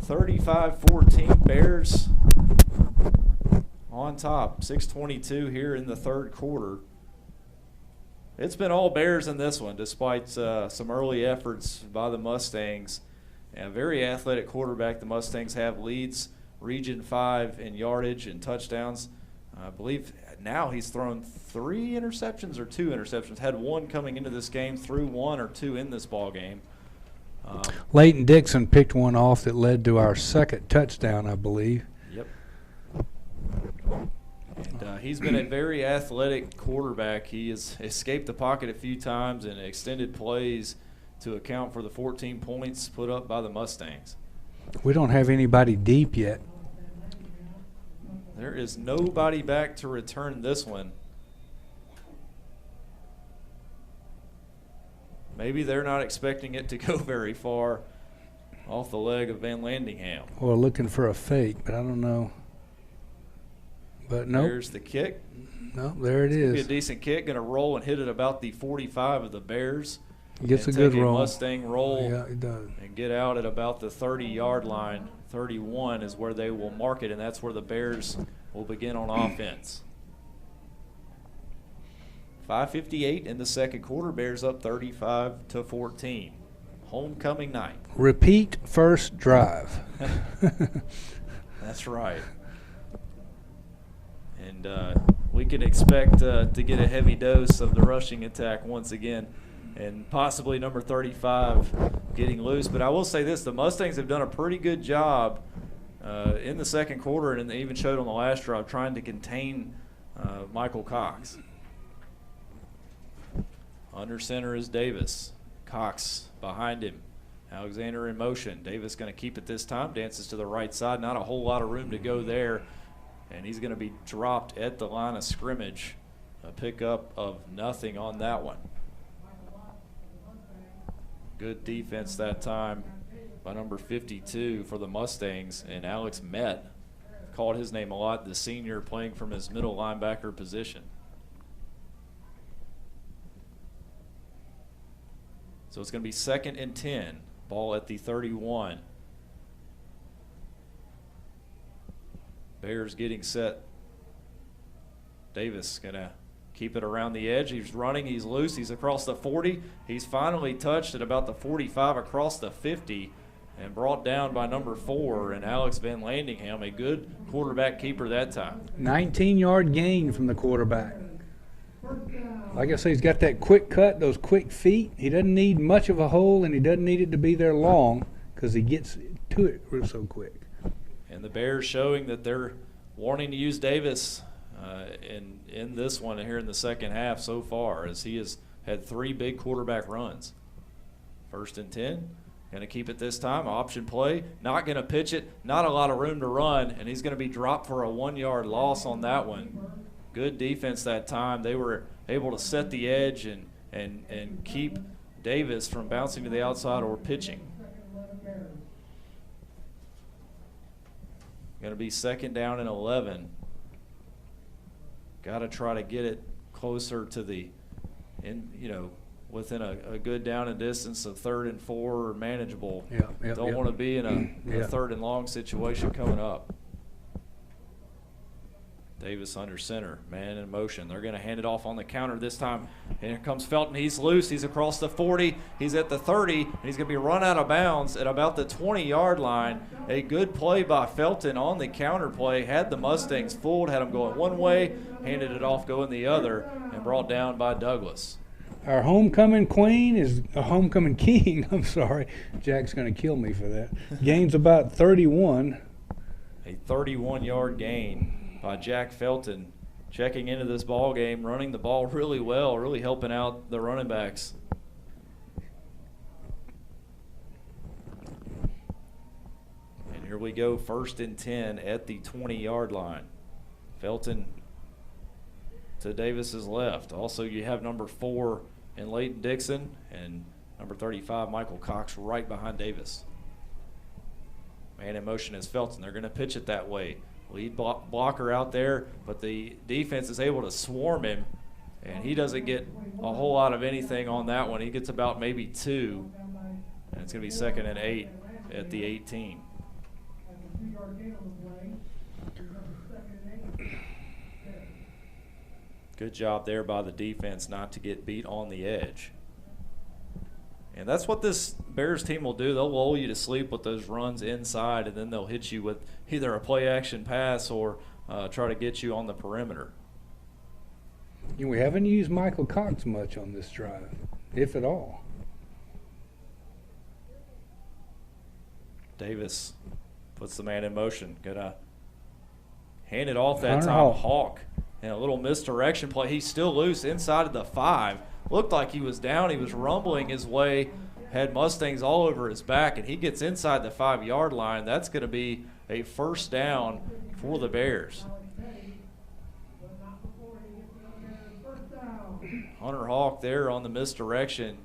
35-14 Bears on top. 6:22 here in the 3rd quarter. It's been all Bears in this one, despite some early efforts by the Mustangs. And a very athletic quarterback the Mustangs have. Leads Region 5 in yardage and touchdowns. I believe now he's thrown 3 interceptions or 2 interceptions. Had 1 coming into this game, threw 1 or 2 in this ball game. Leighton Dixon picked one off that led to our 2nd touchdown, I believe. Yep. And he's been a very athletic quarterback. He has escaped the pocket a few times and extended plays to account for the 14 points put up by the Mustangs. We don't have anybody deep yet. There is nobody back to return this one. Maybe they're not expecting it to go very far off the leg of Van Landingham. Or looking for a fake, but I don't know. But no. There's the kick. No, there it It's gonna be is. a decent kick. Going to roll and hit it about the 45 of the Bears. He gets a And good take roll. Mustang roll. Yeah, he does. And get out at about the 30-yard line. 31 is where they will mark it, and that's where the Bears will begin on offense. 5:58 in the second quarter. Bears up 35-14. Homecoming night. Repeat first drive. That's right. And we can expect to get a heavy dose of the rushing attack once again, and possibly number 35 getting loose. But I will say this, the Mustangs have done a pretty good job in the second quarter, and they even showed on the last drive, trying to contain Michael Cox. Under center is Davis. Cox behind him. Alexander in motion. Davis going to keep it this time. Dances to the right side. Not a whole lot of room to go there. And he's going to be dropped at the line of scrimmage. A pickup of nothing on that one. Good defense that time by number 52 for the Mustangs. And Alex Met, called his name a lot, the senior playing from his middle linebacker position. So it's going to be 2nd and 10. Ball at the 31. Bears getting set. Davis going to keep it around the edge. He's running. He's loose. He's across the 40. He's finally touched at about the 45 across the 50 and brought down by number 4 and Alex Van Landingham, a good quarterback keeper that time. 19-yard gain from the quarterback. Like I say, he's got that quick cut, those quick feet. He doesn't need much of a hole, and he doesn't need it to be there long because he gets to it so quick. And the Bears showing that they're wanting to use Davis in this one here in the second half so far, as he has had 3 big quarterback runs. 1st and 10. Going to keep it this time. Option play. Not going to pitch it. Not a lot of room to run, and he's going to be dropped for a 1-yard loss on that one. Good defense that time. They were able to set the edge and keep Davis from bouncing to the outside or pitching. Going to be 2nd down and 11. Got to try to get it closer to the, within a good down and distance of 3rd and 4 or manageable. Don't want to be in a 3rd and long situation coming up. Davis under center, man in motion. They're going to hand it off on the counter this time. And here comes Felton. He's loose. He's across the 40. He's at the 30, and he's going to be run out of bounds at about the 20-yard line. A good play by Felton on the counter play. Had the Mustangs fooled, had them going one way, handed it off going the other, and brought down by Douglas. Our homecoming queen is a homecoming king. I'm sorry. Jack's going to kill me for that. Gain's about 31. A 31-yard gain by Jack Felton, checking into this ball game, running the ball really well, really helping out the running backs. And here we go, 1st and 10 at the 20-yard line. Felton to Davis's left. Also, you have number 4 in Leighton Dixon and number 35, Michael Cox, right behind Davis. Man in motion is Felton. They're going to pitch it that way. Lead blocker out there, but the defense is able to swarm him, and he doesn't get a whole lot of anything on that one. He gets about maybe 2, and it's going to be 2nd and 8 at the 18. Good job there by the defense not to get beat on the edge. And that's what this Bears team will do. They'll lull you to sleep with those runs inside, and then they'll hit you with either a play-action pass or try to get you on the perimeter. We haven't used Michael Cox much on this drive, if at all. Davis puts the man in motion. Gonna hand it off that Hunter time. Hawk. And a little misdirection play. He's still loose inside of the 5. Looked like he was down. He was rumbling his way, had Mustangs all over his back, and he gets inside the 5-yard line. That's going to be a 1st down for the Bears. Hunter Hawk there on the misdirection,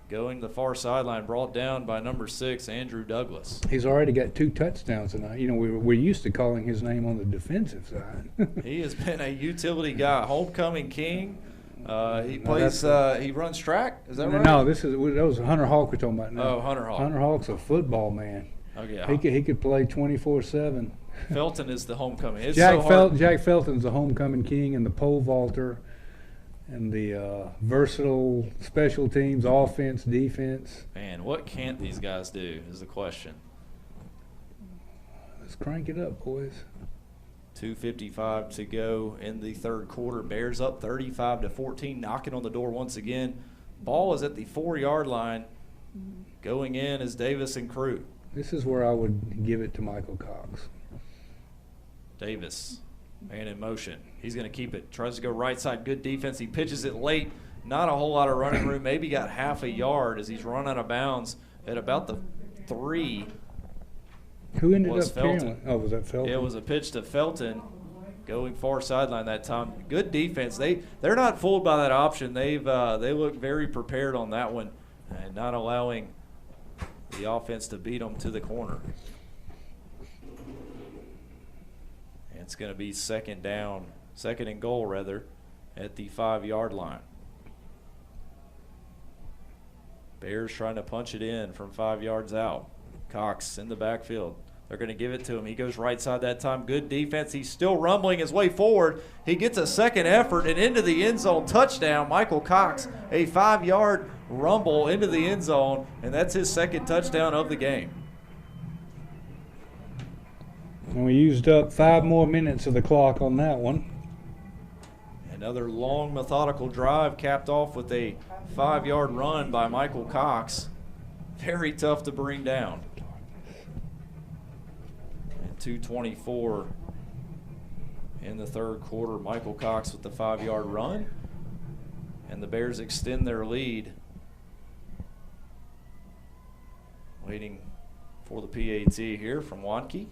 going the far sideline, brought down by number 6, Andrew Douglas. He's already got 2 touchdowns tonight. We're used to calling his name on the defensive side. He has been a utility guy, homecoming king. He plays. He runs track. Is that right? No, that was Hunter Hawk we're talking about now. Oh, Hunter Hawk. Hunter Hawk's a football man. Oh yeah. He could play 24/7. Felton is the homecoming. It's Jack so hard. Jack Felton's the homecoming king and the pole vaulter, and the versatile special teams, offense, defense. Man, what can't these guys do is the question. Let's crank it up, boys. 2:55 to go in the third quarter. Bears up 35-14, knocking on the door once again. Ball is at the 4-yard line. Going in is Davis and Crew. This is where I would give it to Michael Cox. Davis, man in motion. He's going to keep it. Tries to go right side. Good defense. He pitches it late. Not a whole lot of running room. Maybe got half a yard as he's run out of bounds at about the 3. Who ended was up Felton. carrying? Oh, was that Felton? It was a pitch to Felton, going far sideline that time. Good defense. They're not fooled by that option. They look very prepared on that one, and not allowing the offense to beat them to the corner. And it's going to be second and goal rather, at the 5-yard line. Bears trying to punch it in from 5 yards out. Cox in the backfield. They're going to give it to him. He goes right side that time. Good defense. He's still rumbling his way forward. He gets a second effort and into the end zone. Touchdown, Michael Cox. A 5-yard rumble into the end zone, and that's his second touchdown of the game. And we used up 5 more minutes of the clock on that one. Another long, methodical drive capped off with a 5-yard run by Michael Cox. Very tough to bring down. And 2:24 in the third quarter. Michael Cox with the 5-yard run. And the Bears extend their lead. Waiting for the PAT here from Wanke.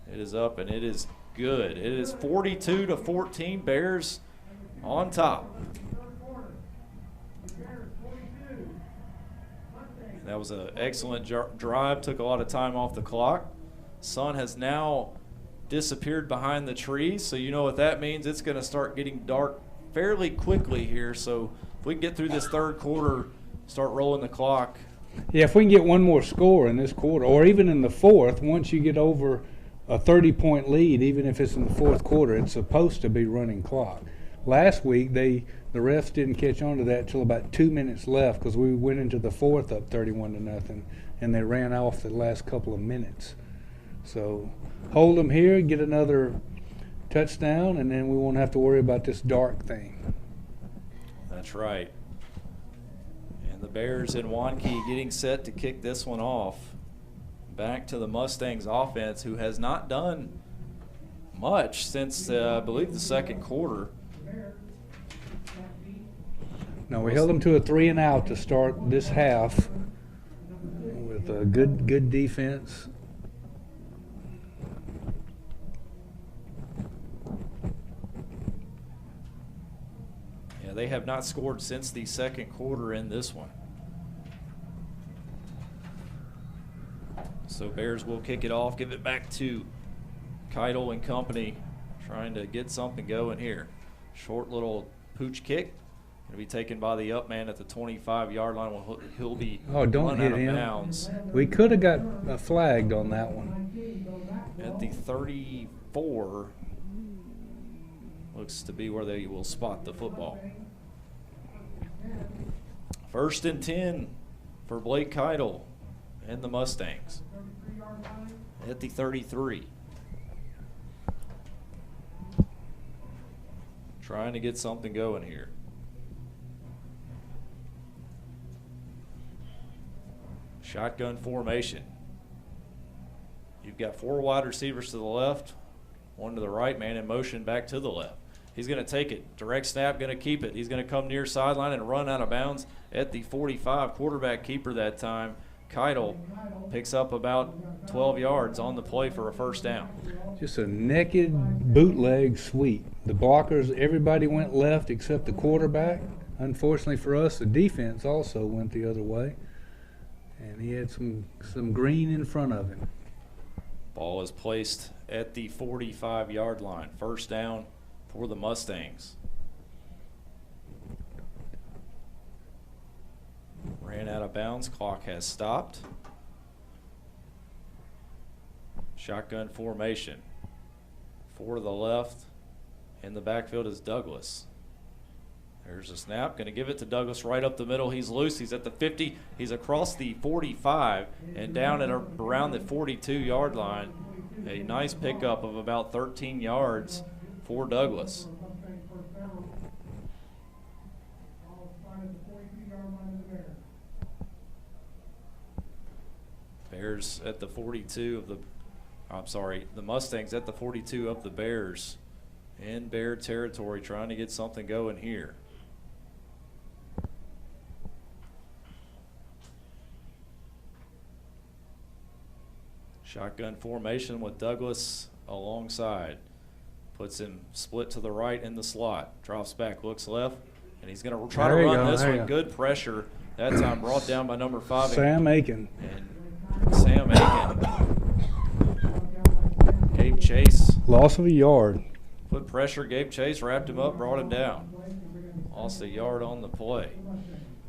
It is up and it is good. It is 42-14. Bears on top. That was an excellent drive. Took a lot of time off the clock. Sun has now disappeared behind the trees, so you know what that means. It's going to start getting dark fairly quickly here. So if we can get through this third quarter, start rolling the clock. Yeah, if we can get one more score in this quarter, or even in the fourth, once you get over a 30-point lead, even if it's in the fourth quarter, it's supposed to be running clock. Last week, the refs didn't catch on to that until about 2 minutes left because we went into the fourth up 31-0, and they ran off the last couple of minutes. So hold them here, get another touchdown, and then we won't have to worry about this dark thing. That's right. And the Bears and Wanke getting set to kick this one off. Back to the Mustangs offense, who has not done much since, I believe, the second quarter. No, we held them to a 3-and-out to start this half with a good defense. Yeah, they have not scored since the second quarter in this one. So Bears will kick it off, give it back to Keitel and company, trying to get something going here. Short little pooch kick. Going to be taken by the up man at the 25-yard line. He'll be don't hit out of him. bounds. We could have got flagged on that one. At the 34, looks to be where they will spot the football. 1st and 10 for Blake Keitel and the Mustangs. At the 33. Trying to get something going here. Shotgun formation. You've got 4 wide receivers to the left, 1 to the right, man in motion back to the left. He's going to take it. Direct snap, going to keep it. He's going to come near sideline and run out of bounds at the 45. Quarterback keeper that time. Keitel picks up about 12 yards on the play for a first down. Just a naked bootleg sweep. The blockers, everybody went left except the quarterback. Unfortunately for us, the defense also went the other way. And he had some green in front of him. Ball is placed at the 45-yard line. First down for the Mustangs. Ran out of bounds. Clock has stopped. Shotgun formation. 4 to the left In the backfield is Douglas. There's a snap. Going to give it to Douglas right up the middle. He's loose. He's at the 50. He's across the 45 and down at around the 42-yard line. A nice pickup of about 13 yards for Douglas. Bears at the 42 of the, the Mustangs at the 42 of the Bears in Bear territory, trying to get something going here. Shotgun formation with Douglas alongside. Puts him split to the right in the slot. Drops back, looks left, and he's going to try to run this one. Good pressure. That time brought down by number 5. Sam Aiken. And Sam Aiken. Gabe Chase. Loss of a yard. Put pressure. Gabe Chase wrapped him up, brought him down. Lost a yard on the play.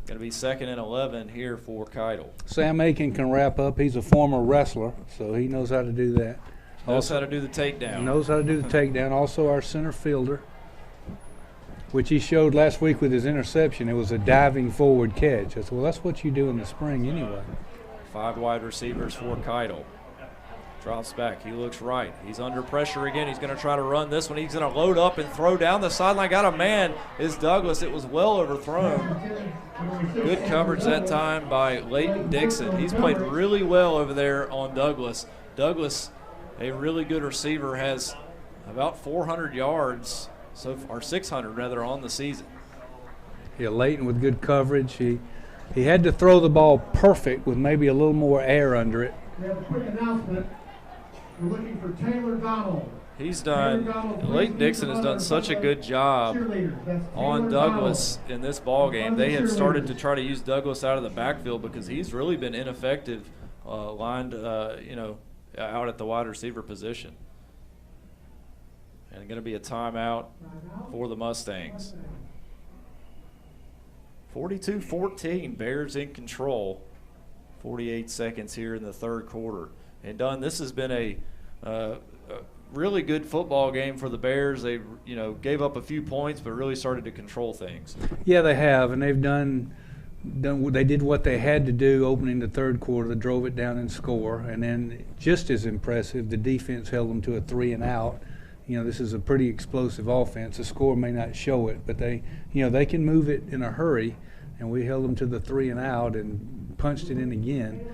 Going to be 2nd and 11 here for Keitel. Sam Aiken can wrap up. He's a former wrestler, so he knows how to do that. Knows how to do the takedown. Knows how to do the takedown. Also our center fielder, which he showed last week with his interception. It was a diving forward catch. I said, well, that's what you do in the spring anyway. 5 wide receivers for Keitel. Drops back. He looks right. He's under pressure again. He's going to try to run this one. He's going to load up and throw down the sideline. Got a man. Is Douglas. It was well overthrown. Good coverage that time by Leighton Dixon. He's played really well over there on Douglas. Douglas, a really good receiver, has about 400 yards, or 600 rather, on the season. Yeah, Leighton with good coverage. He had to throw the ball perfect with maybe a little more air under it. We have a quick announcement. We're looking for Taylor Donald. He's done, Leighton Dixon has done such a good job on Douglas in this ball game. They have started to try to use Douglas out of the backfield because he's really been ineffective lined, out at the wide receiver position. And going to be a timeout for the Mustangs. 42-14, Bears in control. 48 seconds here in the third quarter. And Dunn, this has been a really good football game for the Bears. They, gave up a few points, but really started to control things. Yeah, they have, and they've done. They did what they had to do opening the third quarter. They drove it down and score, and then just as impressive, the defense held them to a 3 and out. This is a pretty explosive offense. The score may not show it, but they can move it in a hurry, and we held them to the 3 and out and punched it in again.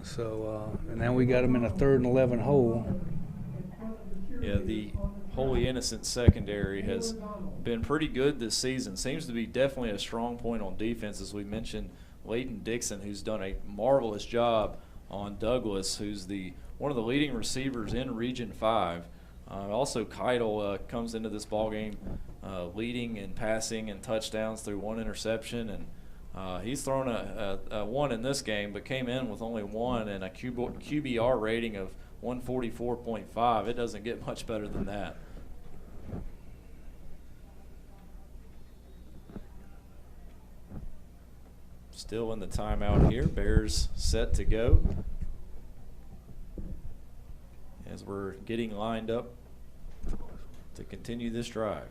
So, and now we got them in a 3rd and 11 hole. Yeah, the Holy Innocent secondary has been pretty good this season. Seems to be definitely a strong point on defense, as we mentioned. Leighton Dixon, who's done a marvelous job on Douglas, who's one of the leading receivers in Region 5. Also, Keitel comes into this ballgame leading in passing and touchdowns through 1 interception, and he's thrown a 1 in this game, but came in with only 1 and a QBR rating of 144.5. It doesn't get much better than that. Still in the timeout here. Bears set to go as we're getting lined up to continue this drive.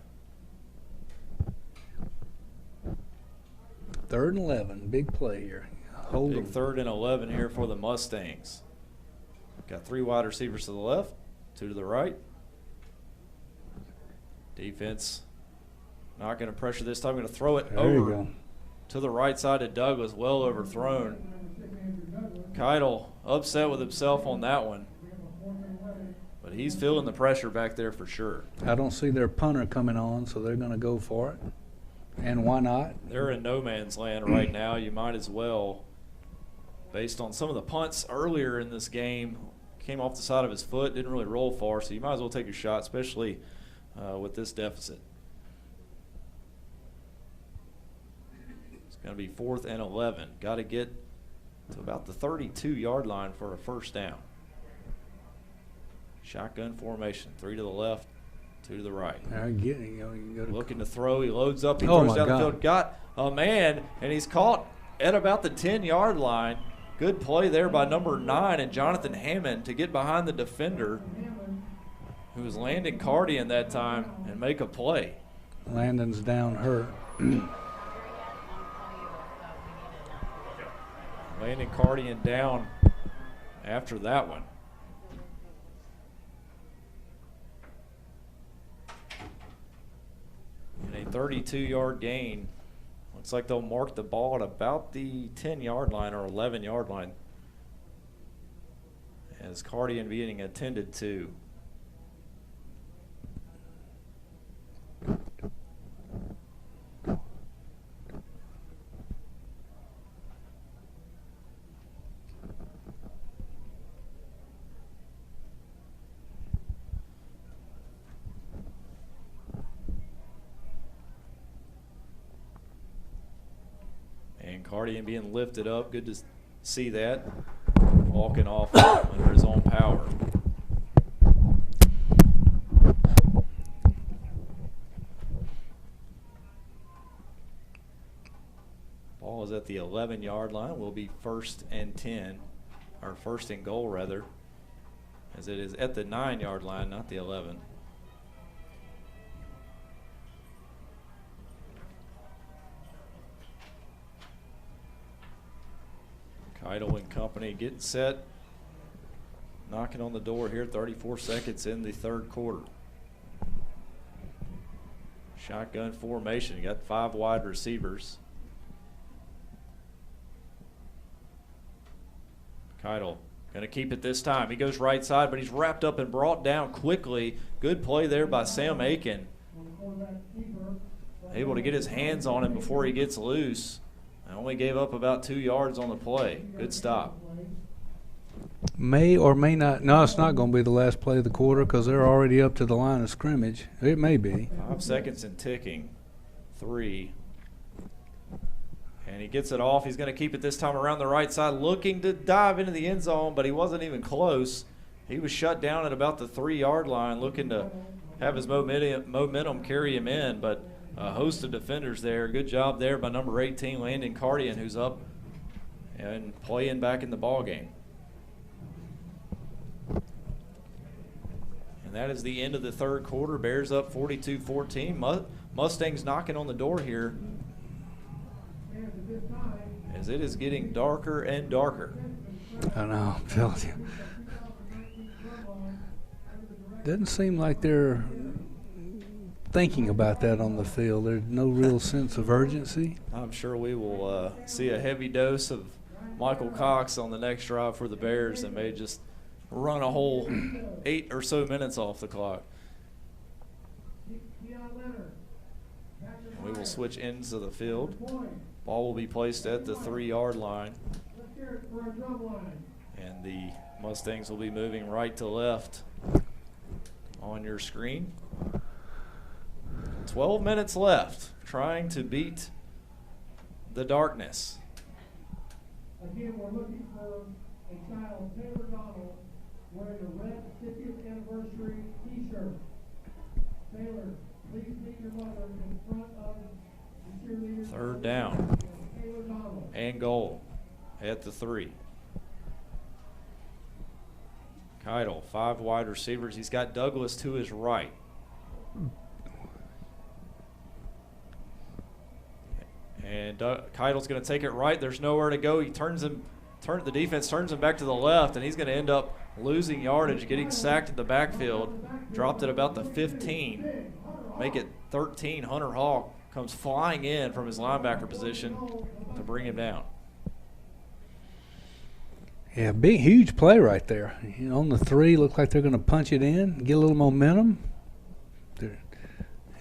3rd and 11, big play here. Hold Big them. 3rd and 11 here for the Mustangs. Got 3 wide receivers to the left, 2 to the right. Defense not going to pressure this time. Going to throw it over to the right side of Douglas. Well overthrown. Keitel upset with himself on that one. But he's feeling the pressure back there for sure. I don't see their punter coming on, so they're going to go for it. And why not? They're in no man's land right now. You might as well, based on some of the punts earlier in this game, came off the side of his foot, didn't really roll far, so you might as well take your shot, especially with this deficit. It's going to be 4th and 11. Got to get to about the 32-yard line for a first down. Shotgun formation, 3 to the left, 2 to the right. Looking to throw. He loads up. He throws down the field. Got a man, and he's caught at about the 10-yard line. Good play there by number 9 and Jonathan Hammond to get behind the defender, who was Landon Cardian that time, and make a play. Landon's down hurt. Landon Cardian down after that one. And a 32-yard gain. Looks like they'll mark the ball at about the 10-yard line or 11-yard line, as Cardian being attended to. And Cardian being lifted up. Good to see that. Walking off under his own power. Ball is at the 11-yard line. Will be 1st and 10, or 1st and goal rather, as it is at the 9-yard line, not the 11. Keitel and company getting set, knocking on the door here, 34 seconds in the 3rd quarter. Shotgun formation, you got 5 wide receivers. Keitel going to keep it this time. He goes right side, but he's wrapped up and brought down quickly. Good play there by Sam Aiken. Able to get his hands on him before he gets loose. I only gave up about 2 yards on the play. Good stop. May or may not. No, it's not going to be the last play of the quarter because they're already up to the line of scrimmage. It may be. 5 seconds and ticking. 3. And he gets it off. He's going to keep it this time around the right side, looking to dive into the end zone, but he wasn't even close. He was shut down at about the 3-yard line, looking to have his momentum carry him in, but a host of defenders there. Good job there by number 18, Landon Cardian, who's up and playing back in the ball game. And that is the end of the 3rd quarter. Bears up 42-14. Mustangs knocking on the door here as it is getting darker and darker. I know, I'm telling you. Doesn't seem like they're thinking about that on the field. There's no real sense of urgency. I'm sure we will see a heavy dose of Michael Cox on the next drive for the Bears and may just run a whole 8 or so minutes off the clock. And we will switch ends of the field. Ball will be placed at the 3-yard line. And the Mustangs will be moving right to left on your screen. 12 minutes left, trying to beat the darkness. Again, we're looking for a child, Taylor Donald, wearing a red 50th anniversary t-shirt. Taylor, please meet your mother in front of the cheerleaders. 3rd down and goal at the 3. Keitel, 5 wide receivers. He's got Douglas to his right. And Keitel's going to take it right. There's nowhere to go. He the defense turns him back to the left, and he's going to end up losing yardage, getting sacked in the backfield. Dropped at about the 15. Make it 13. Hunter Hawk comes flying in from his linebacker position to bring him down. Yeah, big, huge play right there. On the 3, look like they're going to punch it in, get a little momentum.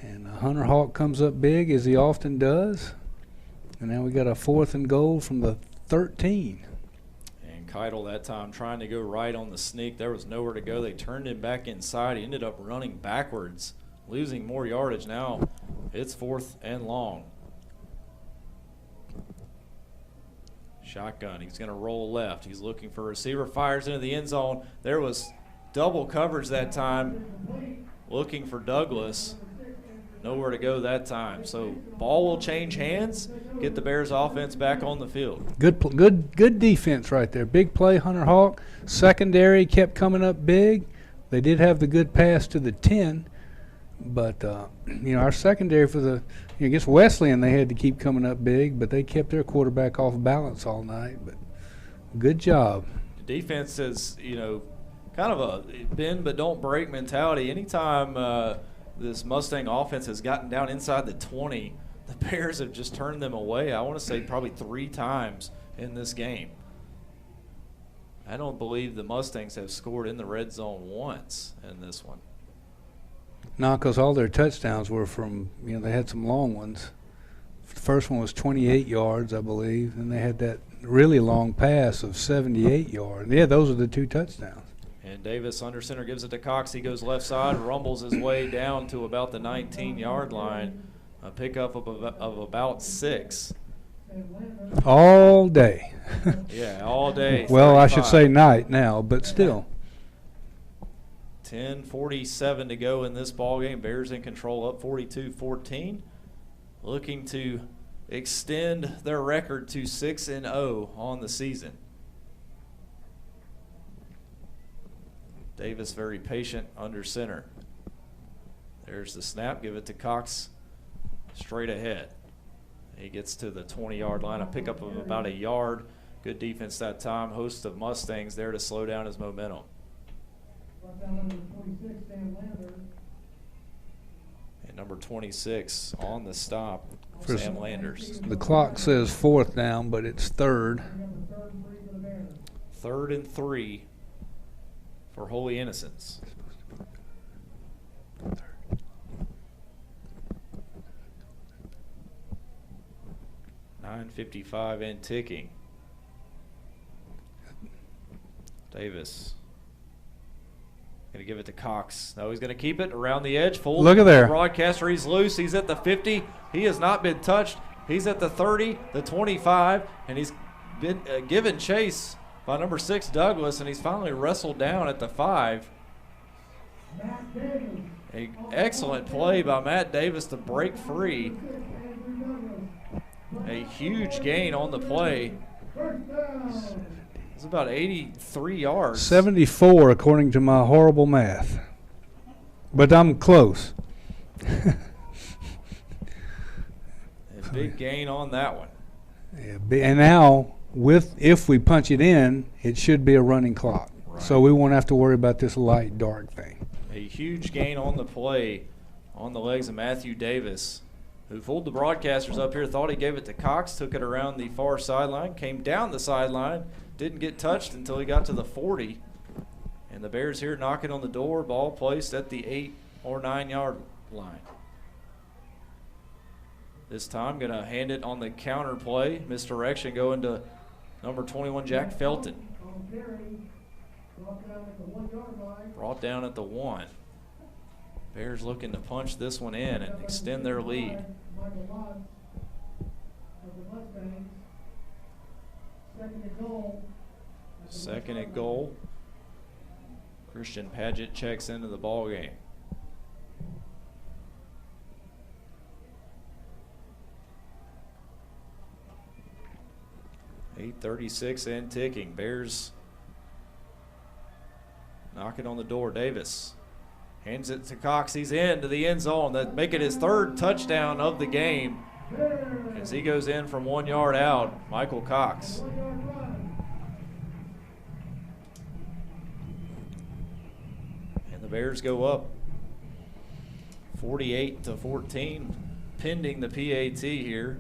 And Hunter Hawk comes up big, as he often does. And now we got a 4th and goal from the 13. And Keitel that time trying to go right on the sneak. There was nowhere to go. They turned him back inside. He ended up running backwards, losing more yardage. Now it's 4th and long. Shotgun. He's going to roll left. He's looking for a receiver. Fires into the end zone. There was double coverage that time. Looking for Douglas. Nowhere to go that time. So ball will change hands. Get the Bears offense back on the field. Good defense right there. Big play, Hunter Hawk. Secondary kept coming up big. They did have the good pass to the 10, but our secondary for the against Wesleyan, they had to keep coming up big, but they kept their quarterback off balance all night. But good job. The defense is, kind of a bend but don't break mentality. Anytime this Mustang offense has gotten down inside the 20, the Bears have just turned them away. I want to say probably 3 times in this game. I don't believe the Mustangs have scored in the red zone once in this one. No, because all their touchdowns were from, they had some long ones. The first one was 28 yards, I believe, and they had that really long pass of 78 yards. Yeah, those are the 2 touchdowns. And Davis under center gives it to Cox. He goes left side, rumbles his way down to about the 19-yard line. A pickup of about 6. All day. Yeah, all day. Well, 35. I should say night now, but still. 10:47 to go in this ball game. Bears in control, up 42-14, looking to extend their record to 6-0 on the season. Davis very patient under center. There's the snap. Give it to Cox straight ahead. He gets to the 20-yard line, a pickup of about a yard. Good defense that time. Host of Mustangs there to slow down his momentum. And number 26 on the stop, Sam Landers. The clock says 4th down, but it's 3rd. 3rd and 3 for Holy Innocents. .955 and ticking. Davis going to give it to Cox. No, he's going to keep it around the edge. Full. Look at there. Broadcaster, he's loose. He's at the 50. He has not been touched. He's at the 30, the 25, and he's been given chase by number 6, Douglas, and he's finally wrestled down at the 5. An excellent play by Matt Davis to break free. A huge gain on the play. It's about 83 yards. 74 according to my horrible math. But I'm close. A big gain on that one. Yeah, and now, if we punch it in, it should be a running clock. Right. So we won't have to worry about this light dark thing. A huge gain on the play on the legs of Matthew Davis, who fooled the broadcasters up here, thought he gave it to Cox, took it around the far sideline, came down the sideline, didn't get touched until he got to the 40. And the Bears here knocking on the door, ball placed at the 8 or 9 yard line. This time going to hand it on the counter play. Misdirection going to number 21, Jack Felton. Brought down at the 1. Bears looking to punch this one in and extend their lead. Second and goal. Christian Padgett checks into the ball game. .836 and ticking. Bears knocking on the door. Davis hands it to Cox. He's into the end zone. That make it his 3rd touchdown of the game as he goes in from 1 yard out. Michael Cox. And the Bears go up 48-14, pending the PAT here.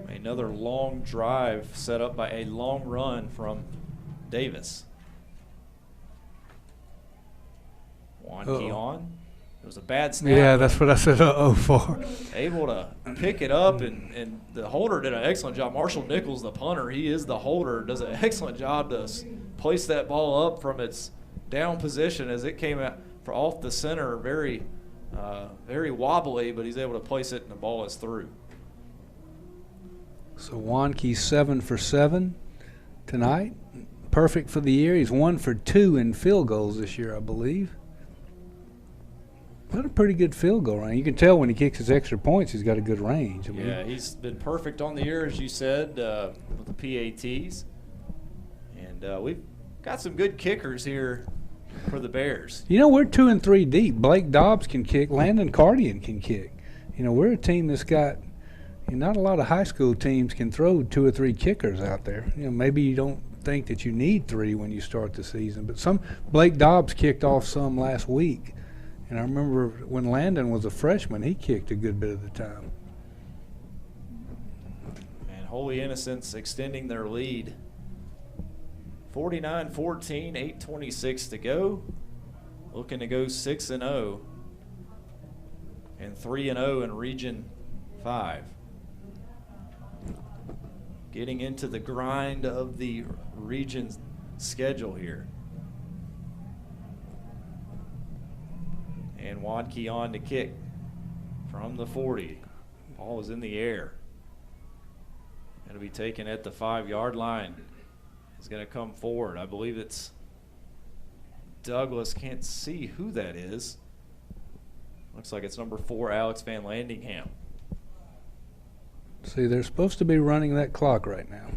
Another long drive set up by a long run from Davis. Juan Keon. It was a bad snap. Yeah, that's what I said for. Able to pick it up, and the holder did an excellent job. Marshall Nichols, the punter, he is the holder, does an excellent job to place that ball up from its down position as it came out for off the center. Very wobbly, but he's able to place it, and the ball is through. So Wanke's 7 for 7 tonight. Perfect for the year. He's 1 for 2 in field goals this year, I believe. Got a pretty good field goal range. You can tell when he kicks his extra points, he's got a good range. I mean, Yeah, he's been perfect on the year, as you said, with the PATs. And we've got some good kickers here for the Bears. You know, we're 2 and 3 deep. Blake Dobbs can kick. Landon Cardian can kick. You know, we're a team that's got not a lot of high school teams can throw 2 or 3 kickers out there. You know, maybe you don't think that you need 3 when you start the season, but Blake Dobbs kicked off some last week. And I remember when Landon was a freshman, he kicked a good bit of the time. And Holy Innocents extending their lead. 49-14, 8:26 to go. Looking to go 6-0 and 3-0 in Region 5. Getting into the grind of the region's schedule here. And Wadkey on to kick from the 40. Ball is in the air. It'll be taken at the 5-yard line. He's going to come forward. I believe it's Douglas. Can't see who that is. Looks like it's number 4, Alex Van Landingham. See, they're supposed to be running that clock right now.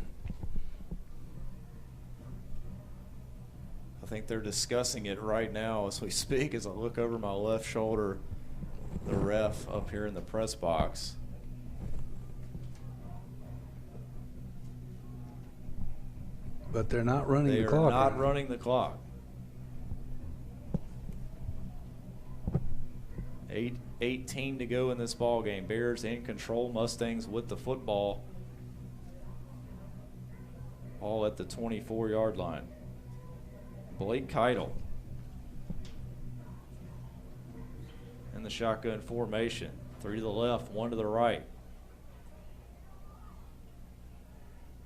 I think they're discussing it right now as we speak. As I look over my left shoulder, the ref up here in the press box. But they're not running They the are clock. not running the clock. 8:18 to go in this ball game. Bears in control. Mustangs with the football. All at the 24-yard line. Blake Keitel in the shotgun formation. 3 to the left, 1 to the right.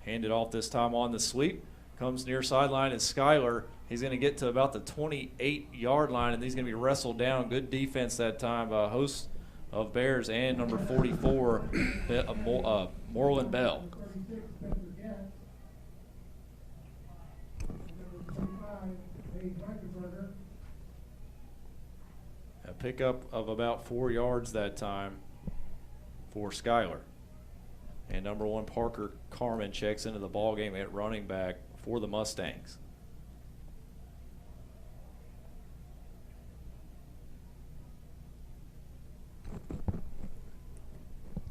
Handed off this time on the sweep. Comes near sideline is Skyler. He's going to get to about the 28-yard line, and he's going to be wrestled down. Good defense that time by a host of Bears and number 44, Moreland Bell. A pickup of about 4 yards that time for Skyler. And number 1, Parker Carmen checks into the ball game at running back for the Mustangs.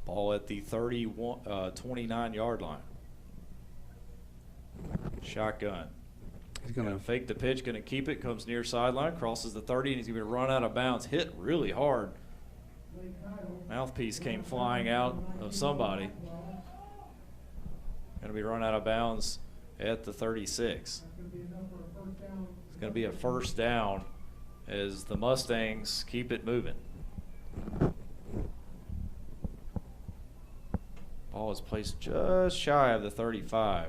Ball at the 29-yard line. Shotgun. He's going to fake the pitch, going to keep it, comes near sideline, crosses the 30, and he's going to run out of bounds. Hit really hard. Mouthpiece came flying out of somebody. Going to be run out of bounds at the 36. It's going to be a first down as the Mustangs keep it moving. Ball is placed just shy of the 35.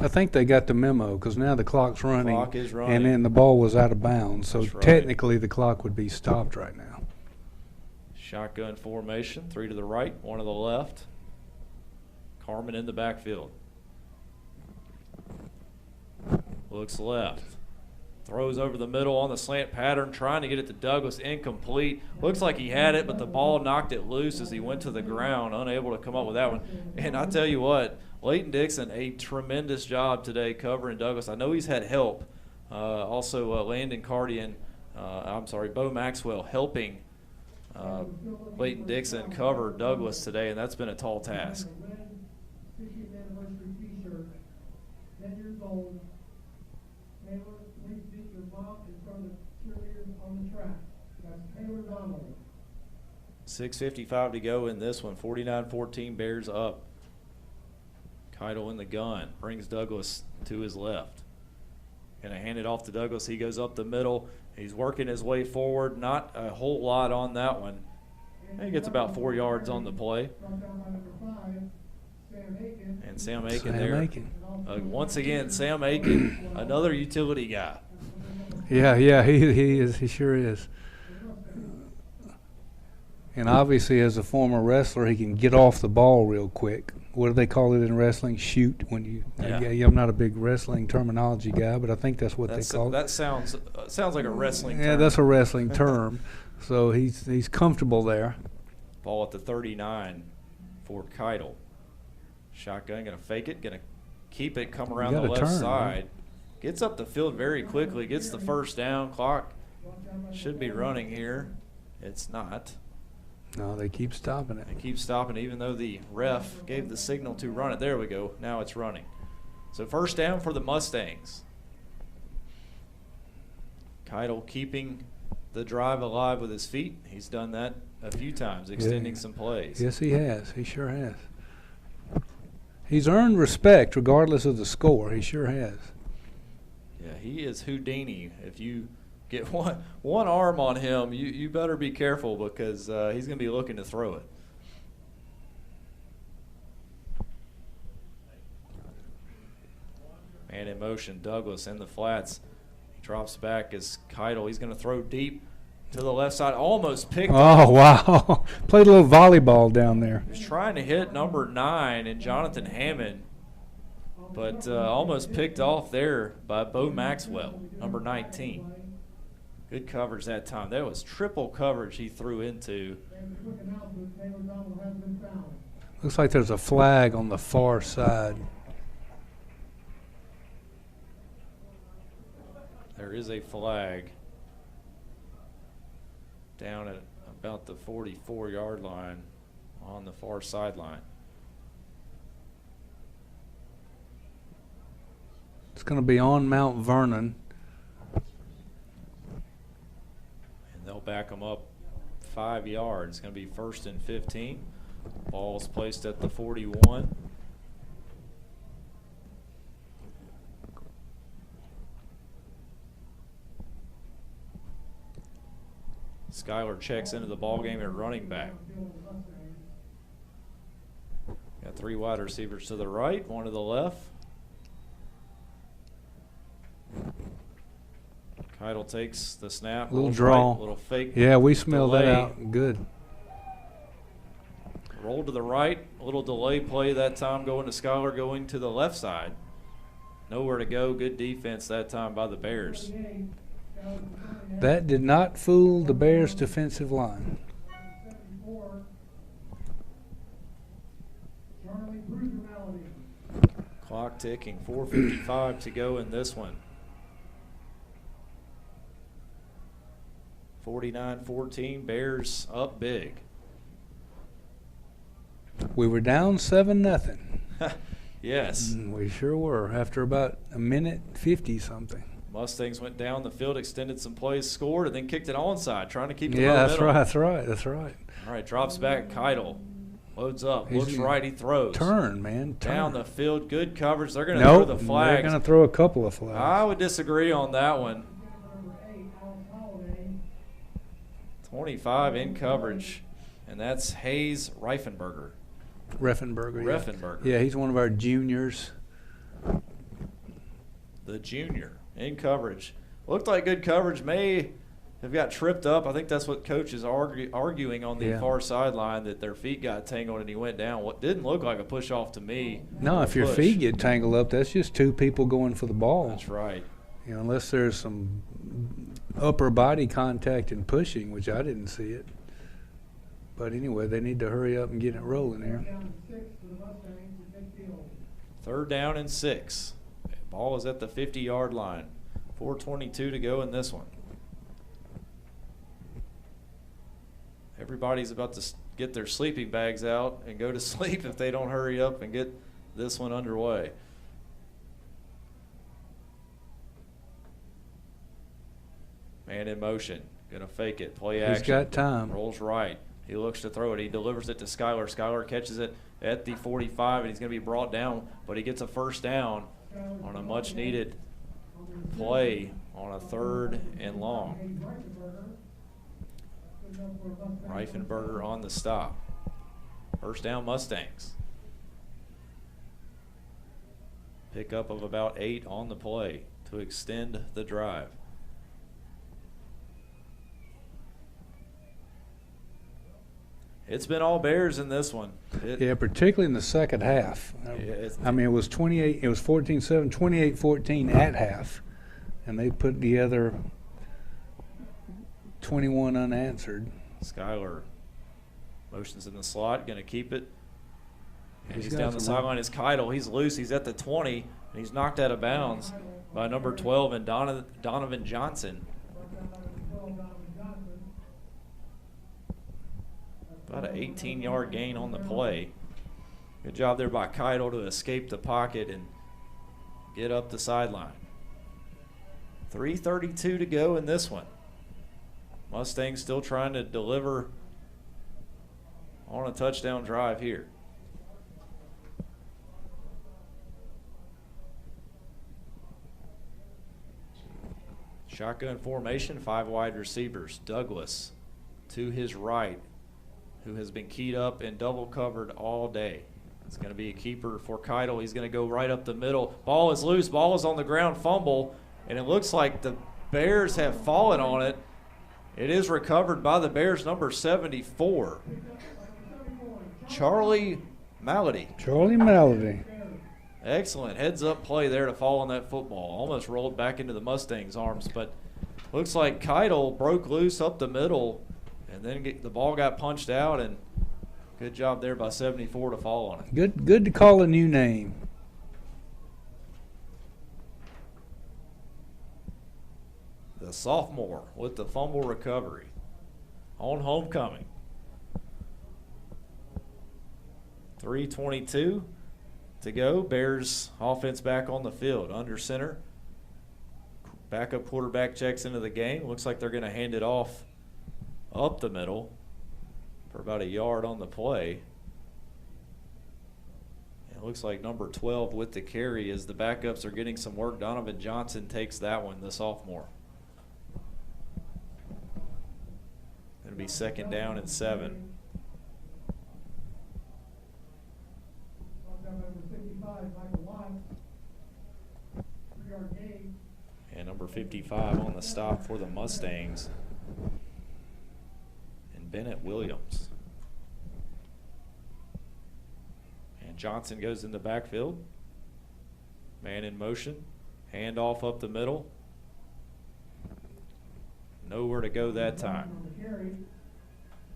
I think they got the memo because now the clock's running. Clock is running. And then the ball was out of bounds. So That's right. technically the clock would be stopped right now. Shotgun formation, 3 to the right, 1 to the left. Carmen in the backfield. Looks left. Throws over the middle on the slant pattern, trying to get it to Douglas, incomplete. Looks like he had it, but the ball knocked it loose as he went to the ground, unable to come up with that one. And I tell you what, Leighton Dixon, a tremendous job today covering Douglas. I know he's had help. Also, Landon Cardian, Bo Maxwell helping Leighton Dixon cover Douglas today, and that's been a tall task. 50th anniversary T-shirt, 10 years old. Taylor, please meet your mom in front of the cheerleaders on the track. That's Taylor Donnelly. 6:55 to go in this one. 49-14, Bears up. Keitel in the gun, brings Douglas to his left. Gonna hand it off to Douglas. He goes up the middle. He's working his way forward. Not a whole lot on that one. He gets about 4 yards on the play. And Sam Aiken there. Once again, Sam Aiken, another utility guy. Yeah, he is. He sure is. And obviously, as a former wrestler, he can get off the ball real quick. what do they call it in wrestling? Shoot when you. Yeah. I'm not a big wrestling terminology guy, but I think that's what they call it. That sounds like a wrestling term. Yeah, that's a wrestling term. So he's comfortable there. Ball at the 39 for Keitel. Shotgun, going to fake it, going to keep it, come around the left side. Gets up the field very quickly, gets the first down. Clock should be running here. It's not. No, they keep stopping it. They keep stopping even though the ref gave the signal to run it. There we go. Now it's running. So first down for the Mustangs. Keitel keeping the drive alive with his feet. He's done that a few times, extending some plays. Yes, he has. He sure has. He's earned respect regardless of the score. He sure has. Yeah, he is Houdini. If you get one arm on him, you better be careful because he's going to be looking to throw it. Man in motion, Douglas in the flats. He drops back as Keitel. He's going to throw deep to the left side. Almost picked off. Wow. Played a little volleyball down there. He was trying to hit number 9 and Jonathan Hammond, but almost picked off there by Bo Maxwell, number 19. Good coverage that time. That was triple coverage he threw into. Looks like there's a flag on the far side. There is a flag down at about the 44-yard line on the far sideline. It's going to be on Mount Vernon. And they'll back them up 5 yards. It's going to be 1st and 15. Ball's placed at the 41. Skyler checks into the ball game at running back. Got 3 wide receivers to the right, 1 to the left. Keitel takes the snap. Little draw. Right, little fake. Yeah, we smell delay. that out. Good. Roll to the right. A little delay play that time going to Skyler, going to the left side. Nowhere to go. Good defense that time by the Bears. That did not fool the Bears' defensive line. Clock ticking. 4:55 to go in this one. 49-14. Bears up big. We were down 7-0. Yes. We sure were after about a minute 50 something. Mustangs went down the field, extended some plays, scored, and then kicked it onside, trying to keep the momentum. momentum. That's right. All right, drops back. Keitel loads up, looks right, he throws. Turn, man. Down the field, good coverage. They're going to throw the flags. They're going to throw a couple of flags. I would disagree on that one. 25 in coverage, and that's HIES Reifenberger. Reffenberger. Yeah, he's one of our juniors. The junior in coverage. Looked like good coverage. May have got tripped up. I think that's what coach is arguing on the far sideline, that their feet got tangled and he went down. What didn't look like a push off to me. No, if your feet get tangled up, that's just 2 people going for the ball. That's right. You know, unless there's some upper body contact and pushing, which I didn't see it. But anyway, they need to hurry up and get it rolling here. 3rd down and 6. Ball is at the 50-yard line. 4:22 to go in this one. Everybody's about to get their sleeping bags out and go to sleep if they don't hurry up and get this one underway. Man in motion. Going to fake it. Play action. He's got time. Rolls right. He looks to throw it. He delivers it to Skyler. Skyler catches it at the 45, and he's going to be brought down, but he gets a first down on a much-needed play on a 3rd and long. Reifenberger on the stop. First down, Mustangs. Pickup of about 8 on the play to extend the drive. It's been all Bears in this one. Yeah, particularly in the second half. I mean, it was 28. It was 14-7, 28-14 at half, and they put together 21 unanswered. Skyler motions in the slot, going to keep it. And he's got down the some sideline. It's Keidel. He's loose. He's at the 20, and he's knocked out of bounds by number 12 and Donovan Johnson. About an 18-yard gain on the play. Good job there by Keidel to escape the pocket and get up the sideline. 3:32 to go in this one. Mustangs still trying to deliver on a touchdown drive here. Shotgun formation, 5 wide receivers. Douglas to his right, who has been keyed up and double covered all day. It's going to be a keeper for Keidel. He's going to go right up the middle. Ball is loose. Ball is on the ground. Fumble. And it looks like the Bears have fallen on it. It is recovered by the Bears, number 74. Charlie Malady. Charlie Malady. Excellent heads-up play there to fall on that football. Almost rolled back into the Mustangs' arms, but looks like Keidel broke loose up the middle, and then the ball got punched out, and good job there by 74 to fall on it. Good to call a new name. The sophomore with the fumble recovery on homecoming. 3:22 to go. Bears offense back on the field. Under center. Backup quarterback checks into the game. Looks like they're going to hand it off up the middle for about a yard on the play. It looks like number 12 with the carry as the backups are getting some work. Donovan Johnson takes that one, the sophomore. Going to be 2nd down and 7. And number 55 on the stop for the Mustangs. And Bennett Williams. And Johnson goes in the backfield. Man in motion. Handoff up the middle. Nowhere to go that time.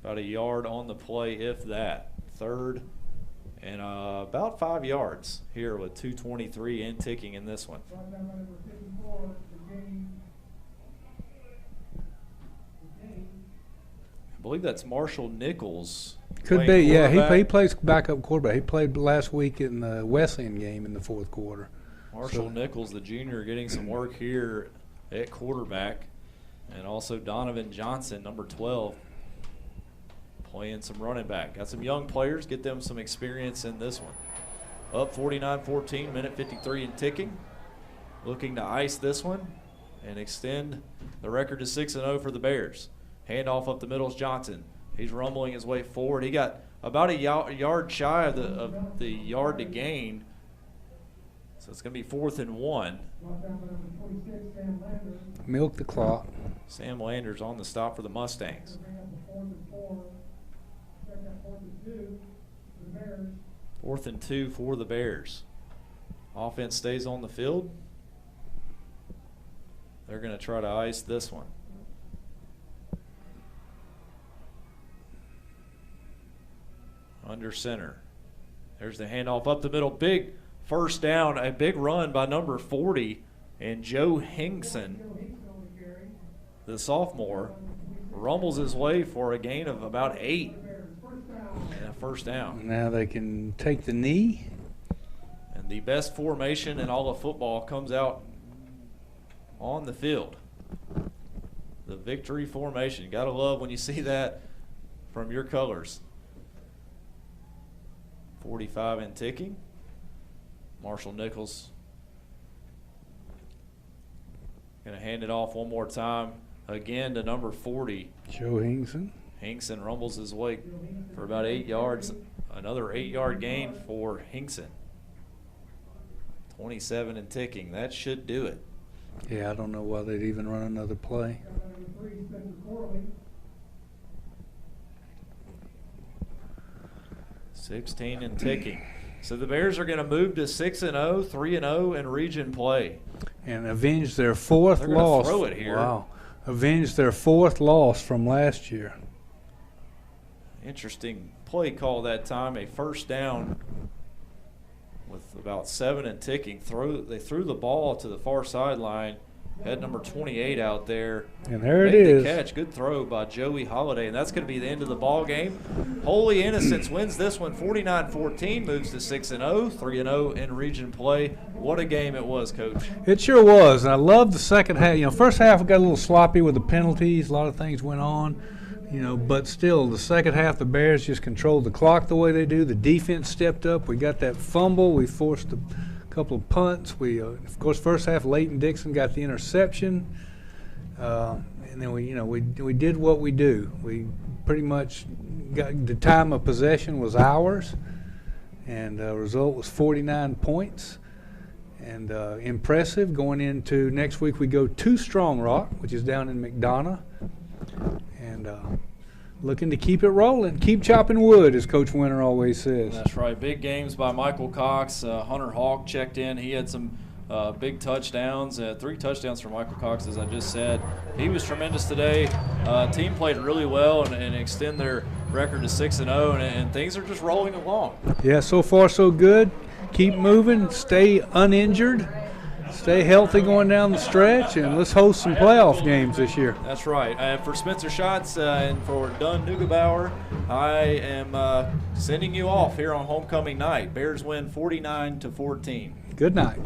About a yard on the play, if that. 3rd and about 5 yards here with 2:23 and ticking in this one. I believe that's Marshall Nichols. Could be, yeah. He plays backup quarterback. He played last week in the Wesleyan game in the 4th quarter. Marshall Nichols, the junior, getting some work here at quarterback. And also Donovan Johnson, number 12, playing some running back. Got some young players, get them some experience in this one. Up 49-14, minute 53 and ticking. Looking to ice this one and extend the record to 6-0 for the Bears. Handoff up the middle is Johnson. He's rumbling his way forward. He got about a yard shy of the yard to gain. So it's going to be 4th and 1. Milk the clock. Sam Landers on the stop for the Mustangs. 4th and 2 for the Bears. Offense stays on the field. They're going to try to ice this one. Under center. There's the handoff up the middle. Big first down. A big run by number 40. And Joe Hingson, the sophomore, rumbles his way for a gain of about 8 and a first down. Now they can take the knee. And the best formation in all of football comes out on the field. The victory formation. Gotta love when you see that from your colors. 45 and ticking. Marshall Nichols going to hand it off one more time again to number 40. Joe Hingson. Hingson rumbles his way for about 8 yards. Another 8-yard gain for Hingson. 27 and ticking. That should do it. Yeah, I don't know why they'd even run another play. 16 and ticking. So the Bears are going to move to 6-0, 3-0 in region play. And avenge their 4th They're gonna loss. throw it here. Wow. Avenge their 4th loss from last year. Interesting play call that time. A first down with about 7 and ticking. They threw the ball to the far sideline. Had number 28 out there. And there it Made is. the catch. Good throw by Joey Holiday. And that's going to be the end of the ball game. Holy Innocents wins this one 49-14, moves to 6-0, 3-0 in region play. What a game it was, Coach. It sure was. And I love the second half. You know, first half got a little sloppy with the penalties. A lot of things went on. You know, but still, the second half, the Bears just controlled the clock the way they do. The defense stepped up. We got that fumble. We forced a couple of punts. We, of course, first half, Leighton Dixon got the interception. And then we did what we do. We pretty much got the time of possession was ours, and the result was 49 points. And impressive. Going into next week, we go to Strong Rock, which is down in McDonough. And looking to keep it rolling, keep chopping wood, as Coach Winter always says. That's right. Big games by Michael Cox. Hunter Hawk checked in. He had some big touchdowns, 3 touchdowns for Michael Cox, as I just said. He was tremendous today. Team played really well and extend their record to 6-0, and things are just rolling along. Yeah, so far so good. Keep moving, stay uninjured. Stay healthy going down the stretch, and let's host some playoff games this year. That's right. For Spencer Schatz and for Dunn Neugebauer, I am sending you off here on homecoming night. Bears win 49-14. Good night.